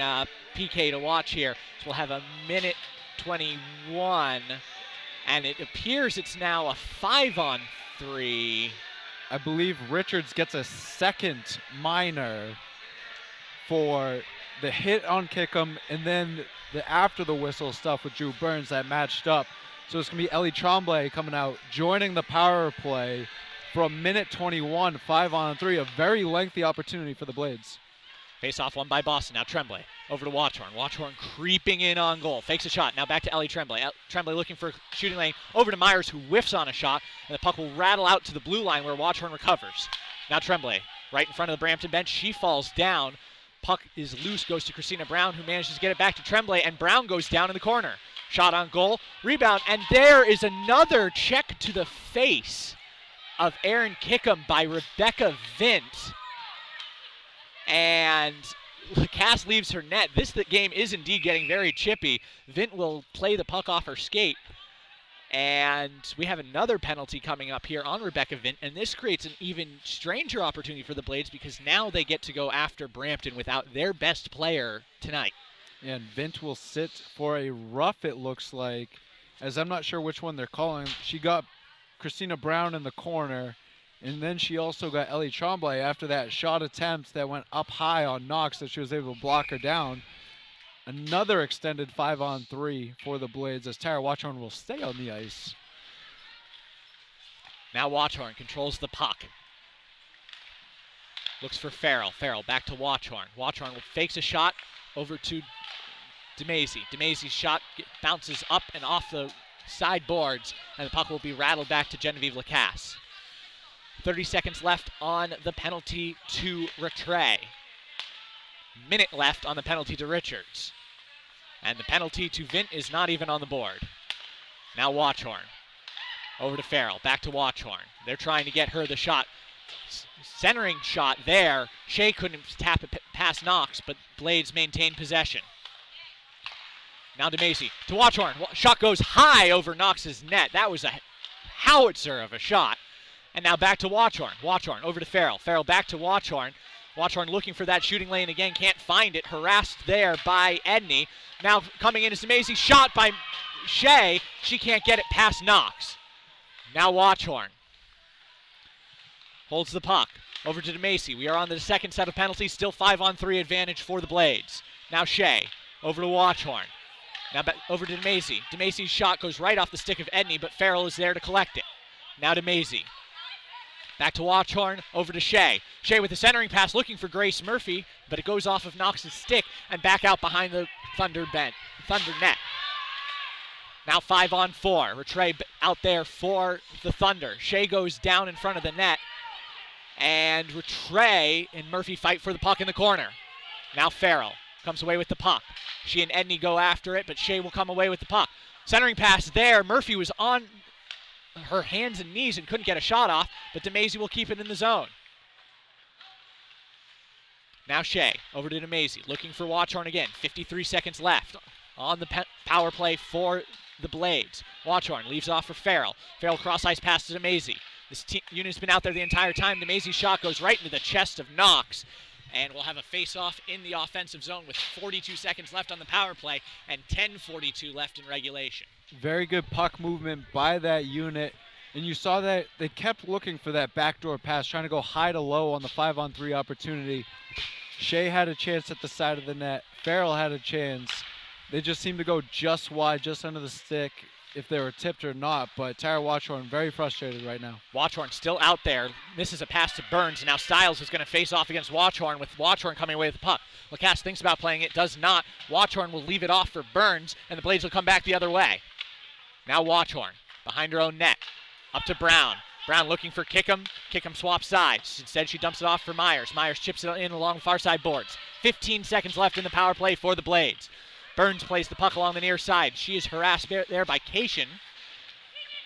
Speaker 7: PK to watch here. So we'll have a minute 21, and it appears it's now a 5-on-3.
Speaker 8: I believe Richards gets a second minor for the hit on Kickham, and then the after the whistle stuff with Drew Burns that matched up. So it's going to be Ellie Tremblay coming out, joining the power play for a minute 21, 5-on-3, a very lengthy opportunity for the Blades.
Speaker 7: Face-off won by Boston. Now Tremblay over to Watchhorn. Watchhorn creeping in on goal. Fakes a shot. Now back to Ellie Tremblay. Tremblay looking for shooting lane. Over to Myers, who whiffs on a shot, and the puck will rattle out to the blue line where Watchhorn recovers. Now Tremblay right in front of the Brampton bench. She falls down. Puck is loose, goes to Christina Brown, who manages to get it back to Tremblay, and Brown goes down in the corner. Shot on goal, rebound, and there is another check to the face of Erin Kickham by Rebecca Vint. And Lacasse leaves her net. This game is indeed getting very chippy. Vint will play the puck off her skate. And we have another penalty coming up here on Rebecca Vint, and this creates an even stranger opportunity for the Blades because now they get to go after Brampton without their best player tonight.
Speaker 8: And Vint will sit for a rough, it looks like, as I'm not sure which one they're calling. She got Christina Brown in the corner, and then she also got Ellie Tremblay after that shot attempt that went up high on Knox that she was able to block her down. Another extended 5-on-3 for the Blades as Tara Watchhorn will stay on the ice.
Speaker 7: Now Watchhorn controls the puck. Looks for Farrell. Farrell back to Watchhorn. Watchhorn fakes a shot over to DeMazy. DeMazy's shot bounces up and off the side boards, and the puck will be rattled back to Genevieve Lacasse. 30 seconds left on the penalty to Rattray. Minute left on the penalty to Richards. And the penalty to Vint is not even on the board. Now Watchhorn. Over to Farrell. Back to Watchhorn. They're trying to get her the shot. Centering shot there. Shea couldn't tap it past Knox, but Blades maintain possession. Now DeMacy to Watchhorn. Shot goes high over Knox's net. That was a howitzer of a shot. And now back to Watchhorn. Watchhorn over to Farrell. Farrell back to Watchhorn. Watchorn looking for that shooting lane again, can't find it, harassed there by Edney. Now coming in is amazing shot by Shea. She can't get it past Knox. Now Watchorn holds the puck over to DeMacy. We are on the second set of penalties, still 5-on-3 advantage for the Blades. Now Shea over to Watchorn. Now over to DeMacy. DeMacy's shot goes right off the stick of Edney, but Farrell is there to collect it. Now DeMacy. Back to Watchorn, over to Shea. Shea with the centering pass looking for Grace Murphy, but it goes off of Knox's stick and back out behind the Thunder net. Now 5-on-4. Rattray out there for the Thunder. Shea goes down in front of the net, and Rattray and Murphy fight for the puck in the corner. Now Farrell comes away with the puck. She and Edney go after it, but Shea will come away with the puck. Centering pass there. Murphy was on her hands and knees and couldn't get a shot off, but DeMacy will keep it in the zone. Now Shea over to DeMacy, looking for Watchorn again. 53 seconds left on the power play for the Blades. Watchorn leaves off for Farrell. Farrell cross-ice pass to DeMacy. This unit's been out there the entire time. DeMacy's shot goes right into the chest of Knox, and we'll have a face-off in the offensive zone with 42 seconds left on the power play and 10:42 left in regulation.
Speaker 8: Very good puck movement by that unit, and you saw that they kept looking for that backdoor pass, trying to go high to low on the 5-on-3 opportunity. Shea had a chance at the side of the net. Farrell had a chance. They just seemed to go just wide, just under the stick, if they were tipped or not, but Tara Watchorn very frustrated right now.
Speaker 7: Watchorn still out there, misses a pass to Burns, and now Stiles is going to face off against Watchorn, with Watchorn coming away with the puck. Lacasse thinks about playing it, does not. Watchorn will leave it off for Burns, and the Blades will come back the other way. Now Watchorn, behind her own net, up to Brown. Brown looking for Kickham. Kickham swaps sides. Instead, she dumps it off for Myers. Myers chips it in along the far side boards. 15 seconds left in the power play for the Blades. Burns plays the puck along the near side. She is harassed there by Cation.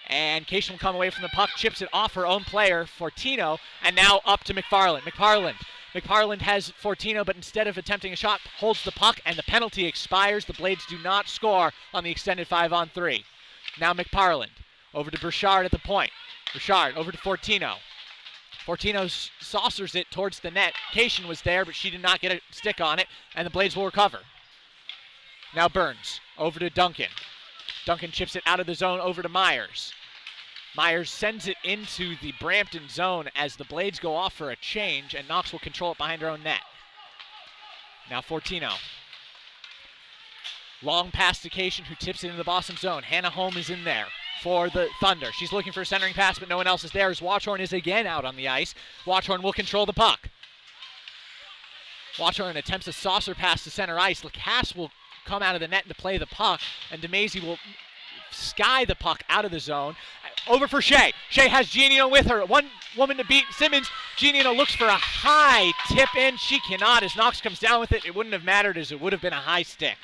Speaker 7: And Cation will come away from the puck, chips it off her own player, Fortino, and now up to McFarland. McFarland has Fortino, but instead of attempting a shot, holds the puck, and the penalty expires. The Blades do not score on the extended 5-on-3. Now McFarland over to Burchard at the point. Burchard over to Fortino. Fortino saucers it towards the net. Cation was there, but she did not get a stick on it, and the Blades will recover. Now Burns over to Duncan. Duncan chips it out of the zone over to Myers. Myers sends it into the Brampton zone as the Blades go off for a change, and Knox will control it behind her own net. Now Fortino. Long pass to Cation, who tips it into the Boston zone. Hannah Holm is in there for the Thunder. She's looking for a centering pass, but no one else is there as Watchorn is again out on the ice. Watchorn will control the puck. Watchorn attempts a saucer pass to center ice. Lacasse will come out of the net to play the puck, and DeMacy will sky the puck out of the zone. Over for Shea. Shea has Giannino with her. One woman to beat Simmons. Giannino looks for a high tip in. She cannot as Knox comes down with it. It wouldn't have mattered as it would have been a high stick.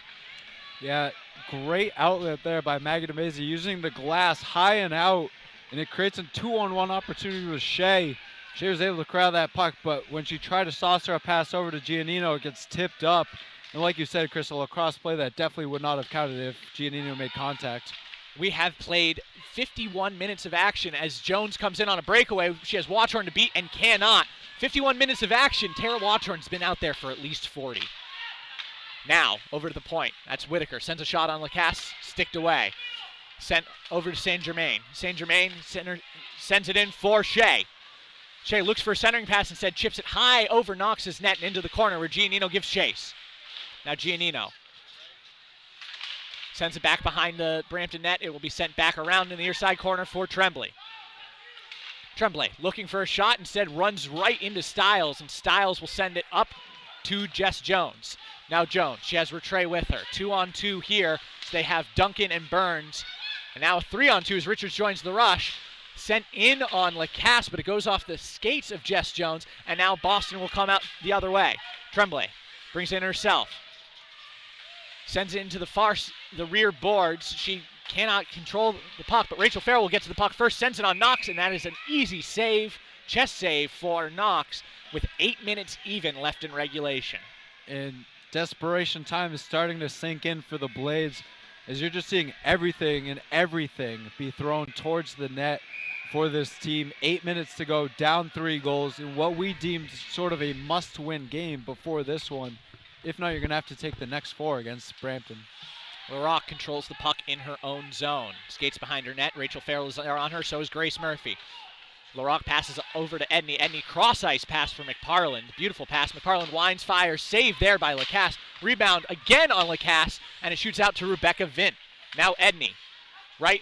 Speaker 8: Yeah, great outlet there by Maggie DeMacy, using the glass high and out, and it creates a 2-on-1 opportunity with Shea. Shea was able to corral that puck, but when she tried to saucer a pass over to Giannino, it gets tipped up. And like you said, Chris, a lacrosse play that definitely would not have counted if Giannino made contact.
Speaker 7: We have played 51 minutes of action as Jones comes in on a breakaway. She has Watchorn to beat and cannot. 51 minutes of action. Tara Watchorn's been out there for at least 40. Now, over to the point. That's Whitaker. Sends a shot on Lacasse. Sticked away. Sent over to Saint Germain. Saint Germain sends it in for Shea. Shea looks for a centering pass, instead chips it high over Knox's net and into the corner where Giannino gives chase. Now Giannino sends it back behind the Brampton net. It will be sent back around in the near side corner for Tremblay. Tremblay looking for a shot, instead runs right into Stiles, and Stiles will send it up to Jess Jones. Now Jones, she has Rattray with her. 2-on-2 here. So they have Duncan and Burns. And now a 3-on-2 as Richards joins the rush. Sent in on Lacasse, but it goes off the skates of Jess Jones, and now Boston will come out the other way. Tremblay brings it in herself. Sends it into the rear boards. She cannot control the puck, but Rachel Farrell will get to the puck first, sends it on Knox, and that is an easy save, chest save for Knox with 8 minutes even left in regulation.
Speaker 8: And desperation time is starting to sink in for the Blades, as you're just seeing everything be thrown towards the net. for this team. 8 minutes to go, down 3 goals in what we deemed sort of a must-win game before this one. If not, you're going to have to take the next 4 against Brampton.
Speaker 7: LaRock controls the puck in her own zone. Skates behind her net. Rachel Farrell is there on her, so is Grace Murphy. LaRock passes over to Edney. Edney cross-ice pass for McParland. Beautiful pass. McParland winds, fires. Saved there by Lacasse. Rebound again on Lacasse, and it shoots out to Rebecca Vint. Now Edney, right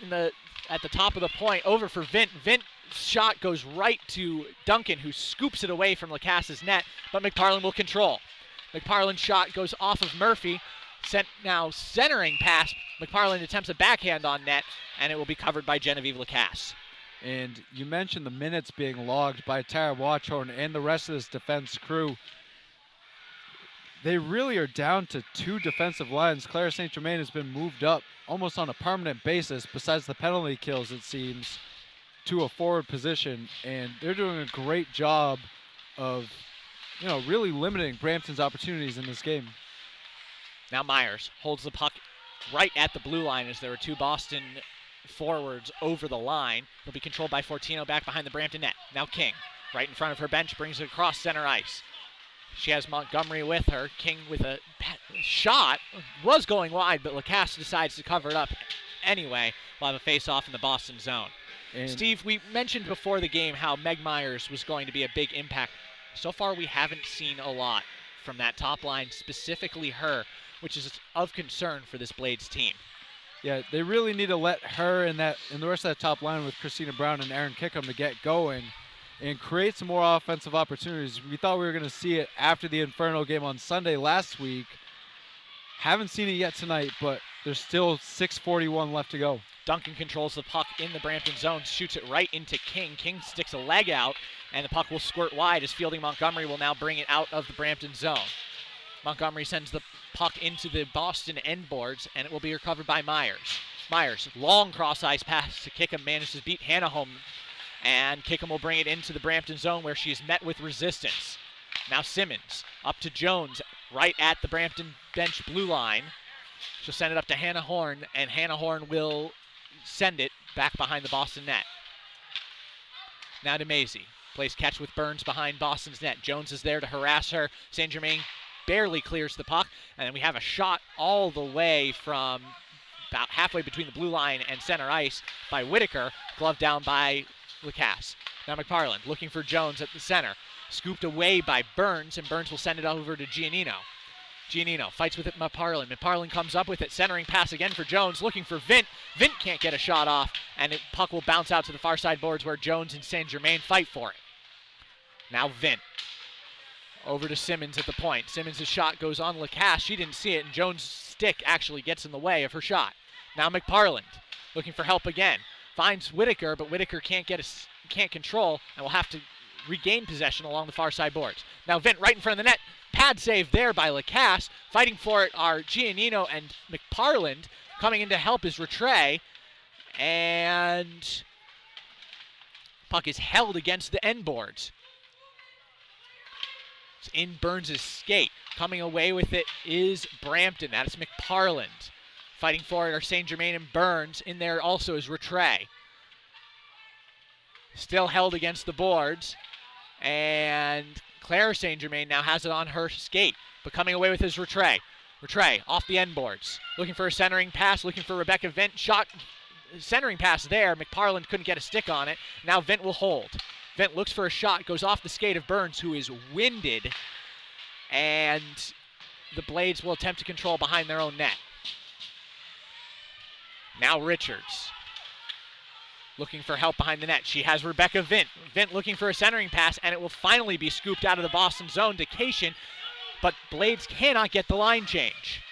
Speaker 7: at the top of the point, over for Vint. Vint's shot goes right to Duncan, who scoops it away from Lacasse's net, but McParland will control. McParland's shot goes off of Murphy. Now centering pass. McParland attempts a backhand on net, and it will be covered by Genevieve Lacasse.
Speaker 8: And you mentioned the minutes being logged by Tara Watchhorn and the rest of this defense crew. They really are down to 2 defensive lines. Claire St. Germain has been moved up almost on a permanent basis, besides the penalty kills, it seems, to a forward position. And they're doing a great job of, really limiting Brampton's opportunities in this game.
Speaker 7: Now Myers holds the puck right at the blue line as there were 2 Boston forwards over the line. It'll be controlled by Fortino back behind the Brampton net. Now King, right in front of her bench, brings it across center ice. She has Montgomery with her. King with a shot, was going wide, but Lacasse decides to cover it up anyway. We'll have a face-off in the Boston zone. And Steve, we mentioned before the game how Meg Myers was going to be a big impact. So far, we haven't seen a lot from that top line, specifically her, which is of concern for this Blades team.
Speaker 8: Yeah, they really need to let her and the rest of that top line with Christina Brown and Erin Kickham to get going and create some more offensive opportunities. We thought we were going to see it after the Inferno game on Sunday last week. Haven't seen it yet tonight, but there's still 6:41 left to go.
Speaker 7: Duncan controls the puck in the Brampton zone, shoots it right into King. King sticks a leg out, and the puck will squirt wide as Fielding Montgomery will now bring it out of the Brampton zone. Montgomery sends the puck into the Boston end boards, and it will be recovered by Myers. Myers, long cross-ice pass to Kickham, manages to beat Hannah home, and Kickham will bring it into the Brampton zone where she is met with resistance. Now Simmons, up to Jones, right at the Brampton bench blue line. She'll send it up to Hannah Horn, and Hannah Horn will send it back behind the Boston net. Now to Maisie, plays catch with Burns behind Boston's net. Jones is there to harass her. St. Germain barely clears the puck, and then we have a shot all the way from about halfway between the blue line and center ice by Whitaker, gloved down by Lacasse. Now McParland looking for Jones at the center, scooped away by Burns, and Burns will send it over to Giannino. Giannino fights with it McParland. McParland comes up with it, centering pass again for Jones, looking for Vint. Vint can't get a shot off, and the puck will bounce out to the far side boards where Jones and St. Germain fight for it. Now Vint. Over to Simmons at the point. Simmons' shot goes on Lacasse. She didn't see it, and Jones' stick actually gets in the way of her shot. Now McParland looking for help again. Finds Whitaker, but Whitaker can't control, and will have to regain possession along the far side boards. Now Vint right in front of the net. Pad save there by Lacasse. Fighting for it are Giannino and McParland. Coming in to help is Rattray. And puck is held against the end boards. It's in Burns' skate. Coming away with it is Brampton. That is McParland. Fighting for it are St. Germain and Burns. In there also is Rattray. Still held against the boards. And Claire St. Germain now has it on her skate. But coming away with is Rattray. Rattray off the end boards. Looking for a centering pass. Looking for Rebecca Vint. Shot. Centering pass there. McParland couldn't get a stick on it. Now Vint will hold. Vint looks for a shot. Goes off the skate of Burns, who is winded. And the Blades will attempt to control behind their own net. Now Richards. Looking for help behind the net. She has Rebecca Vint. Vint looking for a centering pass, and it will finally be scooped out of the Boston zone to Cation, but Blades cannot get the line change.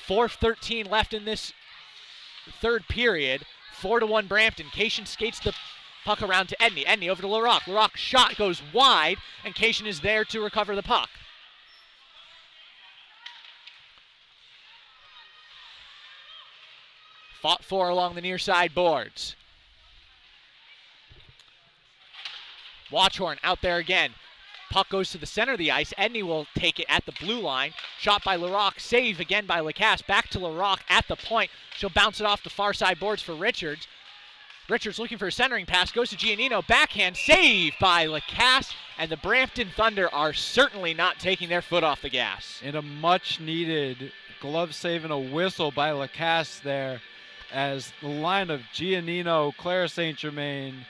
Speaker 7: 4:13 left in this third period. 4-1 Brampton. Cation skates the puck around to Edney. Edney over to LaRock. LaRock shot goes wide, and Cation is there to recover the puck. Fought for along the near side boards. Watchhorn out there again. Puck goes to the center of the ice. Edney will take it at the blue line. Shot by LaRock. Save again by Lacasse. Back to LaRock at the point. She'll bounce it off the far side boards for Richards. Richards looking for a centering pass, goes to Giannino, backhand save by Lacasse, and the Brampton Thunder are certainly not taking their foot off the gas.
Speaker 8: And a much-needed glove save and a whistle by Lacasse there, as the line of Giannino, Clara St. Germain,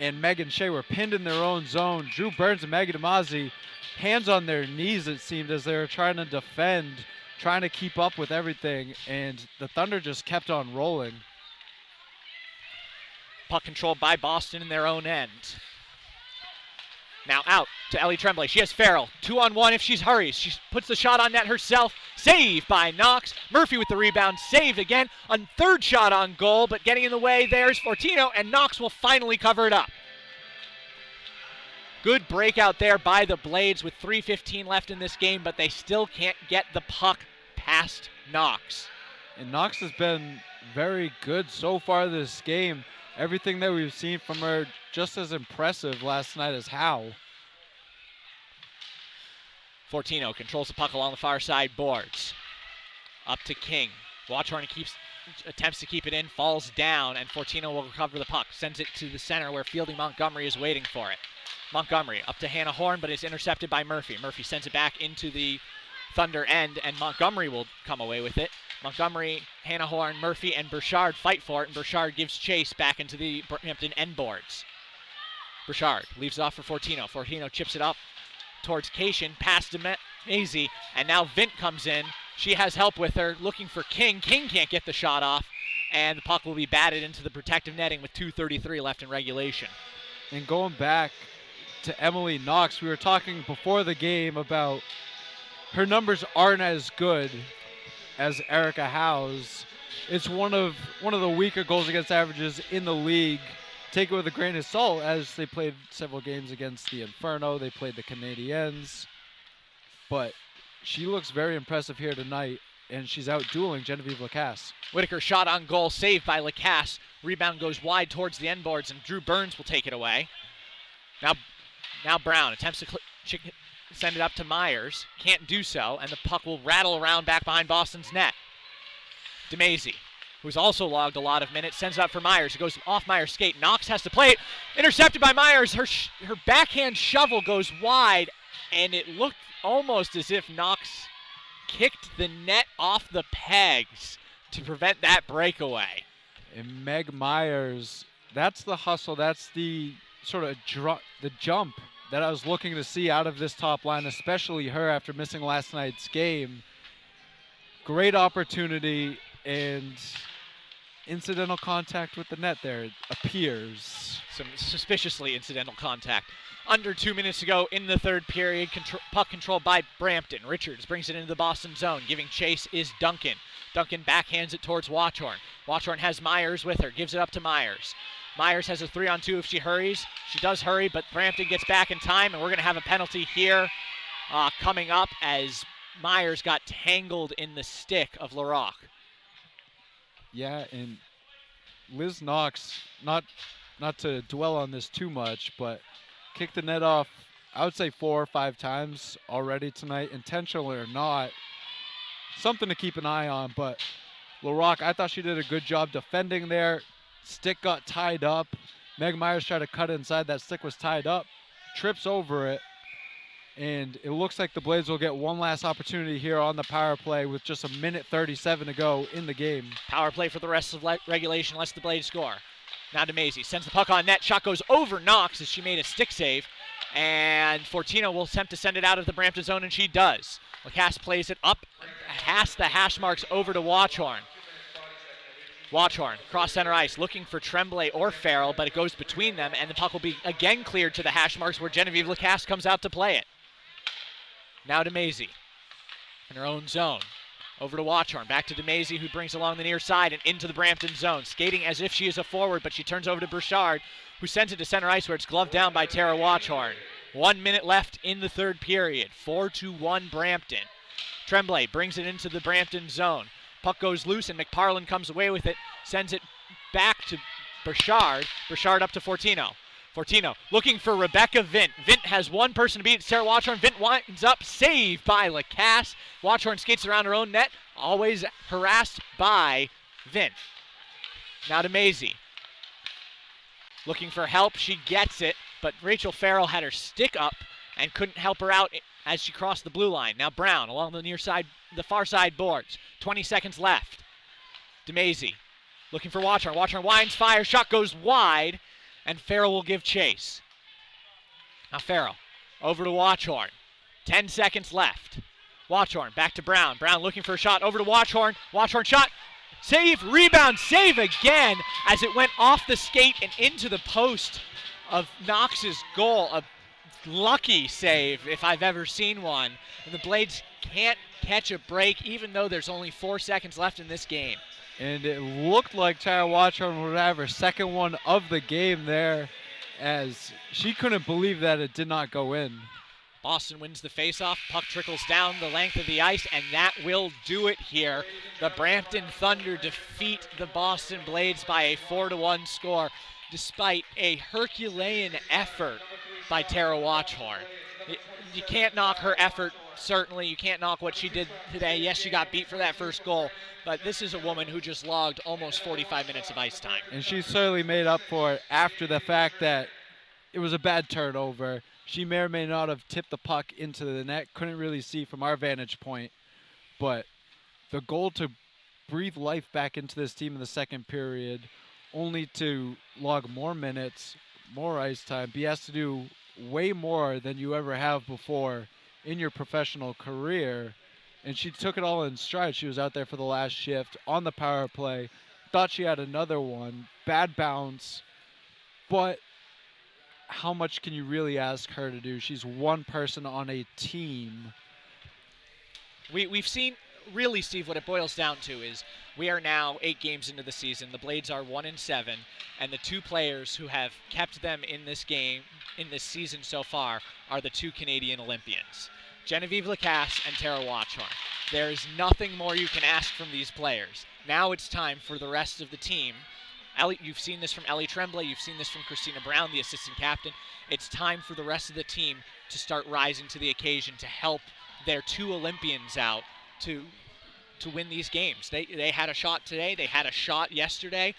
Speaker 8: and Megan Shea were pinned in their own zone. Drew Burns and Maggie DeMazzi, hands on their knees, it seemed, as they were trying to defend, trying to keep up with everything, and the Thunder just kept on rolling.
Speaker 7: Puck controlled by Boston in their own end. Now out to Ellie Tremblay. She has Farrell. 2-on-1 if she hurries. She puts the shot on net herself. Saved by Knox. Murphy with the rebound. Saved again. A third shot on goal, but getting in the way there's Fortino, and Knox will finally cover it up. Good breakout there by the Blades with 3:15 left in this game, but they still can't get the puck past Knox.
Speaker 8: And Knox has been very good so far this game. Everything that we've seen from her just as impressive last night as Howe.
Speaker 7: Fortino controls the puck along the far side boards. Up to King. Watchorn attempts to keep it in, falls down, and Fortino will recover the puck. Sends it to the center where Fielding Montgomery is waiting for it. Montgomery up to Hannah Horn, but is intercepted by Murphy. Murphy sends it back into the Thunder end, and Montgomery will come away with it. Montgomery, Hannah Horn, Murphy, and Burchard fight for it, and Burchard gives chase back into the Brampton end boards. Burchard leaves it off for Fortino. Fortino chips it up towards Cation, past Maisie, and now Vint comes in. She has help with her, looking for King. King can't get the shot off, and the puck will be batted into the protective netting with 2:33 left in regulation.
Speaker 8: And going back to Emily Knox, we were talking before the game about her numbers aren't as good as Erica Howe's. It's one of the weaker goals against averages in the league. Take it with a grain of salt, as they played several games against the Inferno. They played the Canadiens. But she looks very impressive here tonight, and she's out dueling Genevieve Lacasse.
Speaker 7: Whitaker shot on goal, saved by Lacasse. Rebound goes wide towards the end boards, and Drew Burns will take it away. Now Brown attempts to send it up to Myers. Can't do so, and the puck will rattle around back behind Boston's net. DeMazie, who's also logged a lot of minutes, sends it up for Myers. It goes off Myers' skate. Knox has to play it. Intercepted by Myers. Her backhand shovel goes wide, and it looked almost as if Knox kicked the net off the pegs to prevent that breakaway.
Speaker 8: And Meg Myers, that's the hustle. That's the sort of the jump that I was looking to see out of this top line, especially her after missing last night's game. Great opportunity, and incidental contact with the net there, it appears.
Speaker 7: Some suspiciously incidental contact. Under 2 minutes to go in the third period. Puck controlled by Brampton. Richards brings it into the Boston zone. Giving chase is Duncan. Duncan backhands it towards Watchorn. Watchorn has Myers with her. Gives it up to Myers. Myers has a 3-on-2 if she hurries. She does hurry, but Brampton gets back in time, and we're going to have a penalty here coming up as Myers got tangled in the stick of LaRock.
Speaker 8: Yeah, and Liz Knox, not to dwell on this too much, but kicked the net off, I would say 4 or 5 times already tonight, intentional or not. Something to keep an eye on, but LaRock, I thought she did a good job defending there. Stick got tied up. Meg Myers tried to cut inside. That stick was tied up. Trips over it. And it looks like the Blades will get one last opportunity here on the power play with just 1:37 to go in the game.
Speaker 7: Power play for the rest of regulation lets the Blades score. Now DeMazie sends the puck on net. Shot goes over Knox as she made a stick save. And Fortino will attempt to send it out of the Brampton zone, and she does. Lacasse plays it up past the hash marks over to Watchorn. Watchorn, cross center ice, looking for Tremblay or Farrell, but it goes between them, and the puck will be again cleared to the hash marks where Genevieve Lacasse comes out to play it. Now DeMazie in her own zone. Over to Watchorn, back to DeMazie, who brings along the near side and into the Brampton zone. Skating as if she is a forward, but she turns over to Burchard, who sends it to center ice where it's gloved down by Tara Watchorn. 1 minute left in the third period. 4-1 Brampton. Tremblay brings it into the Brampton zone. Puck goes loose, and McParlin comes away with it, sends it back to Burchard. Burchard up to Fortino. Fortino looking for Rebecca Vint. Vint has one person to beat, Sarah Watchorn. Vint winds up, saved by Lacasse. Watchorn skates around her own net, always harassed by Vint. Now to Maisie. Looking for help, she gets it, but Rachel Farrell had her stick up and couldn't help her out as she crossed the blue line. Now Brown along the far side boards. 20 seconds left. DeMazy looking for Watchorn. Watchorn winds, fire, shot goes wide, and Farrell will give chase. Now Farrell over to Watchorn. 10 seconds left. Watchorn back to Brown. Brown looking for a shot over to Watchorn. Watchorn shot. Save, rebound, save again as it went off the skate and into the post of Knox's goal. A lucky save if I've ever seen one. And the Blades can't catch a break even though there's only 4 seconds left in this game.
Speaker 8: And it looked like Tara Watchorn would have her second one of the game there, as she couldn't believe that it did not go in.
Speaker 7: Boston wins the faceoff. Puck trickles down the length of the ice, and that will do it here. The Brampton Thunder defeat the Boston Blades by a 4-1 score, despite a Herculean effort by Tara Watchorn. You can't knock her effort, certainly. You can't knock what she did today. Yes, she got beat for that first goal, but this is a woman who just logged almost 45 minutes of ice time.
Speaker 8: And she certainly made up for it after the fact that it was a bad turnover. She may or may not have tipped the puck into the net. Couldn't really see from our vantage point. But the goal to breathe life back into this team in the second period, only to log more minutes, more ice time, be asked to do way more than you ever have before in your professional career. And she took it all in stride. She was out there for the last shift on the power play. Thought she had another one. Bad bounce. But how much can you really ask her to do? She's one person on a team.
Speaker 7: We've seen, really, Steve, what it boils down to is we are now 8 games into the season. The Blades are 1-7, and the 2 players who have kept them in this game, in this season so far, are the 2 Canadian Olympians, Genevieve Lacasse and Tara Watchorn. There is nothing more you can ask from these players. Now it's time for the rest of the team. Ellie, you've seen this from Ellie Tremblay. You've seen this from Christina Brown, the assistant captain. It's time for the rest of the team to start rising to the occasion to help their 2 Olympians out to win these games. They had a shot today. They had a shot yesterday.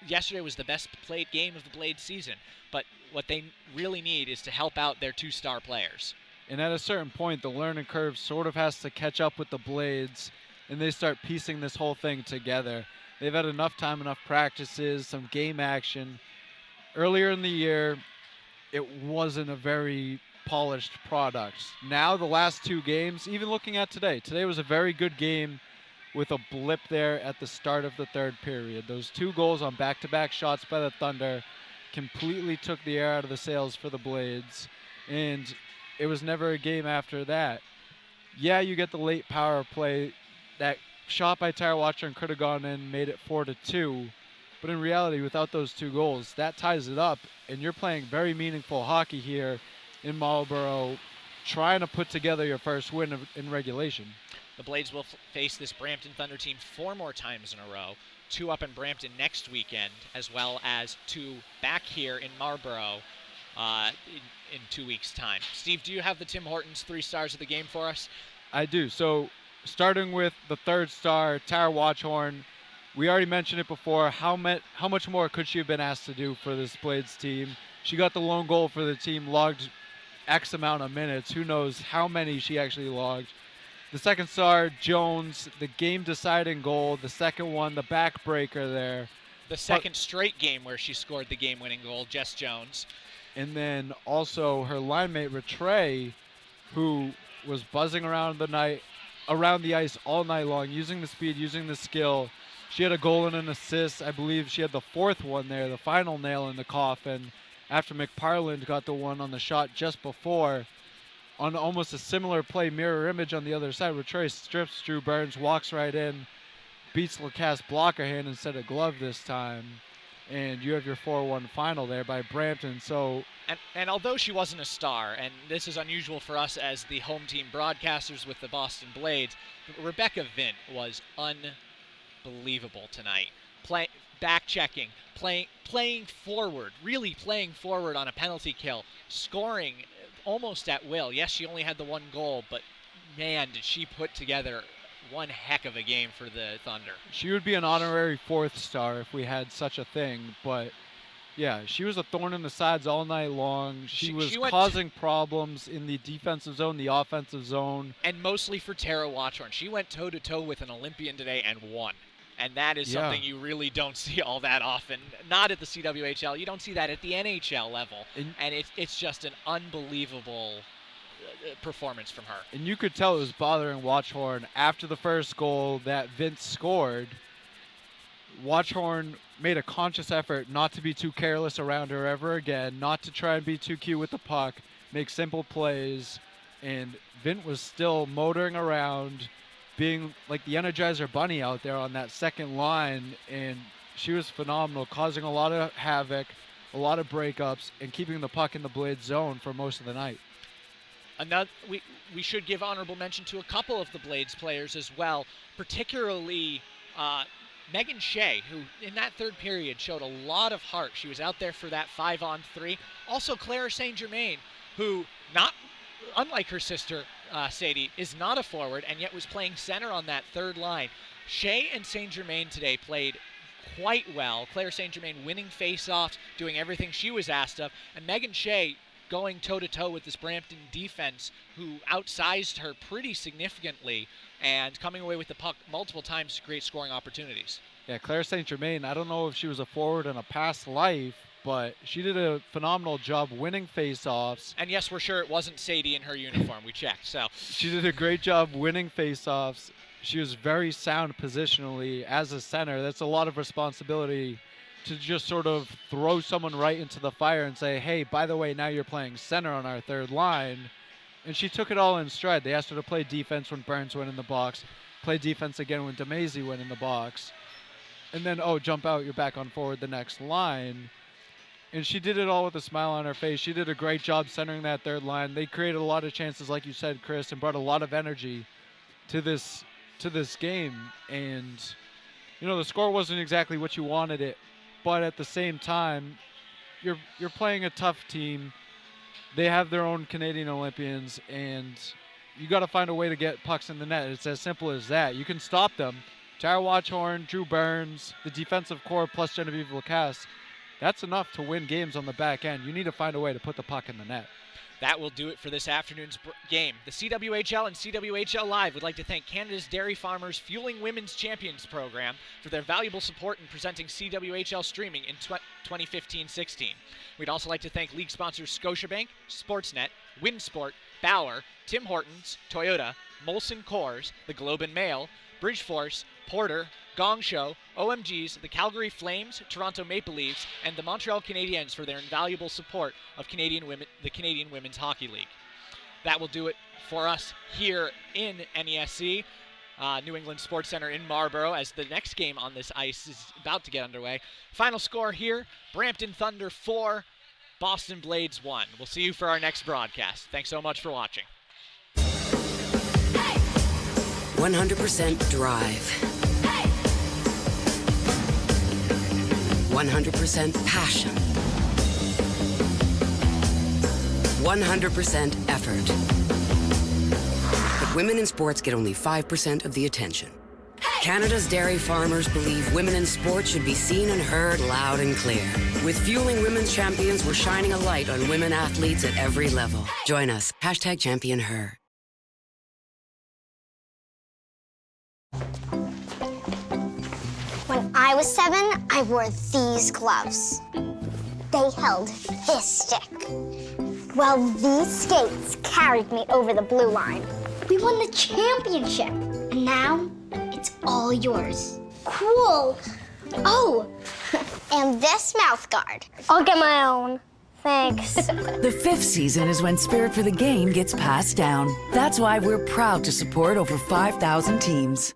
Speaker 7: Yesterday was the best played game of the Blades season. But what they really need is to help out their 2 star players.
Speaker 8: And at a certain point, the learning curve sort of has to catch up with the Blades, and they start piecing this whole thing together. They've had enough time, enough practices, some game action. Earlier in the year, it wasn't a very polished product. Now, the last 2 games, even looking at today was a very good game with a blip there at the start of the third period. Those 2 goals on back-to-back shots by the Thunder completely took the air out of the sails for the Blades, and it was never a game after that. Yeah, you get the late power play. That shot by Tara Watchorn could have gone in, made it 4-2. But in reality, without those 2 goals, that ties it up. And you're playing very meaningful hockey here in Marlborough, trying to put together your first win in regulation.
Speaker 7: The Blades will face this Brampton Thunder team 4 more times in a row. 2 up in Brampton next weekend, as well as 2 back here in Marlborough in 2 weeks' time. Steve, do you have the Tim Hortons 3 stars of the game for us?
Speaker 8: I do. So, starting with the 3rd star, Tara Watchorn, we already mentioned it before. How much more could she have been asked to do for this Blades team? She got the lone goal for the team, logged X amount of minutes. Who knows how many she actually logged. The 2nd star, Jones, the game-deciding goal. The 2nd one, the backbreaker there.
Speaker 7: The 2nd straight game where she scored the game-winning goal, Jess Jones.
Speaker 8: And then also her line mate, Rattray, who was buzzing around the ice all night long, using the speed, using the skill. She had a goal and an assist. I believe she had the 4th one there, the final nail in the coffin, after McParland got the one on the shot just before. On almost a similar play, mirror image on the other side, Rattray strips Drew Burns, walks right in, beats Lacasse blocker hand instead of glove this time. And you have your 4-1 final there by Brampton. So,
Speaker 7: and although she wasn't a star, and this is unusual for us as the home team broadcasters with the Boston Blades, Rebecca Vint was unbelievable tonight. Back-checking, playing forward, really playing forward on a penalty kill, scoring almost at will. Yes, she only had the 1 goal, but man, did she put together one heck of a game for the Thunder.
Speaker 8: She would be an honorary 4th star if we had such a thing, but Yeah, she was a thorn in the sides all night long. She was
Speaker 7: went
Speaker 8: causing problems in the defensive zone, the offensive zone.
Speaker 7: And mostly for Tara Watchorn. She went toe-to-toe with an Olympian today and won. And that is something you really don't see all that often. Not at the CWHL. You don't see that at the NHL level. And it's just an unbelievable performance from her.
Speaker 8: And you could tell it was bothering Watchorn after the first goal that Vince scored. Watchorn made a conscious effort not to be too careless around her ever again, not to try and be too cute with the puck, make simple plays, and Vint was still motoring around, being like the Energizer Bunny out there on that second line, and she was phenomenal, causing a lot of havoc, a lot of breakups, and keeping the puck in the Blades zone for most of the night.
Speaker 7: We should give honorable mention to a couple of the Blades players as well, particularly Megan Shea, who in that third period showed a lot of heart. She was out there for that 5-on-3. Also Claire St. Germain, who, unlike her sister Sadie, is not a forward and yet was playing center on that third line. Shea and St. Germain today played quite well. Claire St. Germain winning face-offs, doing everything she was asked of, and Megan Shea going toe-to-toe with this Brampton defense, who outsized her pretty significantly and coming away with the puck multiple times to create scoring opportunities.
Speaker 8: Yeah, Claire St. Germain, I don't know if she was a forward in a past life, but she did a phenomenal job winning face-offs.
Speaker 7: And yes, we're sure it wasn't Sadie in her uniform. We checked, so.
Speaker 8: She did a great job winning face-offs. She was very sound positionally as a center. That's a lot of responsibility to just sort of throw someone right into the fire and say, hey, by the way, now you're playing center on our third line. And she took it all in stride. They asked her to play defense when Burns went in the box, play defense again when DeMazy went in the box, and then, jump out, you're back on forward the next line. And she did it all with a smile on her face. She did a great job centering that third line. They created a lot of chances, like you said, Chris, and brought a lot of energy to this game. And, the score wasn't exactly what you wanted it, but at the same time, you're playing a tough team. They have their own Canadian Olympians, and you got to find a way to get pucks in the net. It's as simple as that. You can stop them. Tara Watchorn, Drew Burns, the defensive core plus Genevieve Lacasse, that's enough to win games on the back end. You need to find a way to put the puck in the net.
Speaker 7: That will do it for this afternoon's game. The CWHL and CWHL Live would like to thank Canada's Dairy Farmers Fueling Women's Champions Program for their valuable support in presenting CWHL streaming in 2015-16. We'd also like to thank league sponsors Scotiabank, Sportsnet, Winsport, Bauer, Tim Hortons, Toyota, Molson Coors, the Globe and Mail, Bridgeforce, Porter, Gong Show, OMGs, the Calgary Flames, Toronto Maple Leafs, and the Montreal Canadiens for their invaluable support of the Canadian Women's Hockey League. That will do it for us here in NESC, New England Sports Center in Marlborough, as the next game on this ice is about to get underway. Final score here, Brampton Thunder 4, Boston Blades 1. We'll see you for our next broadcast. Thanks so much for watching.
Speaker 3: 100% drive. 100% passion. 100% effort. But women in sports get only 5% of the attention. Canada's dairy farmers believe women in sports should be seen and heard loud and clear. With Fueling Women's Champions, we're shining a light on women athletes at every level. Join us. #ChampionHer.
Speaker 1: When I was 7, I wore these gloves. They held this stick. Well, these skates carried me over the blue line. We won the championship, and now it's all yours. Cool. Oh, and this mouth guard. I'll get my own. Thanks.
Speaker 2: The 5th season is when spirit for the game gets passed down. That's why we're proud to support over 5,000 teams.